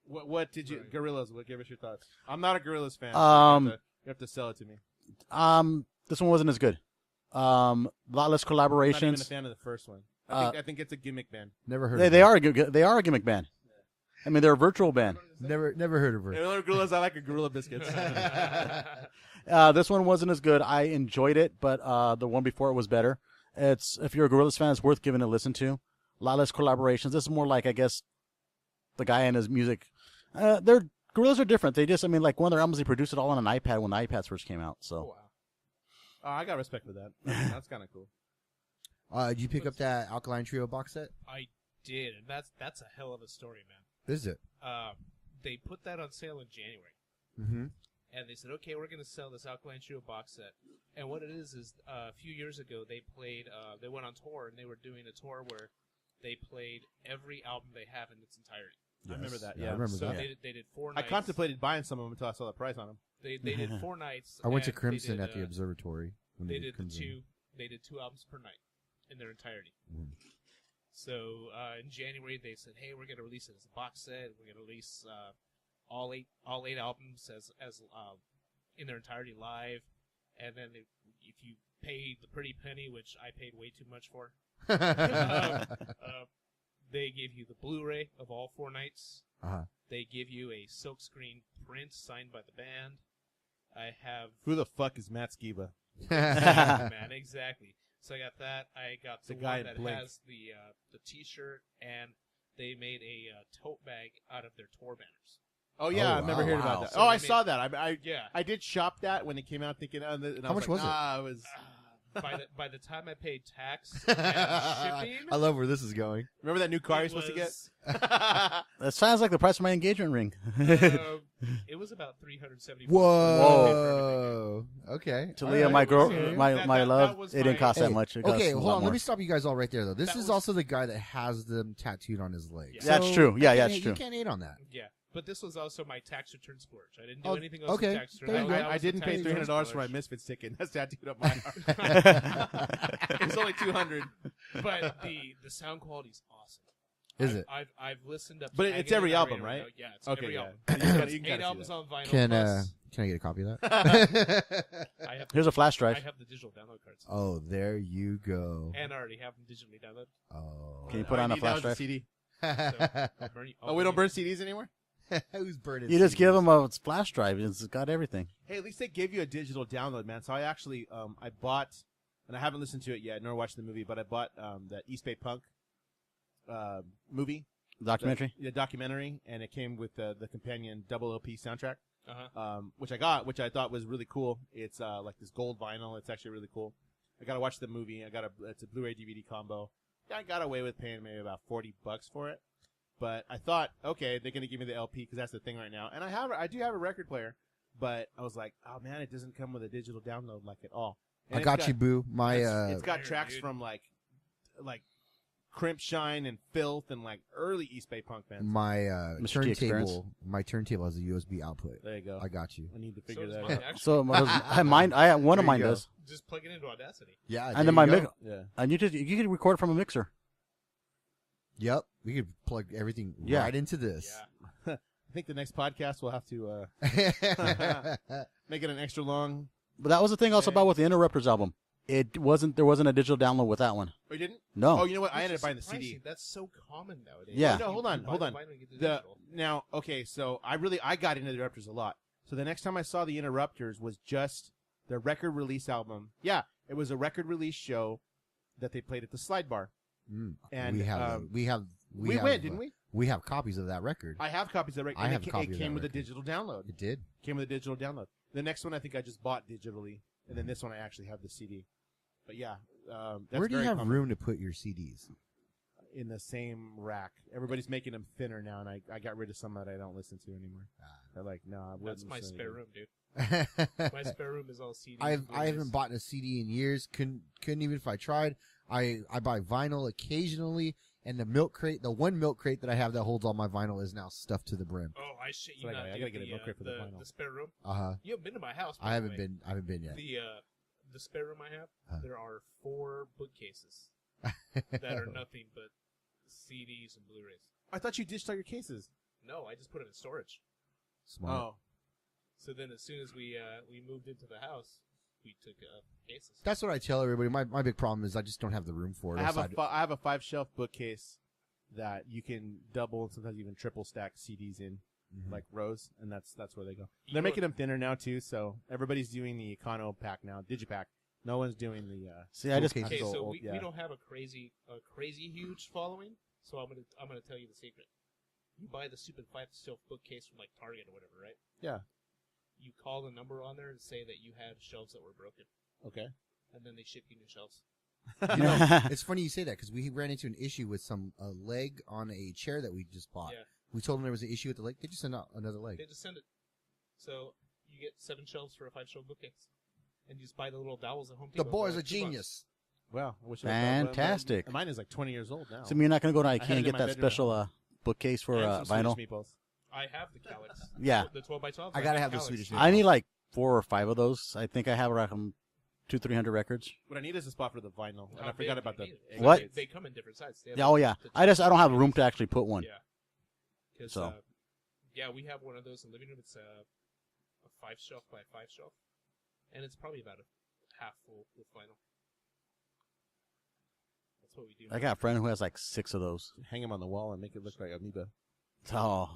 What did you Gorillaz? What give us your thoughts? I'm not a Gorillaz fan. So you have to sell it to me. This one wasn't as good. Lot less I'm not even a collaborations. fan of the first one. Uh, I think it's a gimmick band. Never heard. They, of they her. are they are a gimmick band. I mean, they're a virtual band. Never heard of her. The only gorillas I like are Gorilla Biscuits. This one wasn't as good. I enjoyed it, but the one before it was better. It's if you're a Gorillaz fan, it's worth giving a listen to. A lot less collaborations. This is more like, I guess, the guy and his music. Their Gorillaz are different. They just, I mean, like one of their albums, they produced it all on an iPad when the iPads first came out. So Oh, wow. Oh, I got respect for that. That's kind of cool. Did you pick up that Alkaline Trio box set? I did, and that's a hell of a story, man. Is it? They put that on sale in January, Mm-hmm. and they said, "Okay, we're going to sell this Alkaline Trio box set." And what it is a few years ago they played. They went on tour, and they were doing a tour where they played every album they have in its entirety. I remember that. I Yeah. remember So that. they did 4 I nights. contemplated buying some of them until I saw the price on them. They did 4 nights. I went to and they Crimson did, at the observatory. When They did the Crimson. two. They did 2 albums per night in their entirety. Mm. So in January they said, "Hey, we're going to release it as a box set. We're going to release all eight albums as in their entirety live." And then if you pay the pretty penny, which I paid way too much for, they give you the Blu-ray of all 4 nights. Uh-huh. They give you a silkscreen print signed by the band. I have Who the fuck is Matt Skiba? man, exactly. So I got that. I got the The guy one in that Blink. has the T-shirt, and they made a tote bag out of their tour banners. Oh yeah, Oh, I've never wow. heard Wow. about that. So Oh, they I made- saw that. I Yeah. I did shop that when it came out, thinking, and I How much was it? Nah, it was. By the time I paid tax and shipping, I love where this is going. Remember that new car it you're supposed to get? was, that sounds like the price of my engagement ring. it was about $370. Whoa. Okay. To All Leah, right. my girl, Okay. my That love, was it didn't my- cost that Hey, much. It cost Okay, a hold lot on. more. Let me stop you guys all right there, though. This That is was- also the guy that has them tattooed on his legs. Yeah. That's true. Yeah, yeah, it's You true. can't hate on that. Yeah, but this was also my tax return splurge. I didn't do Oh, anything else okay. with tax return. There you go. That I was the didn't pay tax return $300 for my splurge. Misfits ticket. That's tattooed up my arm. It was only $200. But the sound quality is awesome. Is it? I've listened up. But to it's Agony every and album, Narrator right? now. Yeah, it's Okay, every yeah. album. You can It's kinda 8 see albums that. on vinyl. Can plus I get a copy of that? I have Here's a flash I drive. have the digital download cards, Oh, there you go. and I already have them digitally downloaded. Oh. Can you put All on I a need now flash is the drive? CD. I'll burn you- I'll Oh, we don't you- burn CDs anymore? Who's burning? You just CDs? give them a flash drive. It's got everything. Hey, at least they gave you a digital download, man. So I actually, I bought, and I haven't listened to it yet, nor watched the movie, but I bought that East Bay Punk movie. Documentary. The documentary, and it came with the companion double LP soundtrack, Uh-huh. which I got, which I thought was really cool. It's like this gold vinyl. It's actually really cool. I got to watch the movie. It's a Blu-ray DVD combo. I got away with paying maybe about $40 for it. But I thought, okay, they're gonna give me the LP because that's the thing right now. And I do have a record player, but I was like, oh man, it doesn't come with a digital download like at all. And I it's got you, boo. My it's got Weird, tracks dude. from like Crimp Shine and Filth and like early East Bay punk bands. my Mr. T Experience. turntable. My turntable has a USB output. There you go. I got you. I need to So figure does that mine, out. actually. So one of There mine you go. does. Just plug it into Audacity. Yeah. And there then my you go. mix, Yeah. and you can record from a mixer. Yep. We could plug everything Yeah. right into this. I think the next podcast we'll have to make it an extra long. But that was the thing also about with the Interrupters album. There wasn't a digital download with that one. Oh, you didn't? No. Oh, you know what? I Which ended is up buying the surprising. CD. That's so common nowadays. Yeah. No, hold on, You buy hold the on. vinyl and get the The digital. now, okay, so I got into the Interrupters a lot. So the next time I saw the Interrupters was just the record release album. Yeah, it was a record release show that they played at the Slide Bar. Mm. And, we have we have, went, didn't we? We have copies of that record. I have copies of the record. I and have it, a copy it of came that with a record. digital download. It did. Came with a digital download. The next one I think I just bought digitally, and then this one I actually have the CD. But yeah, that's Where do you very have common. room to put your CDs? In the same rack? Everybody's making them thinner now, and I got rid of some that I don't listen to anymore. They're like, no, I wouldn't That's my listen spare anymore. room, dude. My spare room is all CDs. I and Blu-rays. haven't bought a CD in years. Couldn't even if I tried. I buy vinyl occasionally, and the one milk crate that I have that holds all my vinyl is now stuffed to the brim. Oh, I shit you So I not. gotta- I dude. gotta get a milk crate for the vinyl. The spare room. You haven't been to my house. by I the haven't way. been. I haven't been yet. The spare room I have. Huh. There are 4 bookcases that are nothing but CDs and Blu-rays. I thought you ditched all your cases. No, I just put them in storage. Smart. Oh, So then, as soon as we moved into the house, we took cases. That's what I tell everybody. My big problem is I just don't have the room for it. I have Aside- I have a 5-shelf bookcase that you can double and sometimes even triple stack CDs in, like rows, and that's where they go. They're making them thinner now too, so everybody's doing the Econo pack now, Digipack. No one's doing the. See, I just bookcase. Okay, so old, we don't have a crazy huge following. So I'm gonna tell you the secret. You buy the stupid 5-shelf bookcase from like Target or whatever, right? Yeah. You call the number on there and say that you have shelves that were broken, Okay. and then they ship you new shelves. You know, it's funny you say that because we ran into an issue with a leg on a chair that we just bought. Yeah. We told them there was an issue with the leg. They just sent out another leg. They just send it. So you get 7 shelves for a 5-shelf bookcase, and you just buy the little dowels at Home The Depot. boy's for a like $2. genius. Wow. I wish Fantastic. Mine is like 20 years old now. So you're not going to go to I IKEA had it and in get my that bedroom. special bookcase for And some vinyl? Swedish meatballs. I have the Calyx. Yeah. The 12 by 12. I gotta have the Calyx. Swedish I need like 4 or 5 of those. I think I have around 200-300 records. What I need is a spot for the vinyl, and How I forgot big about do the. you need it? What? They come in different sizes. They have Yeah, oh yeah. the I don't have room to actually put one. Yeah. 'Cause, So. yeah, we have one of those in the living room. It's a 5-shelf by 5-shelf, and it's probably about a half full with vinyl. That's what we do. I got a friend who has like 6 of those. Hang them on the wall and make it look like amoeba. Oh.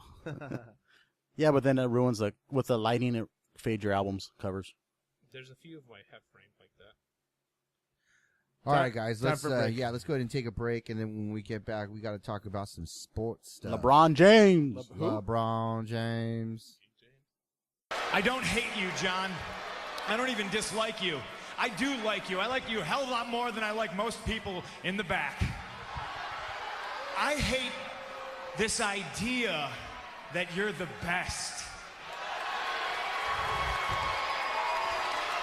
Yeah, but then it ruins with the lighting, it fades your album's covers. There's a few of them I have framed like that. All right, guys. time Let's for a break. let's go ahead and take a break, and then when we get back, we got to talk about some sports stuff. LeBron James. LeBron James. I don't hate you, John. I don't even dislike you. I do like you. I like you a hell of a lot more than I like most people in the back. I hate this idea that you're the best.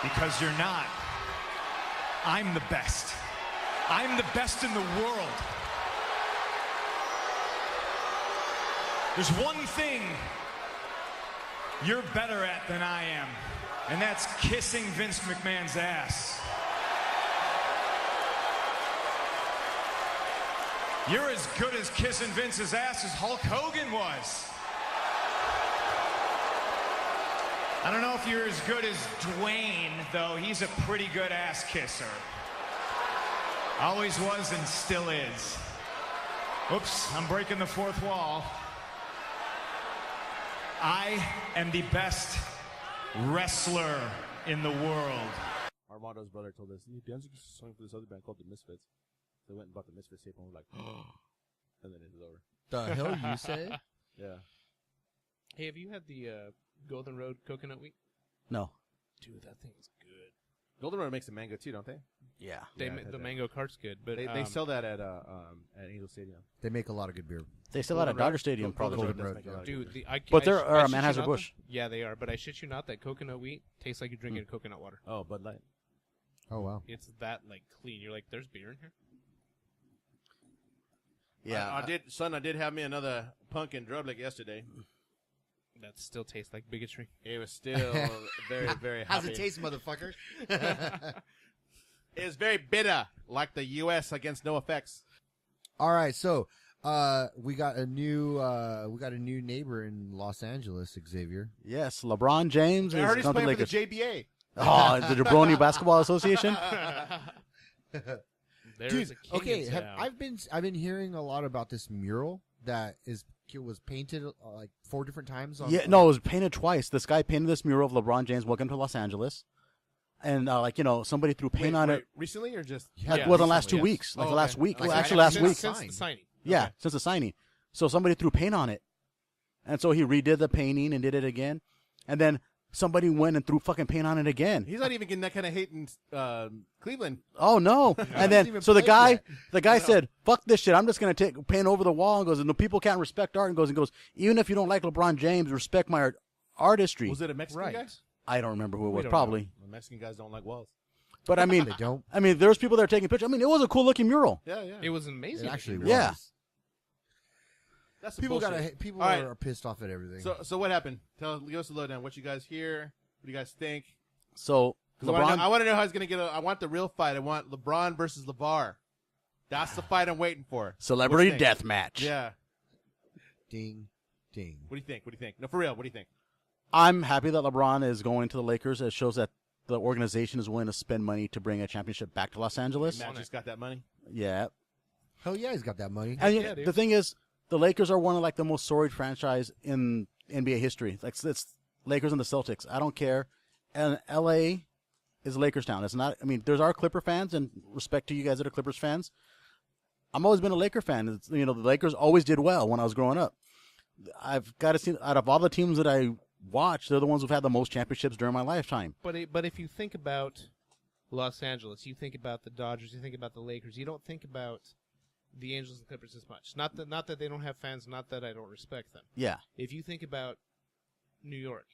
Because you're not. I'm the best. I'm the best in the world. There's one thing you're better at than I am, and that's kissing Vince McMahon's ass. You're as good as kissing Vince's ass as Hulk Hogan was. I don't know if you're as good as Dwayne, though. He's a pretty good ass kisser. Always was and still is. Oops, I'm breaking the fourth wall. I am the best wrestler in the world. Armando's brother told us, Danzig is song for this other band called The Misfits. They went and bought the Misfits tape and we're like, and then it was over. The hell you say? Yeah. Hey, have you had the Golden Road Coconut Wheat? No. Dude, that thing is good. Golden Road makes a mango too, don't they? Yeah. Yeah, I've had The that. mango cart's good, but They sell that at Angel Stadium. They make a lot of good beer. They still out at Dodger Stadium, probably. Golden Road does make a does. lot of dude, good I But they're I shit you Anheuser-Busch. not that- Yeah, they are, but I shit you not that coconut wheat tastes like you're drinking coconut water. beer. Oh, Bud Light. Oh wow. It's that like clean. You're like, there's beer in here. Yeah. I did have me another pumpkin drublick yesterday. That still tastes like bigotry. It was still very, very happy. How's it taste, motherfucker? It was very bitter, like the U.S. against no effects. All right, so we got a new neighbor in Los Angeles, Xavier. Yes, LeBron James I is heard he's going to playing for the Lakers. JBA. Oh, the Jabroni Basketball Association? There's Dude, a king okay, in town. I've been hearing a lot about this mural that was painted like 4 different times. Yeah, no, it was painted twice. This guy painted this mural of LeBron James, Welcome to Los Angeles. And, somebody threw paint on it. Recently or just? Like, well, the last 2 recently, weeks. Like, Oh, the last okay. week. Like, Well, actually, I- last since- week. since the signing. Yeah, Okay. since the signing. So somebody threw paint on it. And so he redid the painting and did it again. And then somebody went and threw fucking paint on it again. He's not even getting that kind of hate in Cleveland. Oh no! And then even so the played guy yet. said, "Fuck this shit! I'm just gonna take paint over the wall." And goes, "No, people can't respect art." And goes, "Even if you don't like LeBron James, respect my artistry." Was it a Mexican Right. guy? I don't remember who it was. don't Probably, Well, Mexican guys don't like walls. but I mean, They don't. I mean, there was people there taking pictures. I mean, it was a cool looking mural. Yeah, yeah. It was amazing. It actually was. Yeah. That's some People bullshit. people All right. are pissed off at everything. So what happened? Give us a lowdown. What you guys hear? What do you guys think? So 'Cause LeBron, I want to know how he's gonna get. I want the real fight. I want LeBron versus LeVar. That's the fight I'm waiting for. celebrity What do you think? death match. Yeah. ding, ding. What do you think? What do you think? No, for real. What do you think? I'm happy that LeBron is going to the Lakers. It shows that the organization is willing to spend money to bring a championship back to Los Angeles. Matt just got that money. Yeah. Hell yeah, he's got that money. And Yeah, dude. the thing is, the Lakers are one of like the most storied franchise in NBA history. Like it's Lakers and the Celtics. I don't care. And LA is Lakers town. It's not. I mean, there's our Clipper fans, and respect to you guys that are Clippers fans. I'm always been a Laker fan. It's, the Lakers always did well when I was growing up. I've got to see out of all the teams that I watch, they're the ones who've had the most championships during my lifetime. But if you think about Los Angeles, you think about the Dodgers, you think about the Lakers, you don't think about the Angels and Clippers as much. Not that they don't have fans, not that I don't respect them. Yeah. If you think about New York,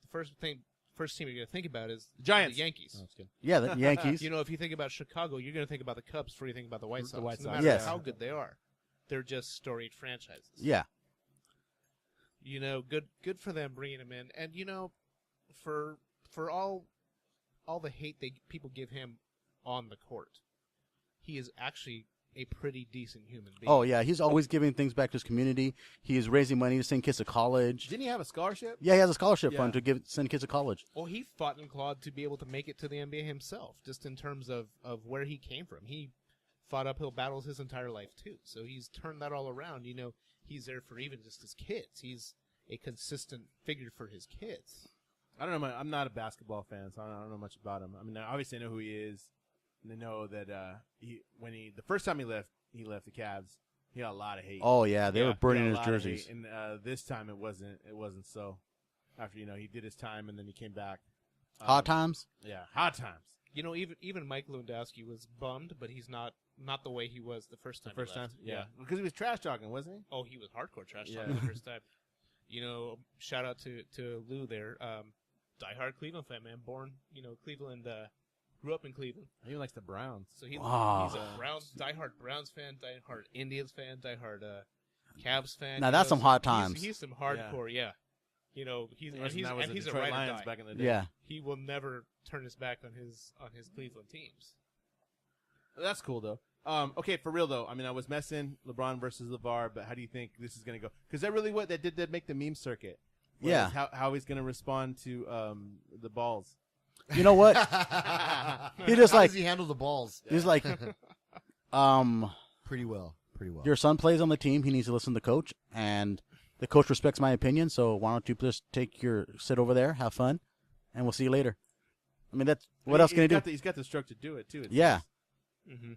the first team you're going to think about is Giants. the Yankees. Oh, that's good. Yeah, the Yankees. If you think about Chicago, you're going to think about the Cubs before you think about the White Sox. White No Sox, matter yes. how good they are, they're just storied franchises. Yeah. Good for them bringing him in, and for all the hate people give him on the court, he is actually a pretty decent human being. Oh yeah, he's always giving things back to his community. He is raising money to send kids to college. Didn't he have a scholarship? Yeah, he has a scholarship fund Yeah. to send kids to college. Well, he fought and clawed to be able to make it to the NBA himself, just in terms of where he came from. He fought uphill battles his entire life too, so he's turned that all around. He's there for even just his kids. He's a consistent figure for his kids. I don't know. I'm not a basketball fan, so I don't know much about him. I mean, obviously I know who he is, and I know that the first time he left the Cavs, he got a lot of hate. Oh yeah, they Yeah, were burning He got his a lot of jerseys. hate, and this time it wasn't so. After he did his time, and then he came back. Hot times. Yeah, hot times. Even Mike Lewandowski was bummed, but he's not the way he was the first time. The first he time, left. yeah, because he was trash talking, wasn't he? Oh, he was hardcore trash Yeah. talking the first time. Shout out to Lou there. Diehard Cleveland fan, man. Born, Cleveland, grew up in Cleveland. He even likes the Browns. So he's Wow. a diehard Browns fan, diehard Indians fan, diehard Cavs fan. Now that's some hot He's- times. He's some hardcore, yeah. He's That was the he's a Detroit ride or Lions die. back in the day. Yeah. He will never turn his back on his Cleveland teams. That's cool though. Okay, for real though. I mean, I was messing LeBron versus LeVar, but how do you think this is going to go? Because that really that did make the meme circuit. Was Yeah. How he's going to respond to the balls. You know what? He just How like does he handle the balls? he's like, Pretty well. Pretty well. your son plays on the team. He needs to listen to the coach, and the coach respects my opinion. So why don't you just sit over there, have fun, and we'll see you later. I mean, that's what else can he do? He's got the stroke to do it too. It's Yeah. nice. Mm-hmm.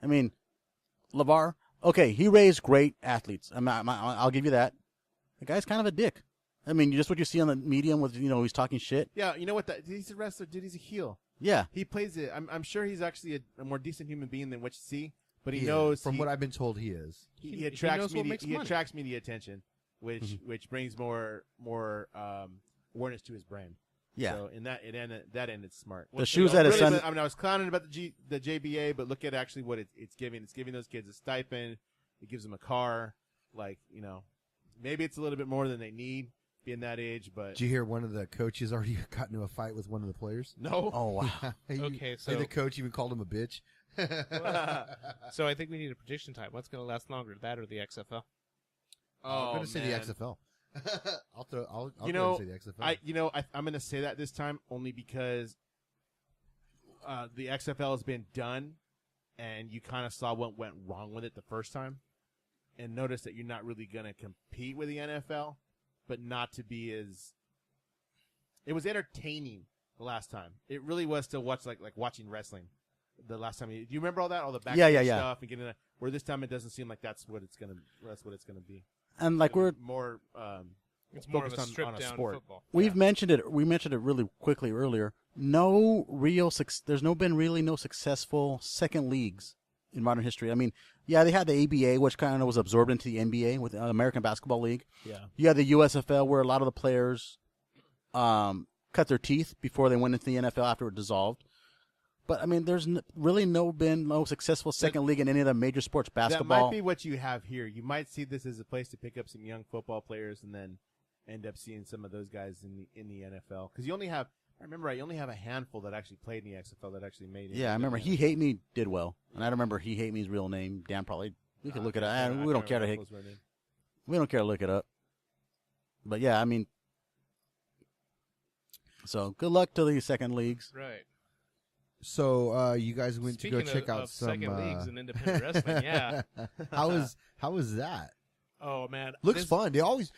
I mean, LeVar, okay, he raised great athletes. I'll give you that. The guy's kind of a dick. I mean, just what you see on the medium with, he's talking shit. Yeah, you know what? He's a wrestler, dude. He's a heel. Yeah. He plays it. I'm sure he's actually a more decent human being than what you see. But he He is. knows From what I've been told, he is. he He attracts knows what media. makes He money. attracts media attention, which brings more awareness to his brand. Yeah. So in that end, it's smart. The shoes that his Really, son. but, I mean, I was clowning about the JBA, but look at actually what it's giving. It's giving those kids a stipend. It gives them a car. Like, maybe it's a little bit more than they need being that age, but Did you hear one of the coaches already got into a fight with one of the players? no. Oh, wow. Okay, so- the coach even called him a bitch. So I think we need a prediction time. What's going to last longer, that or the XFL? I'm going to say man. the XFL. I'll go ahead know, and say the XFL. I'm going to say that this time only because the XFL has been done, and you kind of saw what went wrong with it the first time, and notice that you're not really going to compete with the NFL, but not to be as. It was entertaining the last time. It really was to watch like watching wrestling. The last time, do you remember all that, all the backstage Yeah. stuff, and getting that? Where this time it doesn't seem like that's what it's gonna be. And like we're more. It's more of a focused stripped on a down sport. football. We've mentioned it. We mentioned it really quickly earlier. There's no successful second leagues in modern history. I mean, yeah, they had the ABA, which kind of was absorbed into the NBA with the American Basketball League. Yeah. You had the USFL, where a lot of the players cut their teeth before they went into the NFL after it dissolved. But I mean, there's really been no successful second league in any of the major sports. Basketball. That might be what you have here. You might see this as a place to pick up some young football players, and then end up seeing some of those guys in the NFL. Because you only have a handful that actually played in the XFL that actually made it. Yeah, I remember He Hate Me did well, and I don't remember He Hate Me's real name. Dan probably we could look it up. We don't care to look it up. But yeah, I mean, So good luck to the second leagues. Right. So you guys went Speaking to go check out of some second leagues and independent wrestling, yeah. how was that? Oh man, Looks This- fun. They always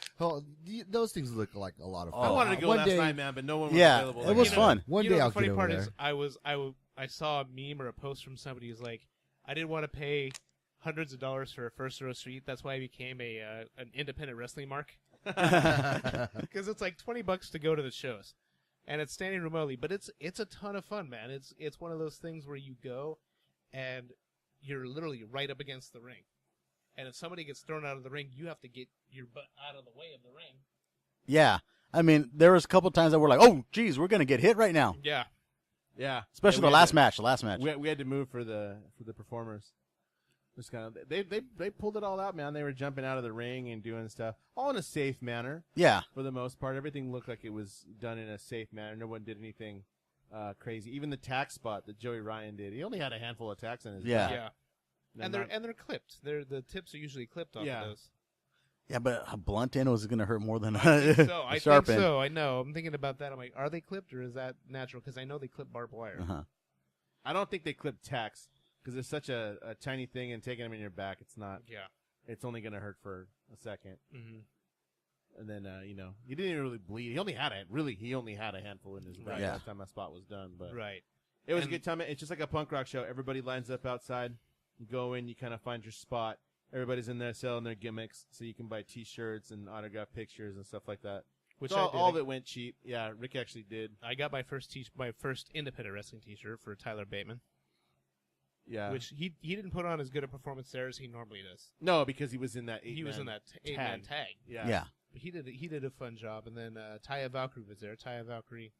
those things look like a lot of fun. I wanted to go One last day- night, man, but no one was Yeah, available. it was Like, fun. One you day know, I'll the funny get over part there. is I saw a meme or a post from somebody who's like, I didn't want to pay hundreds of dollars for a first row seat. That's why I became an independent wrestling mark because it's like $20 to go to the shows, and it's standing remotely. But it's a ton of fun, man. It's one of those things where you go, and you're literally right up against the ring, and if somebody gets thrown out of the ring, you have to get your butt out of the way of the ring. Yeah. I mean, there was a couple times that we're like, oh, geez, we're going to get hit right now. Yeah. Yeah, Especially Yeah, the we had last to- match. The last match. We had to move for the performers. Just kind of they pulled it all out, man. They were jumping out of the ring and doing stuff all in a safe manner Yeah. for the most part. Everything looked like it was done in a safe manner. No one did anything crazy. Even the tack spot that Joey Ryan did, he only had a handful of tacks in his Yeah. back. Yeah. And they're clipped. The tips are usually clipped off Yeah. of those. Yeah, but a blunt end was going to hurt more than I a think so. I sharp think end. so. I know. I'm thinking about that. I'm like, are they clipped or is that natural? Because I know they clip barbed wire. Uh-huh. I don't think they clip tacks because it's such a tiny thing, and taking them in your back, it's not. Yeah. It's only going to hurt for a second, Mm-hmm. and then he didn't even really bleed. He only had a handful in his back Right. Yeah. by the time my spot was done. But Right. it was And- a good time. It's just like a punk rock show. Everybody lines up outside. You go in, you kind of find your spot. Everybody's in there selling their gimmicks, so you can buy T-shirts and autograph pictures and stuff like that. Which So I all did. of it went cheap. Yeah, Rick actually did. I got my first independent wrestling T-shirt for Tyler Bateman, Yeah, which he didn't put on as good a performance there as he normally does. no, because he was in that. He was in that tag. 8-man tag. Yeah. Yeah. But he did a fun job. And then Taya Valkyrie was there. Taya Valkyrie,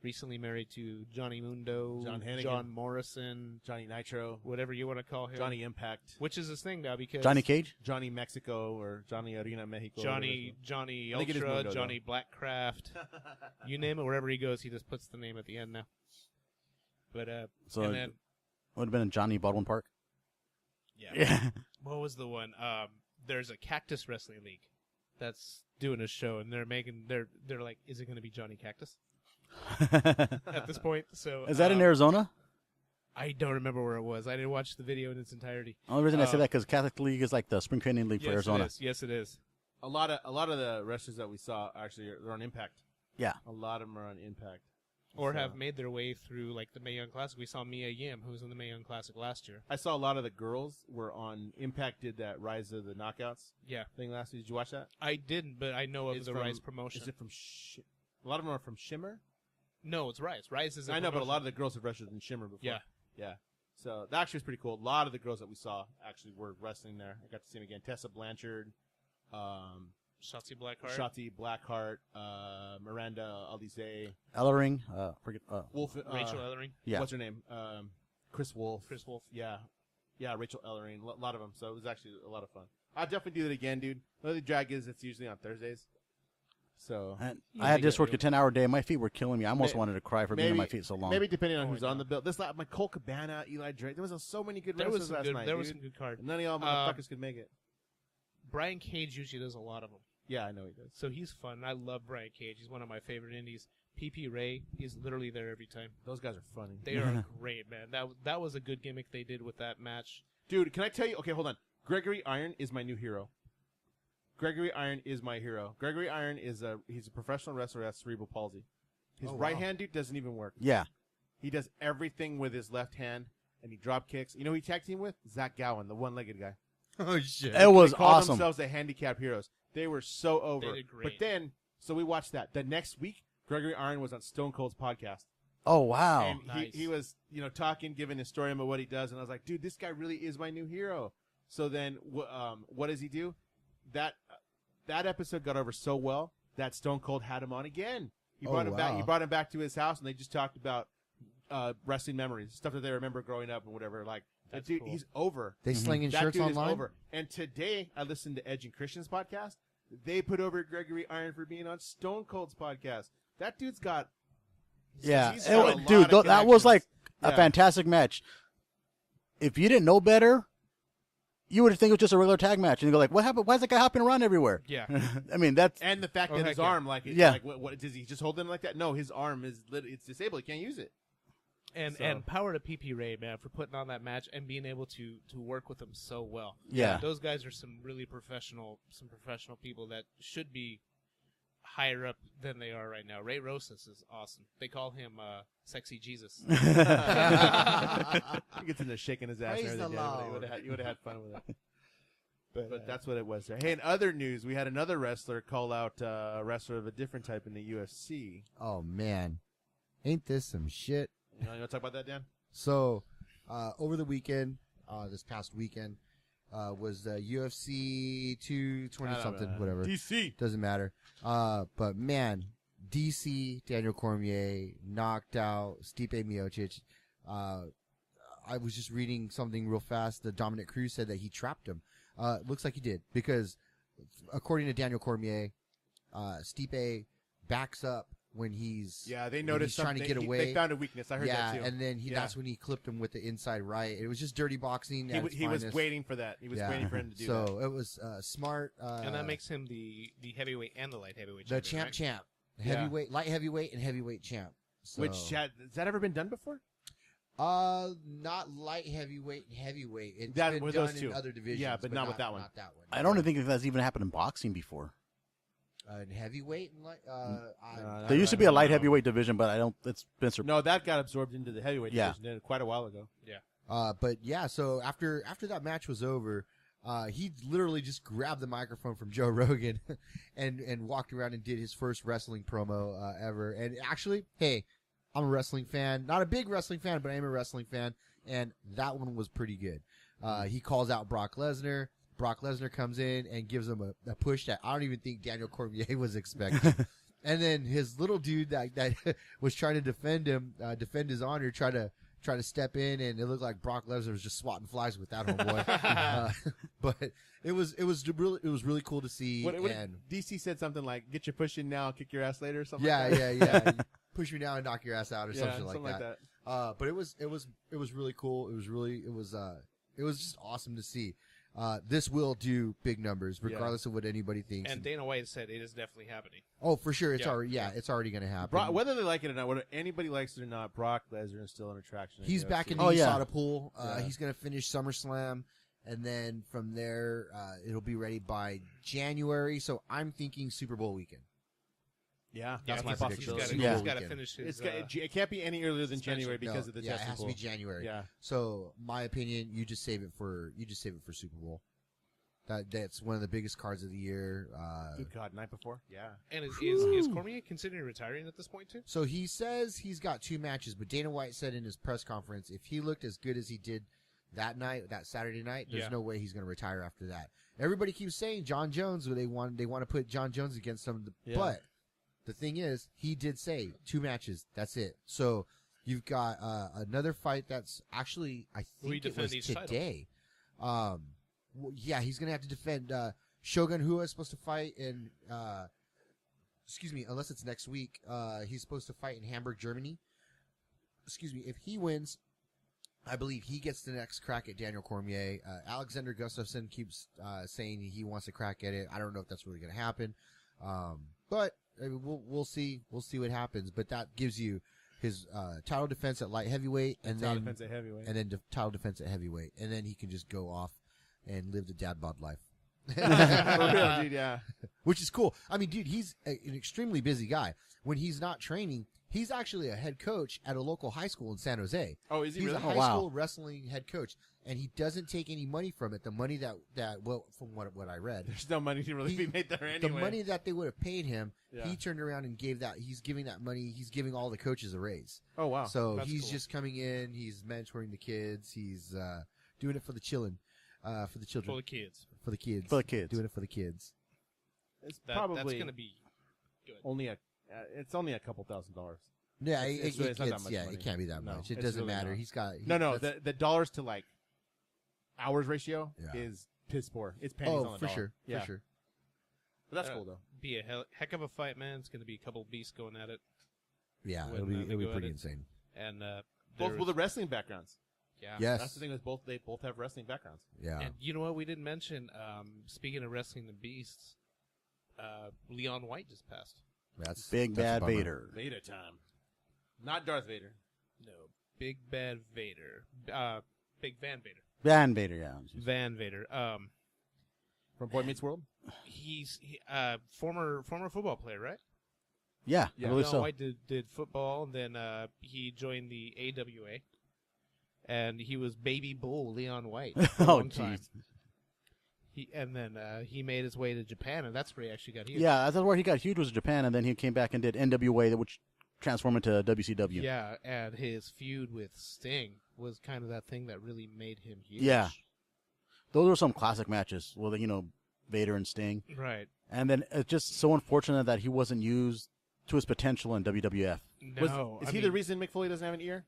recently married to Johnny Mundo, John Hennigan. John Morrison, Johnny Nitro, whatever you want to call him. Johnny Impact, which is his thing now because Johnny Cage? Johnny Mexico or Johnny Arena Mexico. Johnny I think it is Ultra, Mundo, Johnny Blackcraft, you name it. Wherever he goes, he just puts the name at the end now. But So and then would have been in Johnny Baldwin Park. yeah, Yeah. what was the one? There's a Cactus Wrestling League that's doing a show, and they're like, is it going to be Johnny Cactus at this point? So Is that in Arizona? I don't remember where it was. I didn't watch the video in its entirety. The only reason I say that because Catholic League is like the spring training league for Arizona. It is. Yes, it is. A lot of the wrestlers that we saw actually are on Impact. Yeah. A lot of them are on Impact. Or So- have made their way through like the Mae Young Classic. We saw Mia Yim, who was in the Mae Young Classic last year. I saw a lot of the girls were on Impact. Did that Rise of the Knockouts Yeah, thing last week? Did you watch that? I didn't, but I know of It's the from- Rise promotion. Is it from? A lot of them are from Shimmer. No, it's Rise. Rise is. I know, but a lot of the girls have wrestled in Shimmer before. Yeah. Yeah. So that actually was pretty cool. A lot of the girls that we saw actually were wrestling there. I got to see them again. Tessa Blanchard, Shotzi Blackheart. Shotzi Blackheart, Miranda Alize, Ellering, Wolf, Rachel Ellering. yeah. What's her name? Chris Wolf. Chris Wolf. Yeah. Yeah, Rachel Ellering. A lot of them. So it was actually a lot of fun. I'll definitely do that again, dude. The only drag is it's usually on Thursdays. So And You I had make just it worked a real. 10-hour day. My feet were killing me. I almost May- wanted to cry for being on my feet so long. Maybe depending on Oh, who's I on know. the bill. This my Cole Cabana, Eli Drake. There was so many good There wrestlers was some last good. night. There was dude. some good card. None of y'all motherfuckers could make it. Brian Cage usually does a lot of them, Yeah, I know he does. so he's fun. I love Brian Cage. He's one of my favorite indies. PP Ray is literally there every time. Those guys are funny. They are great, man. That was a good gimmick they did with that match. Dude, can I tell you? Okay, hold on. Gregory Iron is my new hero. Gregory Iron is my hero. Gregory Iron he's a professional wrestler who has cerebral palsy. His Oh, right wow. hand, dude, doesn't even work. Yeah. He does everything with his left hand, and he drop kicks. You know who he tag team with? Zach Gowen, the one-legged guy. Oh shit! It was They called awesome. themselves the handicap heroes. They were so over. did great. But then, so we watched that. The next week, Gregory Iron was on Stone Cold's podcast. Oh, wow. And nice. he was, talking, giving his story about what he does, and I was like, dude, this guy really is my new hero. So then, what does he do? That episode got over so well that Stone Cold had him on again. He Oh, brought him back. wow. He brought him back to his house, and they just talked about wrestling memories, stuff that they remember growing up and whatever. Like, that That's dude, cool. he's over. They slinging That shirts dude online. is over. And today, I listened to Edge and Christian's podcast. They put over Gregory Iron for being on Stone Cold's podcast. That dude's got. Yeah. he's got a lot Dude, of that was like connections. a fantastic match. If you didn't know better, you would think it was just a regular tag match, and you go like, "What happened? Why is that guy hopping around everywhere?" Yeah. I mean, that's And the fact Oh, that heck his yeah. arm, like, Yeah. like what does he just hold him like that? No, his arm is it's disabled. He can't use it. And So- and power to PP Ray, man, for putting on that match and being able to work with him so well. Yeah. Those guys are some really professional people that should be higher up than they are right now. Ray Rosas is awesome. They call him Sexy Jesus. He gets in there shaking his ass. Praise and the everything. Lord. You would have had fun with it. But that's what it was there. Hey, in other news, we had another wrestler call out a wrestler of a different type in the UFC. Oh man, ain't this some shit? You want to talk about that, Dan? So, over the weekend, this past weekend, was the UFC 220 something, whatever. DC. Doesn't matter. But man, DC, Daniel Cormier knocked out Stipe Miocic. I was just reading something real fast. The Dominic Cruz said that he trapped him. Looks like he did, because according to Daniel Cormier, Stipe backs up when he's They when noticed he's trying to something. get away. They found a weakness. I heard yeah, that too. and then that's when he clipped him with the inside right. It was just dirty boxing. at its he was finest. waiting for that. He was Yeah. waiting for him to do so that. it was smart. and that makes him the heavyweight and the light heavyweight the champion, champ, right? heavyweight, light heavyweight, and heavyweight champ. So, Which has that ever been done before? not light heavyweight and heavyweight. It's That been with done those two. in other divisions. Yeah, but not with that one. Not that one. I don't think that's even happened in boxing before. In heavyweight and light. There used to be a light heavyweight division, but I don't. It's been No, that got absorbed into the heavyweight Yeah. division quite a while ago. But yeah, so after that match was over, he literally just grabbed the microphone from Joe Rogan and walked around and did his first wrestling promo ever. And actually, hey, I'm a wrestling fan. Not a big wrestling fan, but I am a wrestling fan. And that one was pretty good. He calls out Brock Lesnar. Brock Lesnar comes in and gives him a push that I don't even think Daniel Cormier was expecting. And then his little dude that was trying to defend his honor, try to step in, and it looked like Brock Lesnar was just swatting flies with that homeboy. But it was really cool to see. And DC said something like, "Get your push in now, kick your ass later," or something. yeah, like that. yeah. Push me down and knock your ass out, or Yeah, something like that. But it was really cool. It was just awesome to see. This will do big numbers, regardless of what anybody thinks. And Dana White said it is definitely happening. Oh, for sure, it's Yeah. already it's already going to happen. Whether they like it or not, whether anybody likes it or not, Brock Lesnar is still an attraction. He's UFC. back in the Oh, yeah. USADA pool. Yeah. He's going to finish SummerSlam, and then from there, it'll be ready by January. So I'm thinking Super Bowl weekend. Yeah, That's my a prediction. possibility. Yeah. He's got to Weekend. finish his. It can't be any earlier than suspension. January because No, of the yeah, it testing has to pool. be January. Yeah. So my opinion, you just save it for Super Bowl. That's one of the biggest cards of the year. Good God, night before? Yeah. And is Cormier considering retiring at this point too? So he says he's got 2 matches, but Dana White said in his press conference, if he looked as good as he did that night, that Saturday night, there's Yeah. no way he's going to retire after that. Everybody keeps saying John Jones, they want to put John Jones against him, Yeah. but the thing is, he did say 2 matches. That's it. So you've got another fight that's actually, I Will he think it defend was each title? today. Yeah, he's going to have to defend Shogun Rua is supposed to fight in, excuse me, unless it's next week. He's supposed to fight in Hamburg, Germany. Excuse me. If he wins, I believe he gets the next crack at Daniel Cormier. Alexander Gustafsson keeps saying he wants to crack at it. I don't know if that's really going to happen. But I mean, we'll see. We'll see what happens. But that gives you his title defense at light heavyweight, and Title then defense at heavyweight. and then title defense at heavyweight, and then he can just go off and live the dad bod life. For real, dude, yeah. Which is cool. I mean, dude, he's an extremely busy guy. When he's not training, he's actually a head coach at a local high school in San Jose. Oh, is he He's really? a high wow. school wrestling head coach, and he doesn't take any money from it. The money well, from what I read, There's no money to really He- be made there anyway. the money that they would have paid him, Yeah. he turned around and gave that. He's giving that money. He's giving all the coaches a raise. Oh, wow. So That's he's cool. just coming in. He's mentoring the kids. He's doing it for the children, for the children, For the kids. for the kids, For the kids. doing it for the kids. It's That's probably going to be good. only it's only a couple $1,000s. Yeah, It's not that much money. it can't be that No, much. It it's doesn't really matter. not. He's got No, that's- the dollars to like hours ratio Yeah. is piss poor. It's pennies on oh the for dollar. sure, Yeah. for sure. But that's Uh, cool though. Be a heck of a fight, man. It's going to be a couple beasts going at it. Yeah, when, it'll be they it'll be go at pretty it. insane. And Both there's- with the wrestling backgrounds. Yeah. Yes. That's the thing with both. They both have wrestling backgrounds. Yeah. And you know what we didn't mention? Speaking of wrestling the beasts, Leon White just passed. That's Big that's a Bad bummer. Vader. Vader time. Not Darth Vader. No, Big Bad Vader. Big Van Vader. Van Vader, yeah. Van Vader. From Boy Meets World? He's former football player, right? Yeah, Yeah. I believe Leon so. White did football, and then he joined the AWA, and he was Baby Bull Leon White for a Oh, long time. jeez. Then he made his way to Japan, and that's where he actually got huge. Yeah, that's where he got huge was Japan, and then he came back and did NWA, which transformed into WCW. Yeah, and his feud with Sting was kind of that thing that really made him huge. Yeah. Those were some classic matches with, Vader and Sting. Right. And then it's just so unfortunate that he wasn't used to his potential in WWF. No. Is he the reason Mick Foley doesn't have an ear?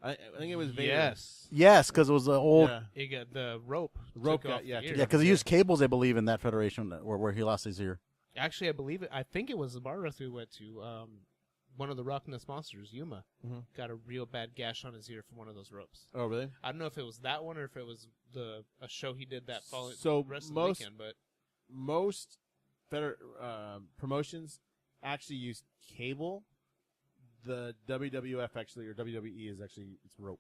I think it was Vader. Yes. Yes, because it was the old... Yeah. He got the rope. Rope took got- off yeah, the took ear. Yeah, because he used cables, I believe, in that federation where he lost his ear. Actually, I think it was the bar wrestler we went to. One of the Rock Ness Monsters, Yuma, got a real bad gash on his ear from one of those ropes. Oh, really? I don't know if it was that one or if it was a show he did that following So rest of most- the weekend. But Most promotions actually use cable. The WWF actually, or WWE is actually, it's rope.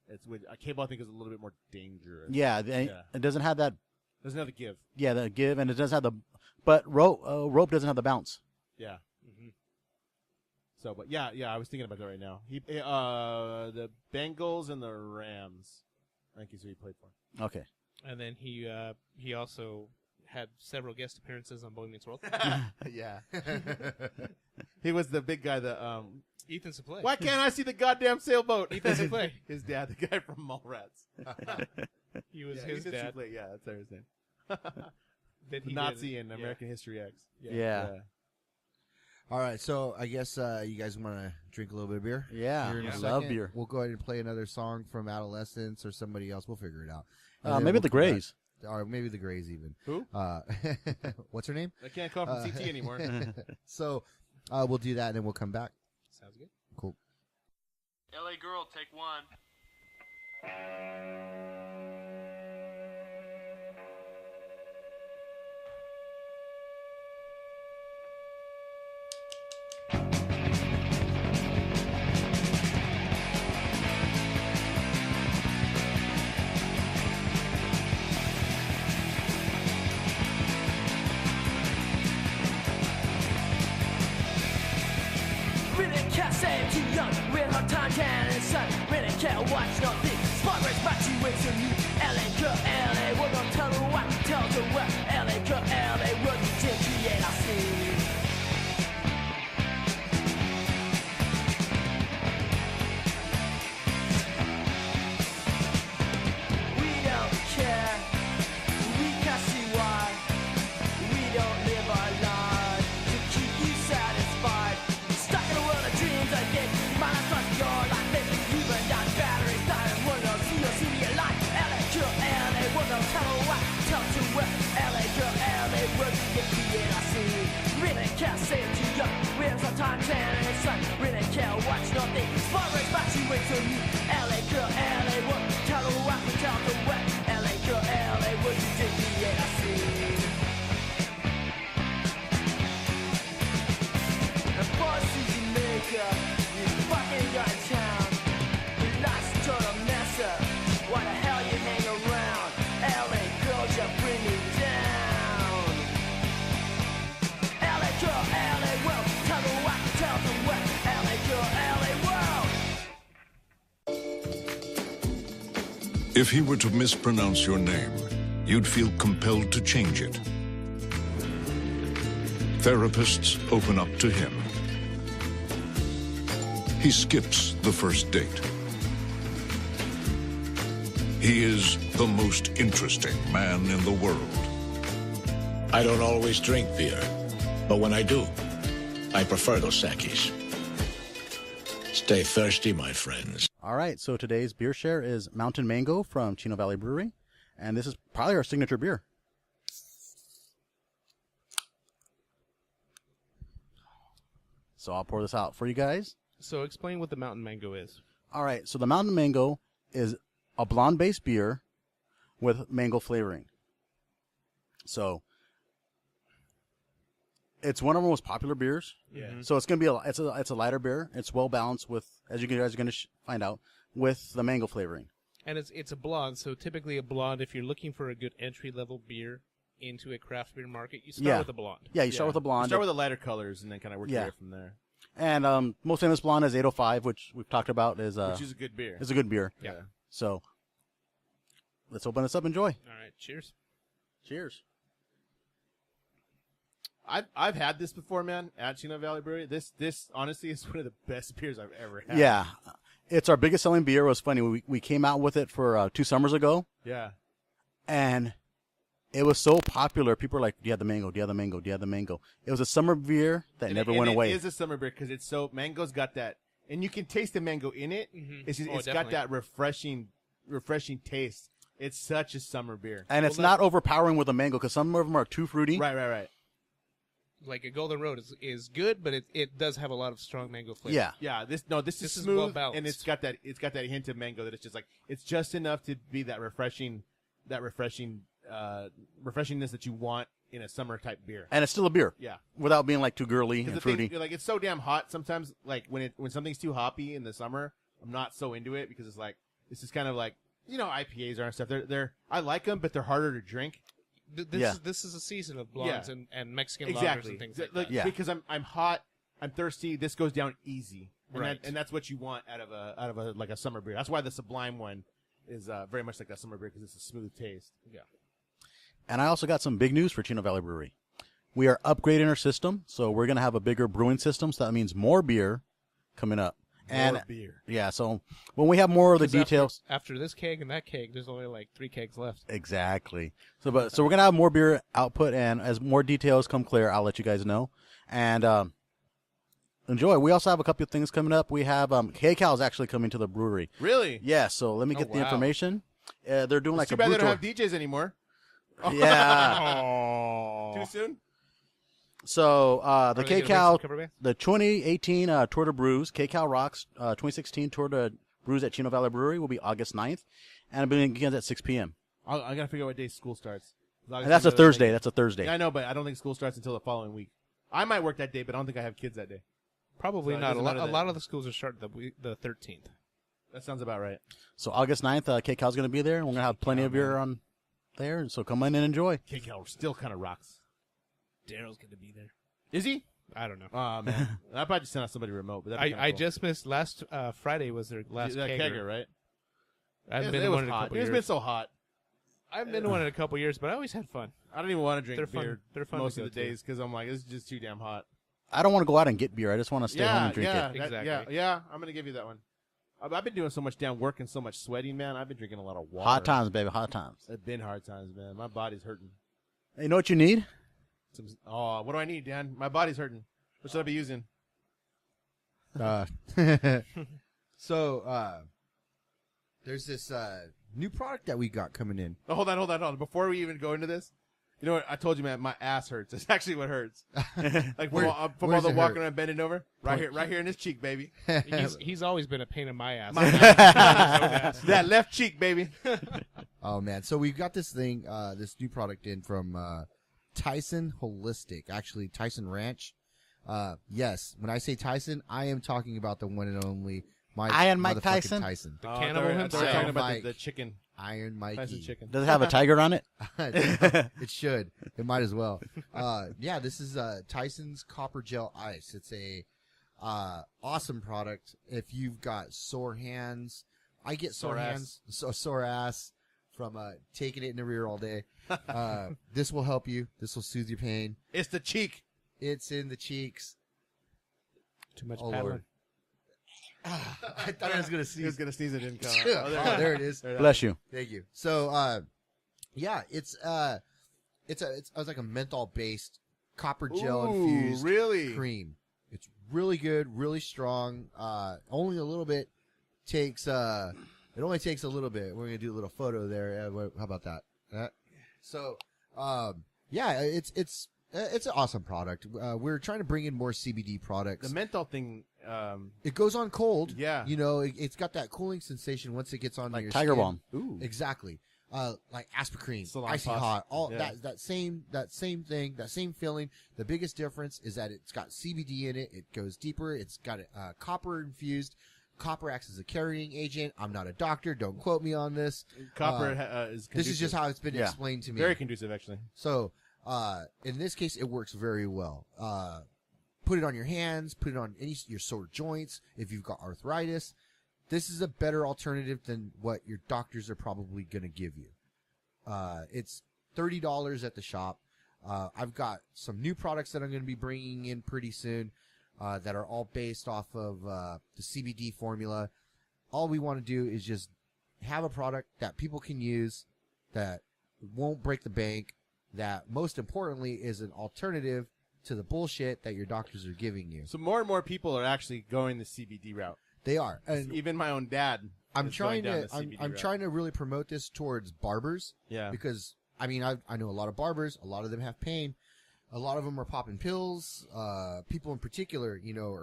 It's with a cable. I think is a little bit more dangerous. Yeah, Yeah. it doesn't have that... Doesn't have the give. Yeah, the give, and it doesn't have the... But rope doesn't have the bounce. Yeah. So, but yeah, I was thinking about that right now. He, the Bengals and the Rams, I think is who he played for. Okay. and then he also had several guest appearances on Boy Meets World. Yeah. He was the big guy that, Ethan Suplee. why can't I see the goddamn sailboat? Ethan Suplee. His dad, the guy from Mallrats. He was Yeah, his Ethan dad. Suplee, yeah, that's his name. Then The he Nazi did- in yeah. American History X. Yeah. All right, so I guess you guys want to drink a little bit of beer? Yeah, Here in a I love second. beer. We'll go ahead and play another song from Adolescence or somebody else. We'll figure it out. And then Maybe we'll the come back. Grays. Or maybe the Grays even. Who? What's her name? I can't call from CT anymore. So we'll do that and then we'll come back. Sounds good. Cool. LA Girl, take one. Really can't say I'm too young. Real hard time can and sun. Really can't watch nothing. Spot race back to wait till you. LA girl, LA, we're gonna tell her what, tell her what. LA girl, LA, we're gonna create our scene. We don't care. We can see why. We don't live our lives to keep you satisfied. Stuck in a world of dreams, I think. My life's like your life, baby. You burn down batteries, dying. We're gonna see you see me alive. LA girl, LA, we're gonna tell her what, tell her to what. LA girl, LA, we're gonna create our scene. Really can't say it too young. We have some time, tan and sun. Really can't watch nothing. Spot race back to wait till you. LA girl, LA, we're gonna tell her what, tell her what. LA girl, LA, we're gonna create our scene. And bosses you make up, you fucking got town. Your life's a total mess up. Why the hell you hang around? LA girl, you bring me down. LA girl, LA world, tell them what, tell them what. LA girl, LA world. If he were to mispronounce your name, you'd feel compelled to change it. Therapists open up to him. He skips the first date. He is the most interesting man in the world. I don't always drink beer, but when I do, I prefer Dos Equis. Stay thirsty, my friends. All right, so today's beer share is Mountain Mango from Chino Valley Brewery, and this is probably our signature beer. So I'll pour this out for you guys. So explain what the mountain mango is. All right, so the Mountain Mango is a blonde-based beer with mango flavoring. So it's one of our most popular beers. Yeah. So it's gonna be it's a lighter beer. It's well balanced with, as you guys are gonna find out, with the mango flavoring. And it's a blonde, so typically a blonde, if you're looking for a good entry-level beer into a craft beer market, you start with a blonde. Yeah, you start with a blonde. You start with the lighter colors and then kind of work your way from there. And most famous blonde is 805, which we've talked about is which is a good beer. Is a good beer. Yeah. So let's open this up and enjoy. All right, cheers. Cheers. I've had this before, man, at Chino Valley Brewery. This honestly is one of the best beers I've ever had. Yeah. It's our biggest selling beer. It was funny. We came out with it for 2 summers ago. Yeah. And it was so popular. People were like, do you have the mango? Do you have the mango? Do you have the mango? It was a summer beer that never went away. It is a summer beer because it's so, mango's got that, and you can taste the mango in it. Mm-hmm. It's got that refreshing taste. It's such a summer beer. And it's not overpowering with the mango because some of them are too fruity. Right. Like a Golden Road is good, but it does have a lot of strong mango flavor. Yeah. This is smooth, well balanced. and it's got that hint of mango that it's just like it's just enough to be that refreshingness that you want in a summer type beer. And it's still a beer. Yeah. Without being like too girly and fruity. Like it's so damn hot sometimes. Like when something's too hoppy in the summer, I'm not so into it because it's like this is kind of like IPAs are and stuff. I like them, but they're harder to drink. This is a season of blondes and Mexican lagers and things like that. Yeah. Because I'm hot, I'm thirsty. This goes down easy, and and that's what you want out of a like a summer beer. That's why the Sublime one is very much like that summer beer because it's a smooth taste. Yeah. And I also got some big news for Chino Valley Brewery. We are upgrading our system, so we're going to have a bigger brewing system. So that means more beer coming up. More beer. Yeah, so when we have more of the details. After this keg and that keg, there's only like 3 kegs left. Exactly. So we're going to have more beer output, and as more details come clear, I'll let you guys know. And enjoy. We also have a couple of things coming up. We have K-Cal is actually coming to the brewery. Really? Yeah, so let me get the information. They're doing like too a bad brew they don't tour. have DJs anymore. Yeah. Too soon? So the K-Cal, cover bands? the 2018 Tour de Brews, K-Cal Rocks 2016 Tour de Brews at Chino Valley Brewery will be August 9th, and it begins at 6 p.m. I got to figure out what day school starts. And that's a Thursday. That's a Thursday. Yeah, I know, but I don't think school starts until the following week. I might work that day, but I don't think I have kids that day. Probably So it not. A doesn't matter lot of the schools are starting the 13th. That sounds about right. So August 9th, K-Cal's going to be there. We're going to have plenty of beer on there, so come in and enjoy. K-Cal still kind of rocks. Daryl's going to be there. Is he? I don't know. Oh, man. I probably just sent out somebody remote. But I just missed last Friday was their last kegger, right? I haven't been to one in a couple years. It's been so hot. I haven't been to one in a couple years, but I always had fun. I don't even want to drink beer They're fun most to of the go to. days because I'm like, it's just too damn hot. I don't want to go out and get beer. I just want to stay home and drink it. Exactly. Yeah, I'm going to give you that one. I've been doing so much damn work and so much sweating, man. I've been drinking a lot of water. Hot times, baby. Hot times. It's been hard times, man. My body's hurting. You know what you need? What do I need, Dan? My body's hurting. What should I be using? So, there's this new product that we got coming in. Oh, hold on. Before we even go into this, you know what? I told you, man, my ass hurts. It's actually what hurts. Like from all the walking around bending over. Right here in this cheek, baby. He's always been a pain in my ass. That left cheek, baby. Oh, man. So we've got this thing, this new product in from Tyson Holistic. Actually, Tyson Ranch. Yes, when I say Tyson, I am talking about the one and only Iron Mike Tyson. The cannibal himself. They're talking about Mike. the chicken. Iron Mikey. Tyson chicken. Does it have a tiger on it? It should. It might as well. Yeah, this is Tyson's Copper Gel Ice. It's a awesome product. If you've got sore hands, I get sore hands, sore ass from taking it in the rear all day. This will help you. This will soothe your pain. It's the cheek. It's in the cheeks. Too much paddling. paddling. I thought I was going to sneeze. He was going to sneeze. It didn't come out. Oh, there it is. Bless you. Thank you. So, yeah, it's like a menthol based copper gel infused really? cream. It's really good, really strong. Only a little bit takes. It only takes a little bit. We're gonna do a little photo there. How about that? So, yeah, it's It's an awesome product. We're trying to bring in more CBD products. The menthol thing. It goes on cold. Yeah. You know, it's got that cooling sensation once it gets on Like your Tiger skin. Balm. Ooh. Exactly. Like Aspercreme, Salon icy puff. hot, all Yeah. that same thing, that same feeling. The biggest difference is that it's got CBD in it. It goes deeper. It's got copper infused. Copper acts as a carrying agent. I'm not a doctor. Don't quote me on this. Copper is. This is conducive. just how it's been Yeah. explained to me. Very conducive, actually. So, in this case, it works very well. Put it on your hands, put it on your sore joints. If you've got arthritis, this is a better alternative than what your doctors are probably going to give you. It's $30 at the shop. I've got some new products that I'm going to be bringing in pretty soon, that are all based off of, the CBD formula. All we want to do is just have a product that people can use, that won't break the bank, that most importantly is an alternative to the bullshit that your doctors are giving you. So more and more people are actually going the CBD route. They are. And Even my own dad. I'm is trying going down to the CBD I'm route. trying to really promote this towards barbers. Yeah. Because I mean I know a lot of barbers, a lot of them have pain. A lot of them are popping pills. People in particular, you know,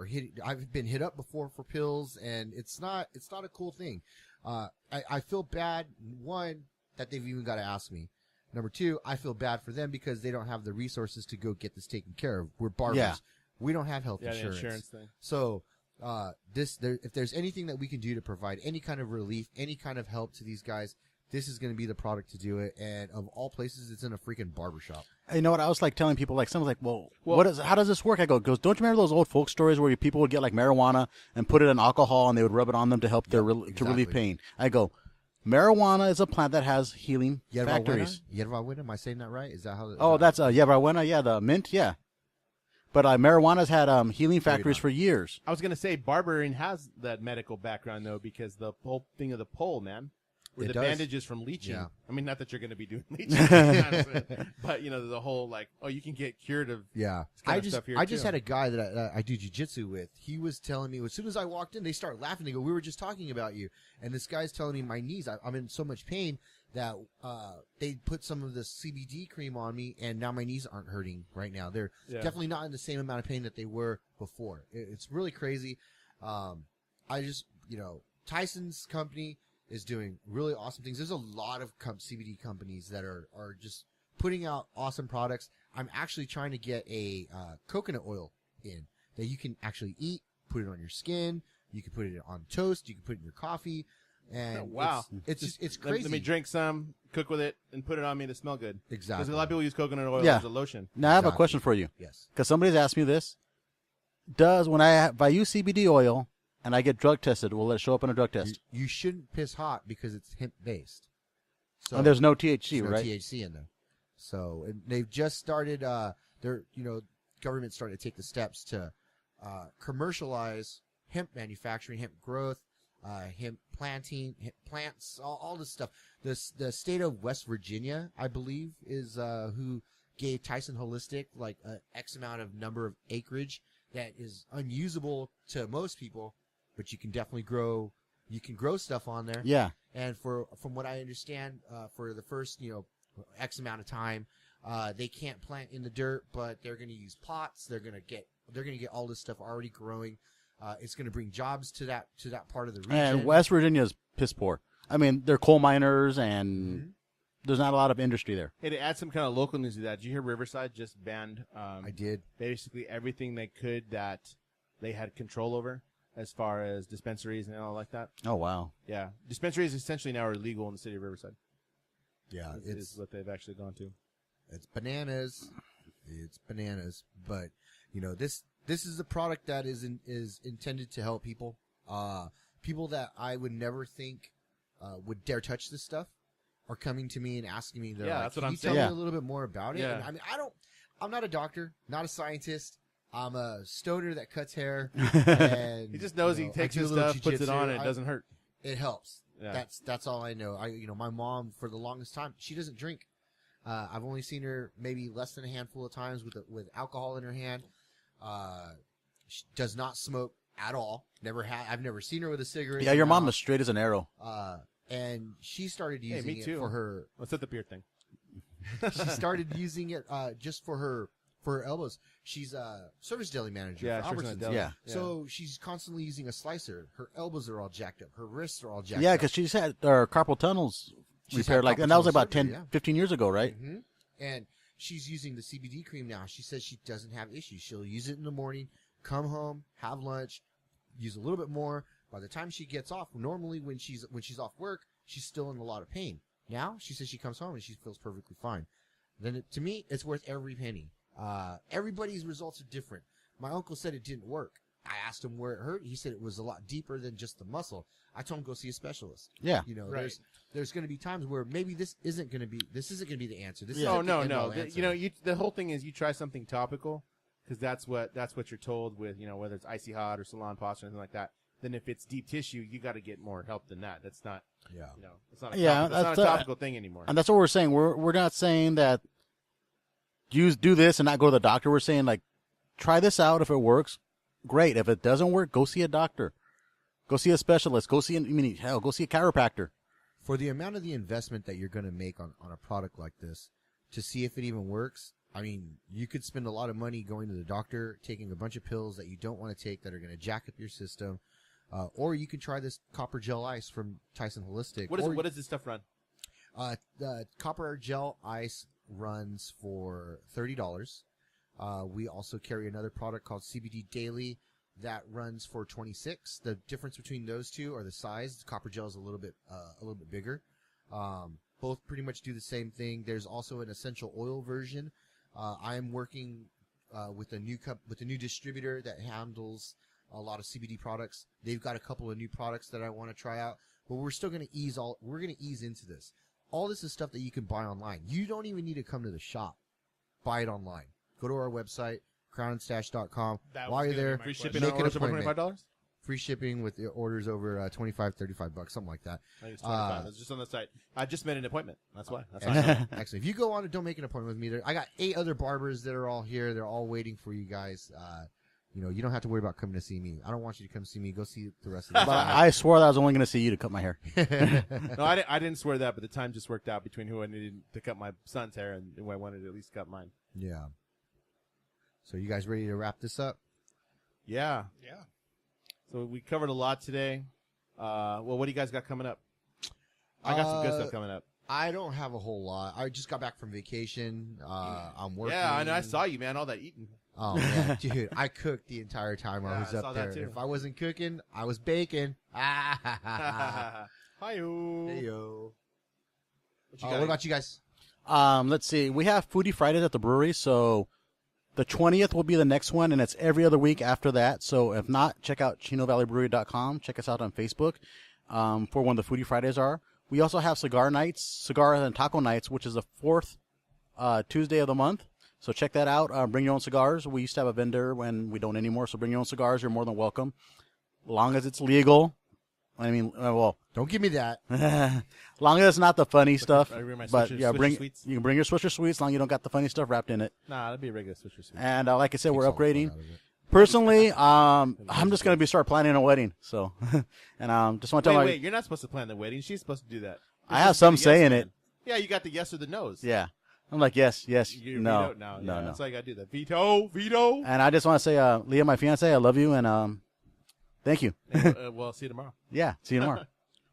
I've been hit up before for pills, and it's not a cool thing. I feel bad, one, that they've even got to ask me. Number two, I feel bad for them because they don't have the resources to go get this taken care of. We're barbers. Yeah. We don't have health Yeah, the insurance. insurance thing. So, if there's anything that we can do to provide any kind of relief, any kind of help to these guys, this is going to be the product to do it. And of all places, it's in a freaking barbershop. You know what? I was like telling people, like, someone's like, well, how does this work? I goes, don't you remember those old folk stories where people would get like marijuana and put it in alcohol and they would rub it on them to help to relieve pain? I go, marijuana is a plant that has healing factories. Yerba buena? Am I saying that right? Is that how? That's yerba buena. Yeah, the mint. Yeah. But marijuana's had healing factories for years. I was going to say barbering has that medical background, though, because the whole thing of the pole, man. With It the does. bandages from leeching. Yeah. I mean, not that you're going to be doing leeching, but, you know, the whole, like, you can get cured of Yeah, this kind I of just stuff here, I just too. had a guy that I do jiu-jitsu with. He was telling me, as soon as I walked in, they start laughing. They go, "We were just talking about you." And this guy's telling me my knees. I'm in so much pain that they put some of the CBD cream on me, and now my knees aren't hurting right now. They're definitely not in the same amount of pain that they were before. It's really crazy. I just, you know, Tyson's company is doing really awesome things. There's a lot of CBD companies that are just putting out awesome products. I'm actually trying to get a coconut oil in that you can actually eat, put it on your skin. You can put it on toast. You can put it in your coffee. And Oh, wow. it's crazy. Let me drink some, cook with it, and put it on me to smell good. Exactly. Because a lot of people use coconut oil Yeah. as a lotion. Now I have a Exactly. question for you. Yes. Because somebody's asked me this. If I use CBD oil and I get drug tested, will it show up on a drug test? You shouldn't piss hot because it's hemp based. So And there's no THC, there's no right? THC in there. So they've just started. Government started to take the steps to commercialize hemp manufacturing, hemp growth, hemp planting, hemp plants, all this stuff. The state of West Virginia, I believe, is who gave Tyson Holistic like a X amount of number of acreage that is unusable to most people, but you can definitely grow. You can grow stuff on there. Yeah. And from what I understand, for the first X amount of time, they can't plant in the dirt, but they're going to use pots. They're going to get all this stuff already growing. It's going to bring jobs to that part of the region. And West Virginia's piss poor. I mean, they're coal miners, and there's not a lot of industry there. Hey, to add some kind of local news to that, did you hear Riverside just banned I did. basically everything they could that they had control over as far as dispensaries and all like that? Oh, wow. Yeah. Dispensaries essentially now are illegal in the city of Riverside. Yeah, is what they've actually gone to. It's bananas. It's bananas. But this is a product that is intended to help people. People that I would never think would dare touch this stuff are coming to me and asking me. They're That's what "Can I'm you tell saying. me a little bit more about it?" Yeah. And I mean, I'm not a doctor, not a scientist. I'm a stoner that cuts hair. And, He just knows he I takes do a his little stuff, puts it jujitsu. on, and it doesn't hurt. It helps. Yeah. That's all I know. My mom for the longest time, she doesn't drink. I've only seen her maybe less than a handful of times with alcohol in her hand. She does not smoke at all. I've never seen her with a cigarette. Yeah, in your her mom mouth. is straight as an arrow. And she started using me it too. for her. What's that the beer thing? She started using it just for for her elbows. She's a service deli manager Yeah, for she works in a Albertsons. deli. Yeah. So she's constantly using a slicer. Her elbows are all jacked up. Her wrists are all jacked Yeah, up. because she's had her carpal tunnels She's repaired, had and that was carpal about tunnel 10, surgery, 15 years ago, right? hmm And she's using the CBD cream now. She says she doesn't have issues. She'll use it in the morning, come home, have lunch, use a little bit more. By the time she gets off, normally when she's off work, she's still in a lot of pain. Now she says she comes home and she feels perfectly fine. Then to me, it's worth every penny. Everybody's results are different. My uncle said it didn't work. I asked him where it hurt. He said it was a lot deeper than just the muscle. I told him go see a specialist. Yeah. You know, Right. there's going to be times where maybe this isn't going to be the answer. This No, isn't the no, end-all no. answer. The whole thing is you try something topical because that's what you're told with, whether it's icy hot or salon pasta or anything like that. Then if it's deep tissue, you got to get more help than that. That's not, Yeah. it's not a, Yeah, topical, it's not that's a topical thing anymore. And that's what we're saying. We're not saying that do this and not go to the doctor. We're saying, like, try this out. If it works, great. If it doesn't work, go see a doctor. Go see a specialist. Go see go see a chiropractor. For the amount of the investment that you're going to make on a product like this, to see if it even works, I mean, you could spend a lot of money going to the doctor, taking a bunch of pills that you don't want to take that are going to jack up your system, or you could try this copper gel ice from Tyson Holistic. What does this stuff run? The copper gel ice runs for $30. We also carry another product called CBD Daily that runs for $26. The difference between those two are the size. The copper gel is a little bit bigger. Both pretty much do the same thing. There's also an essential oil version. I am working with a new distributor that handles a lot of CBD products. They've got a couple of new products that I want to try out, but we're still going to ease into this. All this is stuff that you can buy online. You don't even need to come to the shop. Buy it online. Go to our website, crownandstash.com. While you're there, Free shipping make on an orders over appointment. $25? Free shipping with your orders over $25, $35, something like that. I think it's 25. It's just on the site. I just made an appointment. That's why. That's Excellent. Excellent. If you go on and don't make an appointment with me, I got 8 other barbers that are all here. They're all waiting for you guys. You don't have to worry about coming to see me. I don't want you to come see me. Go see the rest of the But I swore that I was only going to see you to cut my hair. No, I didn't swear that, but the time just worked out between who I needed to cut my son's hair and who I wanted to at least cut mine. Yeah. So you guys ready to wrap this up? Yeah. Yeah. So we covered a lot today. Well, what do you guys got coming up? I got some good stuff coming up. I don't have a whole lot. I just got back from vacation. I'm working. Yeah, I know. I saw you, man. All that eating. Oh, man. Dude, I cooked the entire time I was I saw up that there. too. If I wasn't cooking, I was baking. Hi-yo. Heyo. What you got? What about you guys? Let's see. We have Foodie Fridays at the brewery, so the 20th will be the next one, and it's every other week after that. So if not, check out ChinoValleyBrewery.com. Check us out on Facebook for when the Foodie Fridays are. We also have cigar and taco nights, which is the 4th Tuesday of the month. So check that out. Bring your own cigars. We used to have a vendor when we don't anymore, so bring your own cigars. You're more than welcome. Long as it's legal. I mean, don't give me that. Long as it's not the funny stuff. I bring my But Swisher- yeah, Swisher Sweets? you can bring your Swisher Sweets, as long as you don't got the funny stuff wrapped in it. Nah, that'd be a regular Swisher Sweet. And like I said, we're Takes all the fun upgrading. out of it. Personally, I'm just gonna start planning a wedding. So, and just want to tell Wait, you're not supposed to plan the wedding. She's supposed to do that. I have some say in it. Yeah, you got the yes or the no's. Yeah, I'm like yes, You no, veto? No. no. That's all you got to do. That veto. And I just want to say, Leah, my fiance, I love you, and thank you. And, well, see you tomorrow. Yeah, see you tomorrow.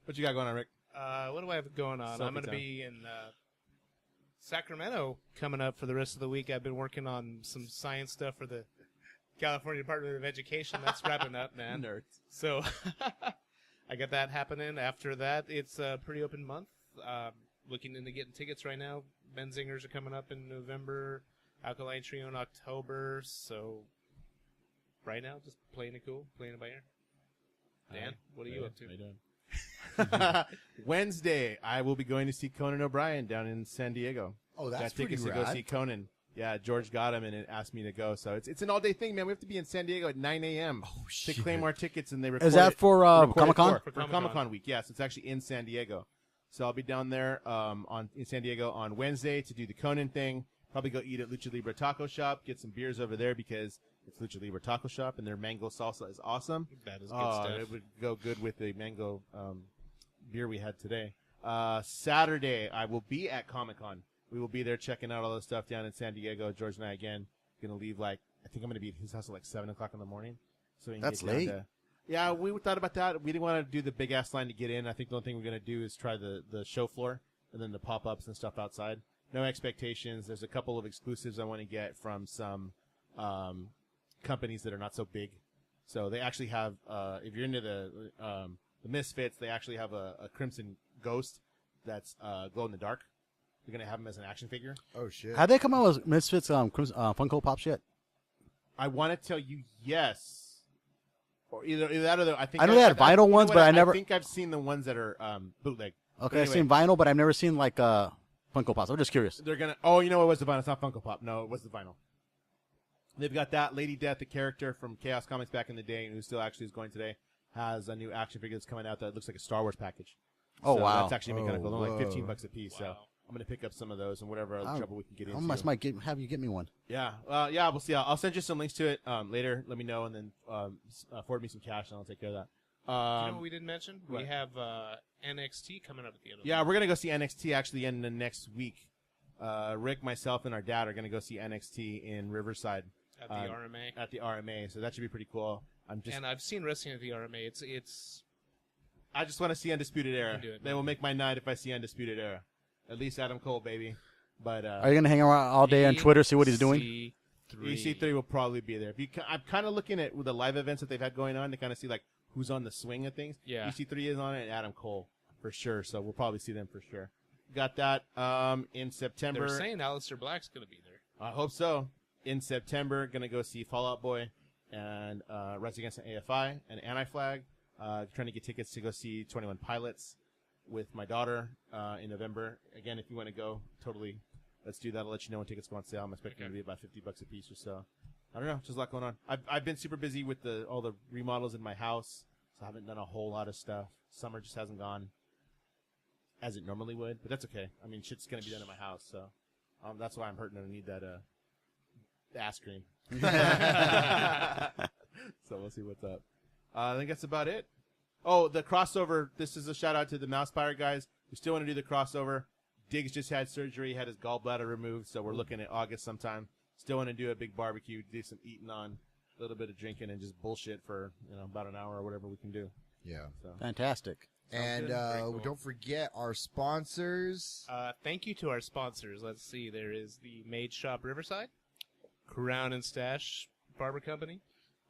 What you got going on, Rick? What do I have going on? I'm going to Selfie time. be in Sacramento coming up for the rest of the week. I've been working on some science stuff for the California Department of Education. That's wrapping up, man. Nerds. So I got that happening. After that, it's a pretty open month. Looking into getting tickets right now. Benzingers are coming up in November. Alkaline Trio in October. So right now, just playing it cool, playing it by ear. Dan, what are you up to? How you doing? Wednesday, I will be going to see Conan O'Brien down in San Diego. Oh, that's got pretty tickets to rad. go see Conan. Yeah, George got him and it asked me to go. So it's an all-day thing, man. We have to be in San Diego at 9 a.m. to claim our tickets, and they record Is that it- for they record it Comic-Con? For Comic-Con week, yes. It's actually in San Diego. So I'll be down there in San Diego on Wednesday to do the Conan thing. Probably go eat at Lucha Libre Taco Shop, get some beers over there because it's Lucha Libre Taco Shop, and their mango salsa is awesome. That is good stuff. It would go good with the mango beer we had today. Saturday, I will be at Comic-Con. We will be there checking out all the stuff down in San Diego, George and I again. Gonna leave I think I'm gonna be at his house at 7 o'clock in the morning. So we can That's get down late. Yeah, we thought about that. We didn't want to do the big ass line to get in. I think the only thing we're gonna do is try the show floor and then the pop ups and stuff outside. No expectations. There's a couple of exclusives I want to get from some companies that are not so big. So they actually have, if you're into the Misfits, they actually have a Crimson Ghost that's glow in the dark. They're gonna have him as an action figure. Oh shit! Have they come out with Misfits Funko Pops yet? I want to tell you yes, or either that or I think I know they had vinyl ones, but I never. I think I've seen the ones that are bootleg. Okay, Anyway, I've seen vinyl, but I've never seen Funko Pops. I'm just curious. They're gonna. Oh, you know what was the vinyl? It's not Funko Pop. No, it was the vinyl. They've got that Lady Death, the character from Chaos Comics back in the day, and who still actually is going today, has a new action figure that's coming out that looks like a Star Wars package. Oh, So wow. That's actually kind of cool. They're like whoa. $15 a piece. So I'm gonna pick up some of those and whatever other trouble we can get I into. might have you get me one. Yeah, yeah, we'll see. I'll send you some links to it later. Let me know, and then forward me some cash, and I'll take care of that. You know what we didn't mention? what? We have NXT coming up at the end of the Yeah, month. we're gonna go see NXT actually in the next week. Rick, myself, and our dad are gonna go see NXT in Riverside At the RMA. At the RMA, so that should be pretty cool. And I've seen wrestling at the RMA. It's. I just want to see Undisputed Era. do it, They will make my night if I see Undisputed Era. At least Adam Cole, baby. But Are you gonna hang around all day on Twitter, see what he's doing? EC3 will probably be there. I'm kind of looking at the live events that they've had going on to kind of see who's on the swing of things. Yeah. EC3 is on it, and Adam Cole for sure. So we'll probably see them for sure. Got that in September. They're saying Aleister Black's going to be there. I hope so. In September, gonna go see Fall Out Boy and Rise Against the AFI and Anti-Flag. Trying to get tickets to go see 21 Pilots with my daughter in November. Again, if you want to go, totally, let's do that. I'll let you know when tickets go on sale. I'm expecting them to be about $50 a piece or so. I don't know, just a lot going on. I've been super busy with all the remodels in my house, so I haven't done a whole lot of stuff. Summer just hasn't gone as it normally would, but that's okay. I mean, shit's gonna be done in my house, so that's why I'm hurting and I need that ass cream. So we'll see what's up. I think that's about it. Oh, the crossover. This is a shout out to the Mouse Pirate guys. We still want to do the crossover. Diggs just had surgery, had his gallbladder removed, so we're looking at August sometime. Still want to do a big barbecue, do some eating on, a little bit of drinking, and just bullshit for about an hour or whatever we can do. Yeah. So. Fantastic. And don't forget our sponsors. Thank you to our sponsors. Let's see. There is the Maid Shop Riverside, Crown and Stash Barber Company,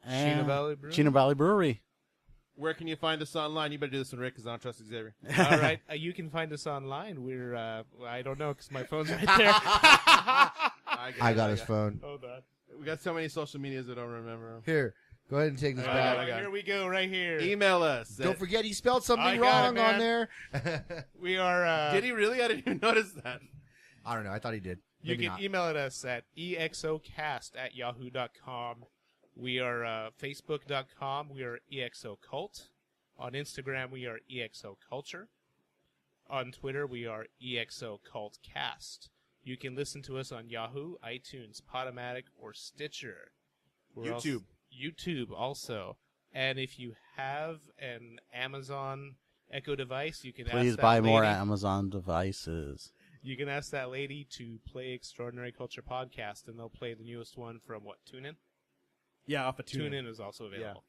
And Chino Valley Brewery. Chino Valley Brewery. Where can you find us online? You better do this one, Rick, because I don't trust Xavier. All right. You can find us online. We're, I don't know because my phone's right there. I got his phone. Hold on. We got so many social medias I don't remember. Here, go ahead and take this back. Here we go, right here. Email us. Don't forget he spelled something I got wrong it, on man. there. We are. Did he really? I didn't even notice that. I don't know. I thought he did. You Maybe can not. email us at exocast@yahoo.com. We are facebook.com. We are exocult. On Instagram, we are exoculture. On Twitter, we are exocultcast. You can listen to us on Yahoo, iTunes, Podomatic, or Stitcher. We're YouTube. YouTube also. And if you have an Amazon Echo device, you can Please ask that buy more lady- Amazon devices. You can ask that lady to play Extraordinary Culture Podcast, and they'll play the newest one from TuneIn? Yeah, off of TuneIn. TuneIn is also available.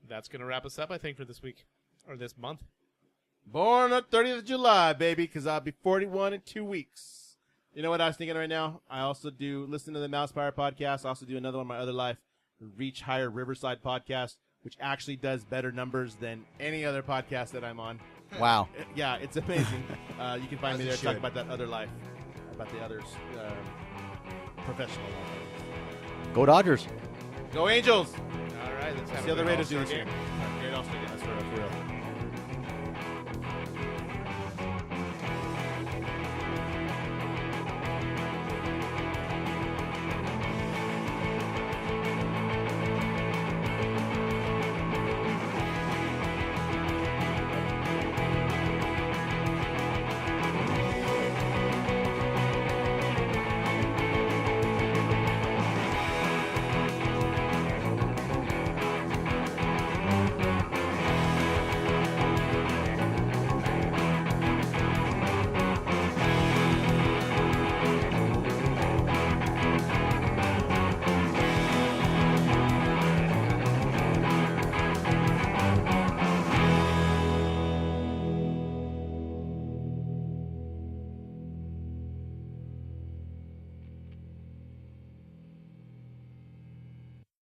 That's going to wrap us up, I think, for this week. Or this month. Born on 30th of July, baby, because I'll be 41 in 2 weeks. You know what I was thinking right now? I also do listen to the Mouse Pirate podcast. I also do another one in my other life, Reach Higher Riverside podcast, which actually does better numbers than any other podcast that I'm on. Wow. Yeah, it's amazing. You can find me there As it talking should. about that other life, about the others, professional life. Go Dodgers. Go Angels! All right, let's have See how a the good Raiders do All-Star this year. game. Great All-Star game. That's for real.